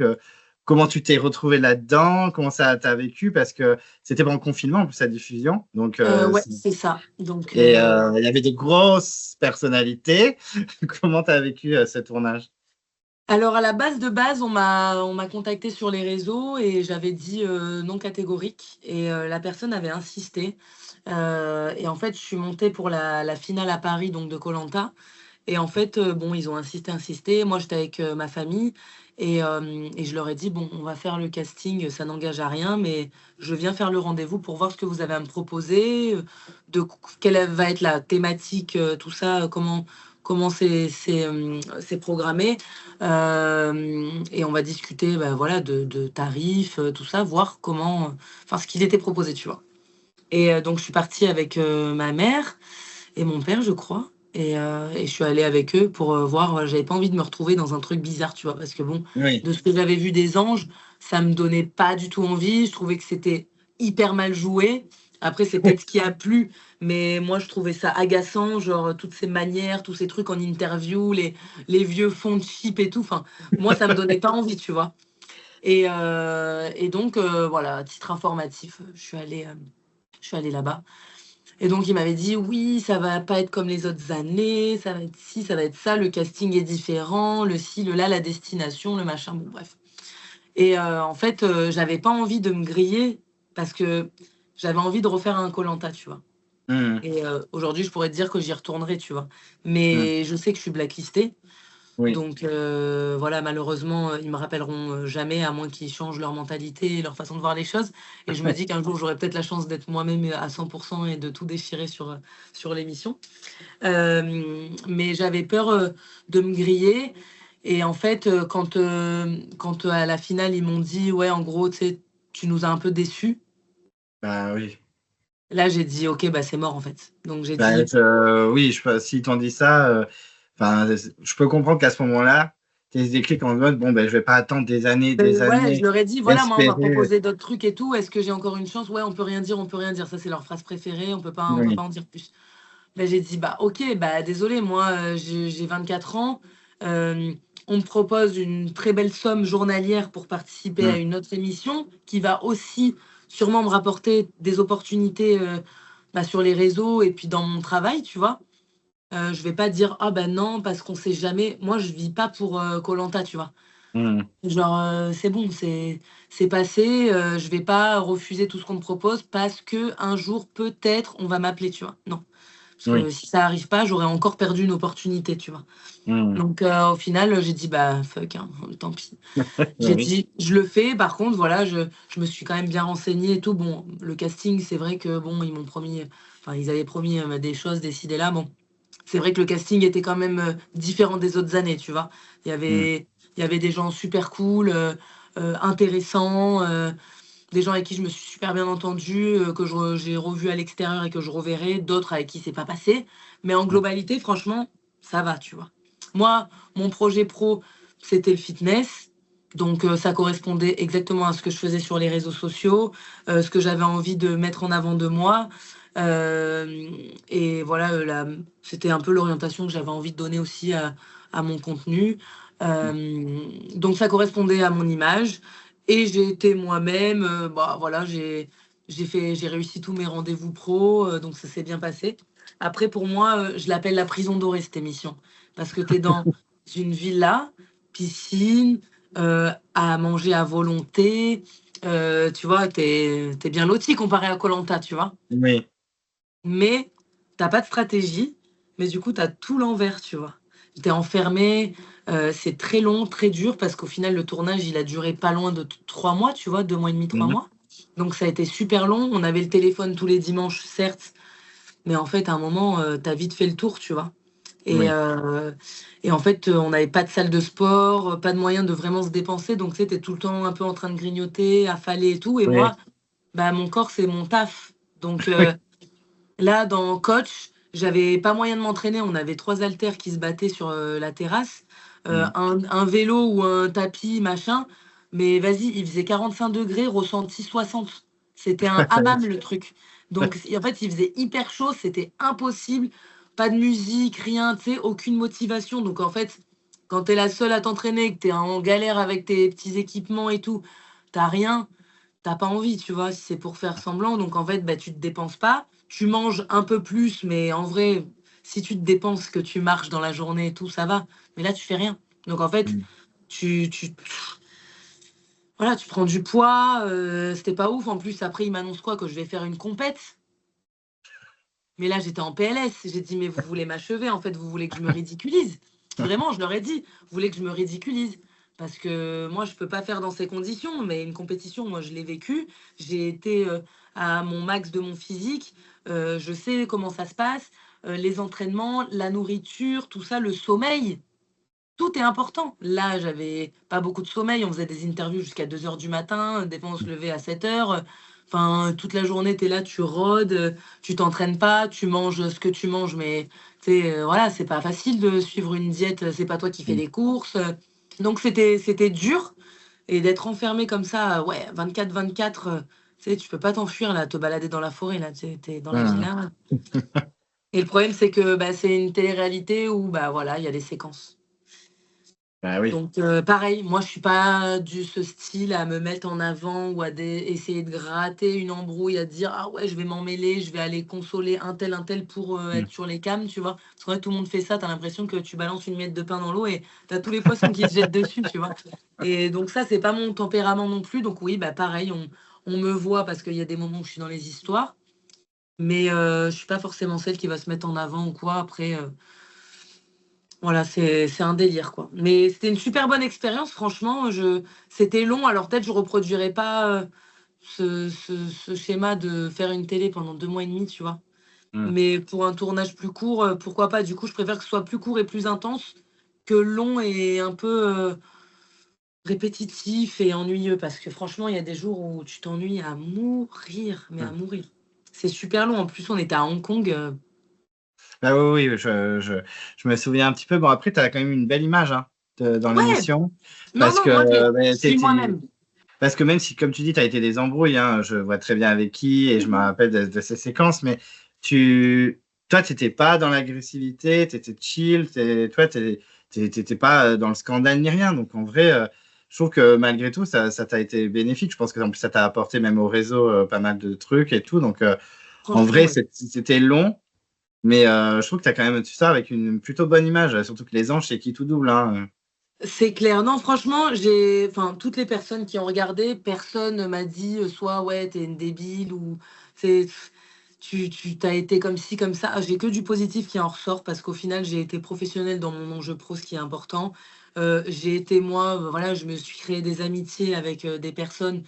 B: comment tu t'es retrouvé là-dedans, comment ça t'as vécu, parce que c'était pendant le confinement, en plus, sa diffusion. Donc,
C: Ouais, c'est ça. Donc,
B: et il y avait des grosses personnalités. Comment tu as vécu ce tournage?
C: alors à la base de base, on m'a contacté sur les réseaux et j'avais dit, non catégorique et la personne avait insisté, et en fait, je suis montée pour la finale à Paris donc de koh. Et en fait, bon, ils ont insisté, insisté. Moi, j'étais avec ma famille et je leur ai dit: «Bon, on va faire le casting, ça n'engage à rien, mais je viens faire le rendez-vous pour voir ce que vous avez à me proposer, de q quelle va être la thématique, tout ça, comment c'est programmé». Et on va discuter, bah, voilà, de tarifs, tout ça, voir enfin, ce qu'il était proposé, tu vois? Et donc je suis partie avec ma mère et mon père, je crois. Et je suis allée avec eux pour voir. J'avais pas envie de me retrouver dans un truc bizarre, tu vois, parce que bon,
B: Oui.
C: de ce que j'avais vu des anges, ça me donnait pas du tout envie. Je trouvais que c'était hyper mal joué. Après, c'est peut-être ce qui a plu, mais moi, je trouvais ça agaçant, genre toutes ces manières, tous ces trucs en interview, les vieux fonds de chip et tout. Enfin, moi, ça me donnait pas envie, tu vois. Et donc, voilà, à titre informatif, je suis allée là-bas. Et donc il m'avait dit: «Oui, ça va pas être comme les autres années, ça va être ci, ça va être ça, le casting est différent, le ci, le là, la destination, le machin», bon bref. Et en fait, j'avais pas envie de me griller parce que j'avais envie de refaire un koh tu vois?
B: Mmh.
C: Et aujourd'hui, je pourrais te dire que j'y retournerai, tu vois?
B: Mmh.
C: Mais je sais que je suis blacklistée,
B: Oui.
C: donc voilà, malheureusement, ils me rappelleront, jamais à moins qu'ils changent leur mentalité et leur façon de voir les choses et je me dis qu'un jour, j'aurai peut-être la chance d'être moi-même, à 100 et de tout déchirer sur l'émission. Mais j'avais peur, de me griller et en fait, quand, à la finale, ils m'ont dit: «Ouais, en gros, tu sais, tu nous as un peu déçus»,
B: Bah, oui.
C: là, j'ai dit: «OK, bah, c'est mort, en fait». Donc j'ai
B: Bah,
C: dit
B: oui, s'ils t'ont dit ça, enfin, je peux comprendre qu'à ce moment-là, tu aies ce déclic en mode: «Bon, ben, je vais pas attendre des
C: Ouais, je
B: années,
C: leur ai dit: «Voilà, moi, on m'a
B: espérer».
C: proposé d'autres trucs et tout, est-ce que j'ai encore une chance?» «Ouais, on peut rien dire, on peut rien dire». Ça, c'est leur phrase préférée, on peut
B: Oui.
C: pas en dire plus. Bah, j'ai dit: «Bah, OK, bah, désolé, moi, j'ai 24 ans, hem, on me propose une très belle somme journalière pour participer à
B: Mmh.
C: une autre émission qui va aussi sûrement me rapporter des opportunités, bah, sur les réseaux et puis dans mon travail», tu vois? Je vais pas dire: «Ah bah, non, parce qu'on sait jamais». Moi, je vis pas pour, koh tu vois?
B: Mmh.
C: Genre, c'est bon, c'est passé, je vais pas refuser tout ce qu'on me propose parce que un jour, peut-être, on va m'appeler, tu vois? Non. Parce que
B: Oui.
C: si ça arrive pas, j'aurais encore perdu une opportunité, tu vois?
B: Mmh.
C: Donc au final, j'ai dit: «Bah, fuck, hein, tant pis».
B: Bah,
C: J'ai
B: oui.
C: dit: «Je le fais». Par contre, voilà, je me suis quand même bien renseignée et tout. Bon, le casting, c'est vrai que bon, ils m'ont promis, enfin, ils avaient promis, des choses, des idées là. Bon, c'est vrai que le casting était quand même, différent des autres années, tu vois? Il y
B: Mmh.
C: avait il y avait des gens super cool, intéressants, des gens avec qui je me suis super bien entendue, que j'ai revus à l'extérieur et que je reverrai, d'autres avec qui c'est pas passé. Mais en
B: Mmh.
C: globalité, franchement, ça va, tu vois? Moi, mon projet pro, c'était le fitness, donc ça correspondait exactement à ce que je faisais sur les réseaux sociaux, ce que j'avais envie de mettre en avant de moi. Hem Et voilà, c'était un peu l'orientation que j'avais envie de donner aussi à mon contenu.
B: Mmh.
C: Donc ça correspondait à mon image et j'ai été moi-même, bah, voilà, j'ai réussi tous mes rendez-vous pro, donc ça s'est bien passé. Après pour moi, je l'appelle la prison dorée cette émission parce que tu es dans une villa, piscine, à manger à volonté, tu vois? Tu es bien loti comparé à koh tu vois?
B: Oui.
C: Mais tu as pas de stratégie, mais du coup, tu as tout l'envers, tu vois? Tu es enfermé, c'est très long, très dur parce qu'au final, le tournage, il a duré pas loin de 3 mois, tu vois? 2 mois et demi, 3
B: Mmh.
C: mois. Donc ça a été super long. On avait le téléphone tous les dimanches, certes, mais en fait, à un moment, tu as vite fait le tour, tu vois? Et
B: Oui.
C: heu et en fait, on n'avait pas de salle de sport, pas de moyen de vraiment se dépenser. Donc tu sais, tu es tout le temps un peu en train de grignoter, affaler et tout et
B: Oui.
C: moi, bah, mon corps, c'est mon taf. Donc
B: Oui.
C: là, dans coach, j'avais pas moyen de m'entraîner. On avait 3 haltères qui se battaient sur, la terrasse,
B: Mmh.
C: un vélo ou un tapis, machin, mais vas-y, il faisait 45 degrés, ressenti 60. C'était un hammam le truc. Donc en fait, il faisait hyper chaud, c'était impossible. Pas de musique, rien, tu sais, aucune motivation. Donc en fait, quand tu es la seule à t'entraîner, que tu es en galère avec tes petits équipements et tout, tu rien, t'as pas envie, tu vois? Si c'est pour faire semblant, donc en fait, bah, tu te dépenses pas. Tu manges un peu plus, mais en vrai, si tu te dépenses, que tu marches dans la journée et tout, ça va. Mais là, tu fais rien. Donc en fait,
B: Mmh.
C: tu voilà, tu prends du poids, c'était pas ouf. En plus, après, ils m'annoncent quoi? Que je vais faire une compète. Mais là, j'étais en PLS. J'ai dit: «Mais vous voulez m'achever, en fait, vous voulez que je me ridiculise». Vraiment, je leur ai dit: «Vous voulez que je me ridiculise?» Parce que moi, je peux pas faire dans ces conditions, mais une compétition, moi, je l'ai vécue. J'ai été, à mon max de mon physique, je sais comment ça se passe, les entraînements, la nourriture, tout ça, le sommeil, tout est important. Là, j'avais pas beaucoup de sommeil, on faisait des interviews jusqu'à 2 heures du matin, des fois on se levait à 7 heures. Enfin, toute la journée, tu es là, tu rôdes, tu t'entraînes pas, tu manges ce que tu manges, mais tu sais, voilà, c'est pas facile de suivre une diète, c'est pas toi qui fais
B: Mmh.
C: les courses. Donc c'était dur et d'être enfermé comme ça, ouais, 24/24, tu sais, tu peux pas t'enfuir là, te balader dans la forêt là, tu es dans la
B: Mmh.
C: villa. Et le problème, c'est que, bah, c'est une télé-réalité où, bah, voilà, il y a des séquences.
B: Bah oui.
C: Donc pareil, moi je suis pas du ce style à me mettre en avant ou à essayer de gratter une embrouille, à dire: «Ah ouais, je vais m'en mêler, je vais aller consoler un tel pour,
B: Mmh.
C: être sur les cams», tu vois? Parce qu'en fait, tout le monde fait ça, tu as l'impression que tu balances une miette de pain dans l'eau et tu as tous les poissons qui se jettent dessus, tu vois? Et donc ça, c'est pas mon tempérament non plus, donc oui, bah pareil, on me voit parce qu'il y a des moments où je suis dans les histoires, mais je suis pas forcément celle qui va se mettre en avant ou quoi. Après, voilà, c'est un délire, quoi. Mais c'était une super bonne expérience, franchement, je c'était long, alors peut-être je reproduirais pas, ce schéma de faire une télé pendant 2 mois et demi, tu vois?
B: Mmh.
C: Mais pour un tournage plus court, pourquoi pas? Du coup, je préfère que ce soit plus court et plus intense que long et un peu, répétitif et ennuyeux. Parce que franchement, il y a des jours où tu t'ennuies à mourir, mais à
B: Mmh.
C: mourir. C'est super long. En plus, on était à Hong Kong,
B: Bah, oui, oui, je me souviens un petit peu. Bon, après, tu as quand même une belle image, hein, dans
C: ouais!
B: l'émission
C: Non,
B: parce
C: non, moi,
B: que, beh,
C: je suis moi-même.
B: parce que même si, comme tu dis, tu as été des embrouilles, hein, je vois très bien avec qui et je me rappelle de ces séquences, mais toi, tu étais pas dans l'agressivité, tu étais chill, toi, tu étais pas, dans le scandale ni rien. Donc en vrai, je trouve que malgré tout, ça t'a été bénéfique. Je pense qu'en plus, ça t'a apporté même au réseau, pas mal de trucs et tout. Donc, en
C: Franchement,
B: vrai,
C: ouais.
B: c'était long, mais je trouve que tu as quand même tu sors avec une plutôt bonne image, surtout que les anges, c'est qui tout double, hein.
C: C'est clair. Non, franchement, enfin, toutes les personnes qui ont regardé, personne m'a dit, soit: «Ouais, t'es une débile» ou c'est tu tu été comme ci, comme ça. J'ai que du positif qui en ressort parce qu'au final, j'ai été professionnelle dans mon enjeu pro, ce qui est important. J'ai été moi, voilà, je me suis créé des amitiés avec, des personnes,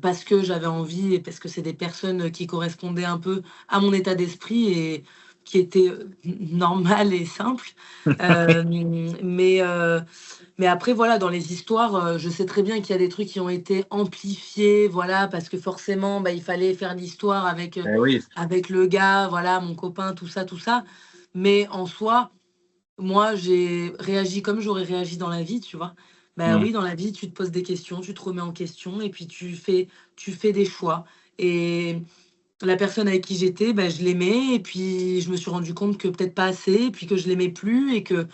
C: parce que j'avais envie et parce que c'est des personnes, qui correspondaient un peu à mon état d'esprit et qui étaient, normales et simples. Mais mais après voilà, dans les histoires, je sais très bien qu'il y a des trucs qui ont été amplifiés, voilà, parce que forcément, bah, il fallait faire l'histoire
B: Eh oui.
C: avec le gars, voilà, mon copain, tout ça, tout ça. Mais en soi, moi, j'ai réagi comme j'aurais réagi dans la vie, tu vois? Bah
B: Mmh.
C: oui, dans la vie, tu te poses des questions, tu te remets en question et puis tu fais des choix et la personne avec qui j'étais, bah, je l'aimais et puis je me suis rendu compte que peut-être pas assez et puis que je l'aimais plus et que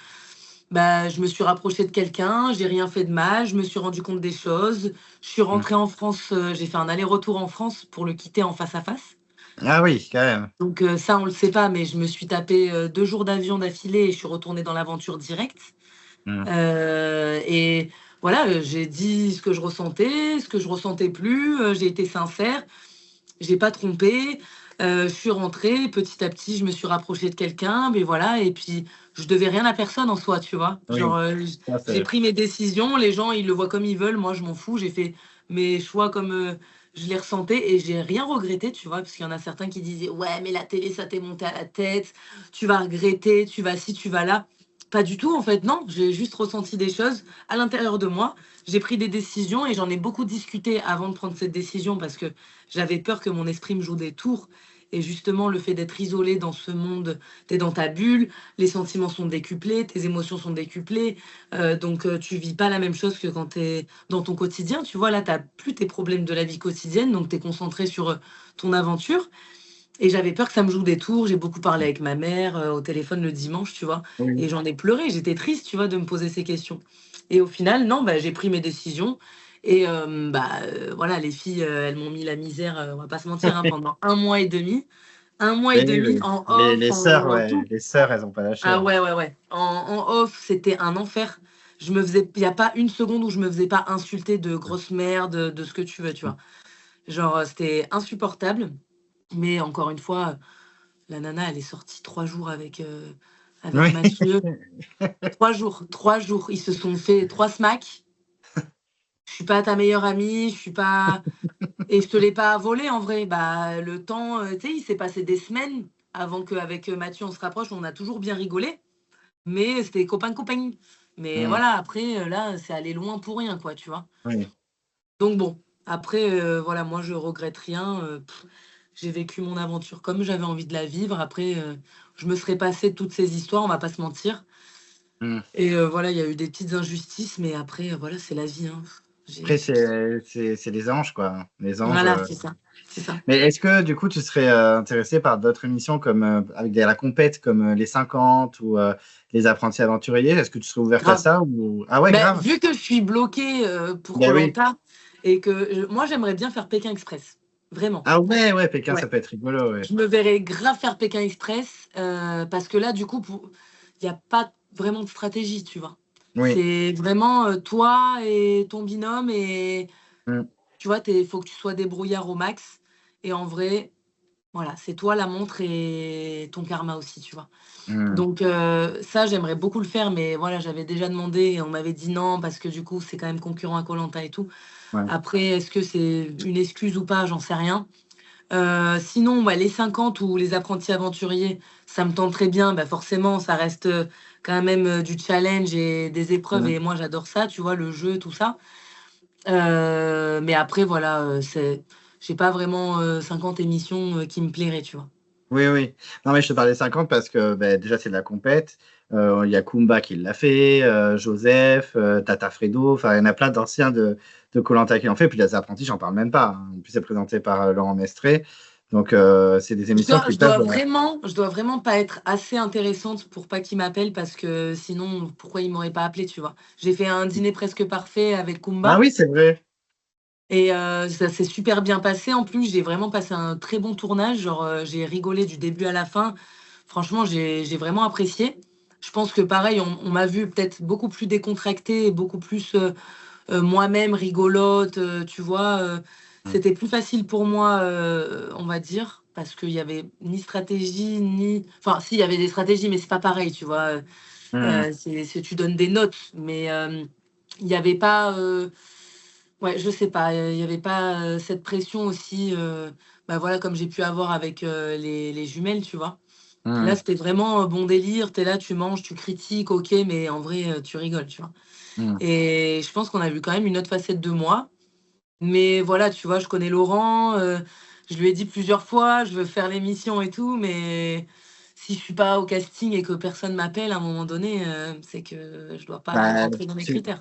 C: bah, je me suis rapprochée de quelqu'un, j'ai rien fait de mal, je me suis rendu compte des choses. Je suis
B: Mmh.
C: rentrée en France, j'ai fait un aller-retour en France pour le quitter en face à face.
B: Ah oui, quand même.
C: Donc ça, on le sait pas, mais je me suis tapé, 2 jours d'avion d'affilée et je suis retournée dans l'aventure directe.
B: Mmh.
C: Et voilà, j'ai dit ce que je ressentais plus, j'ai été sincère. J'ai pas trompé, je suis rentrée, petit à petit, je me suis rapprochée de quelqu'un, mais voilà et puis je devais rien à personne en soi, tu vois?
B: Oui,
C: Genre,
B: ça
C: j'ai
B: c'est
C: pris mes décisions, les gens, ils le voient comme ils veulent, moi je m'en fous, j'ai fait mes choix comme, je les ressentais et j'ai rien regretté, tu vois? Parce qu'il y en a certains qui disaient: «Ouais, mais la télé, ça t'est monté à la tête, tu vas regretter, tu vas ci, tu vas là». Pas du tout en fait, non, j'ai juste ressenti des choses à l'intérieur de moi. J'ai pris des décisions et j'en ai beaucoup discuté avant de prendre cette décision parce que j'avais peur que mon esprit me joue des tours et justement le fait d'être isolé dans ce monde, tu es dans ta bulle, les sentiments sont décuplés, tes émotions sont décuplées, donc tu vis pas la même chose que quand tu es dans ton quotidien, tu vois? Là, tu as plus tes problèmes de la vie quotidienne, donc tu es concentré sur, ton aventure et j'avais peur que ça me joue des tours. J'ai beaucoup parlé avec ma mère, au téléphone le dimanche, tu vois?
B: oui.
C: Et j'en ai pleuré, j'étais triste, tu vois, de me poser ces questions. Et au final, non, bah, j'ai pris mes décisions et bah, voilà, les filles, elles m'ont mis la misère, on va pas se mentir, hein, pendant 1 mois et demi. 1 mois et demi
B: Oui,
C: en
B: les
C: off,
B: sœurs,
C: en
B: ouais,
C: tout.
B: les sœurs, elles ont pas lâché,
C: Ah
B: hein.
C: ouais, ouais, ouais. En off, c'était un enfer. Il y a pas une seconde où je me faisais pas insulter de grosse merde, de ce que tu veux, tu
B: Mmh.
C: vois? Genre, c'était insupportable. Mais encore une fois, la nana, elle est sortie 3 jours avec
B: Oui.
C: Mathieu. 3 jours, 3 jours. Ils se sont fait 3 smacks. Je suis pas ta meilleure amie, je suis pas et je te l'ai pas volé en vrai. Bah, le temps, tu sais, il s'est passé des semaines avant qu'avec, Mathieu, on se rapproche. On a toujours bien rigolé, mais c'était copain. Mais
B: Mmh.
C: voilà, après, là, c'est allé loin pour rien, quoi, tu vois?
B: Oui.
C: Donc bon, après, voilà, moi, je regrette rien, j'ai vécu mon aventure comme j'avais envie de la vivre. Après, je me serais passée de toutes ces histoires, on va pas se mentir
B: Mmh.
C: et voilà, il y a eu des petites injustices, mais après, voilà, c'est la vie, hein.
B: Après, c'est les anges, quoi. Les anges.
C: Voilà, c'est ça. C'est ça.
B: Mais est-ce que, du coup, tu serais intéressé par d'autres émissions comme avec la compète, comme les 50 ou les apprentis aventuriers? Est-ce que tu serais ouverte à
C: Grave.
B: ça ou... Ah ouais,
C: Ben,
B: grave.
C: vu que je suis bloquée pour
B: Ben oui.
C: Koh-Lanta et que moi, j'aimerais bien faire Pékin Express. Vraiment.
B: Ah ouais, ouais, Pékin,
C: Ouais.
B: ça peut être rigolo, ouais.
C: Je me verrais grave faire Pékin Express parce que là, du coup, il n'y a pas vraiment de stratégie, tu vois.
B: Oui.
C: C'est vraiment toi et ton binôme et
B: Mm.
C: tu vois, il faut que tu sois débrouillard au max. Et en vrai, voilà, c'est toi la montre et ton karma aussi, tu vois.
B: Mm.
C: Donc ça, j'aimerais beaucoup le faire, mais voilà, j'avais déjà demandé et on m'avait dit non parce que du coup, c'est quand même concurrent à koh et tout.
B: Ouais.
C: Après, est-ce que c'est une excuse ou pas? J'en sais rien. Sinon, bah, les 50 ou les apprentis aventuriers, ça me tente très bien. Bah, forcément, ça reste, quand même, du challenge et des épreuves
B: Mm.
C: et moi j'adore ça, tu vois? Le jeu, tout ça. Mais après voilà, j'ai pas vraiment, 50 émissions, qui me plairaient, tu vois?
B: Oui, oui. Non, mais je te parlais 50 parce que ben, déjà, c'est de la compète. Il y a Kumba qui l'a fait, Joseph, Tata Fredo. Enfin, il y en a plein d'anciens de koh qui l'ont fait. Puis les apprentis, j'en parle même pas, hein. En plus, c'est présenté par Laurent Mestré. Donc, c'est des
C: Je
B: émissions
C: dois
B: qui
C: je
B: peuvent.
C: dois vraiment je dois vraiment pas être assez intéressante pour pas qu'il m'appelle parce que sinon, pourquoi il m'aurait pas appelé, tu vois? J'ai fait un dîner presque parfait avec
B: Ah
C: Kumba
B: oui, c'est vrai.
C: et ça s'est super bien passé en plus. J'ai vraiment passé un très bon tournage, genre, j'ai rigolé du début à la fin. Franchement, j'ai vraiment apprécié. Je pense que pareil, on m'a vue peut-être beaucoup plus décontractée et beaucoup plus, moi-même rigolote, tu vois?
B: Mm.
C: C'était plus facile pour moi, on va dire, parce qu'il y avait ni stratégie, ni enfin si, il y avait des stratégies, mais c'est pas pareil, tu vois?
B: Mm.
C: C'est tu donnes des notes, mais il y avait pas, ouais, je sais pas, il y avait pas, cette pression aussi, bah, voilà, comme j'ai pu avoir avec, les jumelles, tu vois? Là,
B: Mm.
C: c'était vraiment, bon délire, tu es là, tu manges, tu critiques, OK, mais en vrai, tu rigoles, tu vois?
B: Mm.
C: Et je pense qu'on a vu quand même une autre facette de moi. Mais voilà, tu vois, je connais Laurent, je lui ai dit plusieurs fois: «Je veux faire l'émission et tout», mais si je suis pas au casting et que personne m'appelle à un moment donné, c'est que je dois pas
B: Bah,
C: rentrer dans les critères.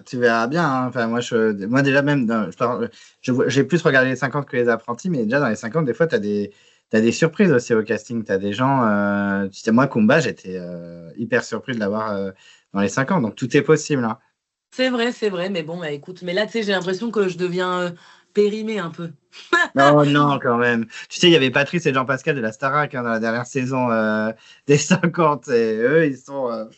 B: tu verras bien, hein. Enfin, moi déjà, même, j'ai plus regardé les 50 que les apprentis, mais déjà dans les 50, des fois, t'as des surprises aussi au casting. T'as des gens, tu sais, moi, Kumba, j'étais hyper surpris de l'avoir dans les 50, donc tout est possible, hein.
C: C'est vrai, mais bon, bah, écoute, mais là, tu sais, j'ai l'impression que je deviens, périmée un peu.
B: Non, non, quand même. Tu sais, il y avait Patrice et Jean-Pascal de la Starac, hein, dans la dernière saison des 50, et eux, ils sont.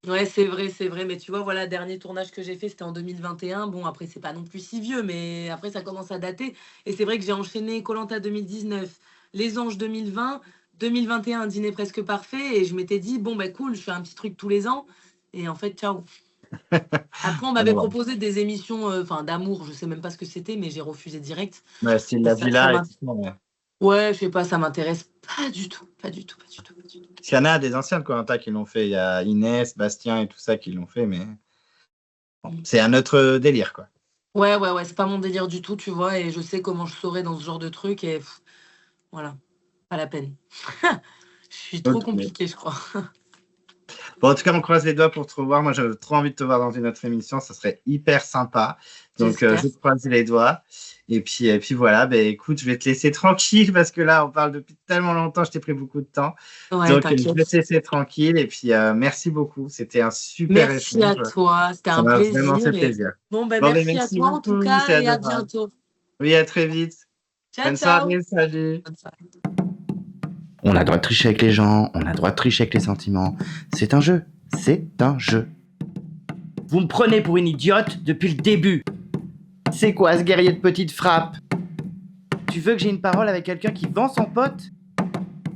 C: Ouais, c'est vrai, mais tu vois, voilà, dernier tournage que j'ai fait, c'était en 2021. Bon, après, c'est pas non plus si vieux, mais après, ça commence à dater. Et c'est vrai que j'ai enchaîné koh 2019, Les Anges 2020, 2021, un dîner presque parfait. Et je m'étais dit, bon, bah cool, je fais un petit truc tous les ans. Et en fait, ciao. Après, on m'avait
B: Bon,
C: proposé des émissions, enfin, d'amour, je sais même pas ce que c'était, mais j'ai refusé direct.
B: ouais, style La
C: Ça
B: Villa et
C: m'a...
B: tout ça, ouais.
C: Ouais, je sais pas, ça m'intéresse pas du tout, pas du tout, pas du tout, pas du tout.
B: Parce qu'il y en a des anciens de koh qui l'ont fait. Il y a Inès, Bastien et tout ça qui l'ont fait, mais bon,
C: Mm.
B: c'est un autre délire, quoi.
C: Ouais, ouais, ouais, c'est pas mon délire du tout, tu vois, et je sais comment je saurais dans ce genre de truc, et voilà, pas la peine. Je suis trop
B: Ok.
C: compliquée, je crois.
B: Bon, en tout cas, on croise les doigts pour te revoir. Moi, j'avais trop envie de te voir dans une autre émission. Ça serait hyper sympa. Donc,
C: J'espère.
B: je te croise les doigts. Et puis voilà. Ben, écoute, je vais te laisser tranquille parce que là, on parle depuis tellement longtemps. Je t'ai pris beaucoup de temps.
C: Ouais,
B: Donc, je vais te
C: t'inquiète.
B: laisser tranquille. Et puis, merci beaucoup. C'était un super
C: Merci
B: échange.
C: à toi, c'était
B: Ça
C: un
B: m'a vraiment
C: plaisir,
B: fait
C: et
B: plaisir.
C: bon, ben
B: Bon, ben,
C: merci à
B: merci
C: toi en tout
B: beaucoup. C'est
C: cas, et à
B: adorable.
C: bientôt.
B: Oui, à très vite.
C: Ciao,
B: Bonne
C: ciao.
B: soirée. Salut.
C: Bonne soirée.
A: On a le droit de tricher avec les gens, on a le droit de tricher avec les sentiments. C'est un jeu, c'est un jeu. Vous me prenez pour une idiote depuis le début. C'est quoi ce guerrier de petite frappe? Tu veux que j'ai une parole avec quelqu'un qui vend son pote?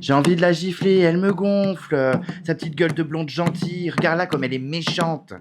A: J'ai envie de la gifler, elle me gonfle. Sa petite gueule de blonde gentille, regarde-la comme elle est méchante.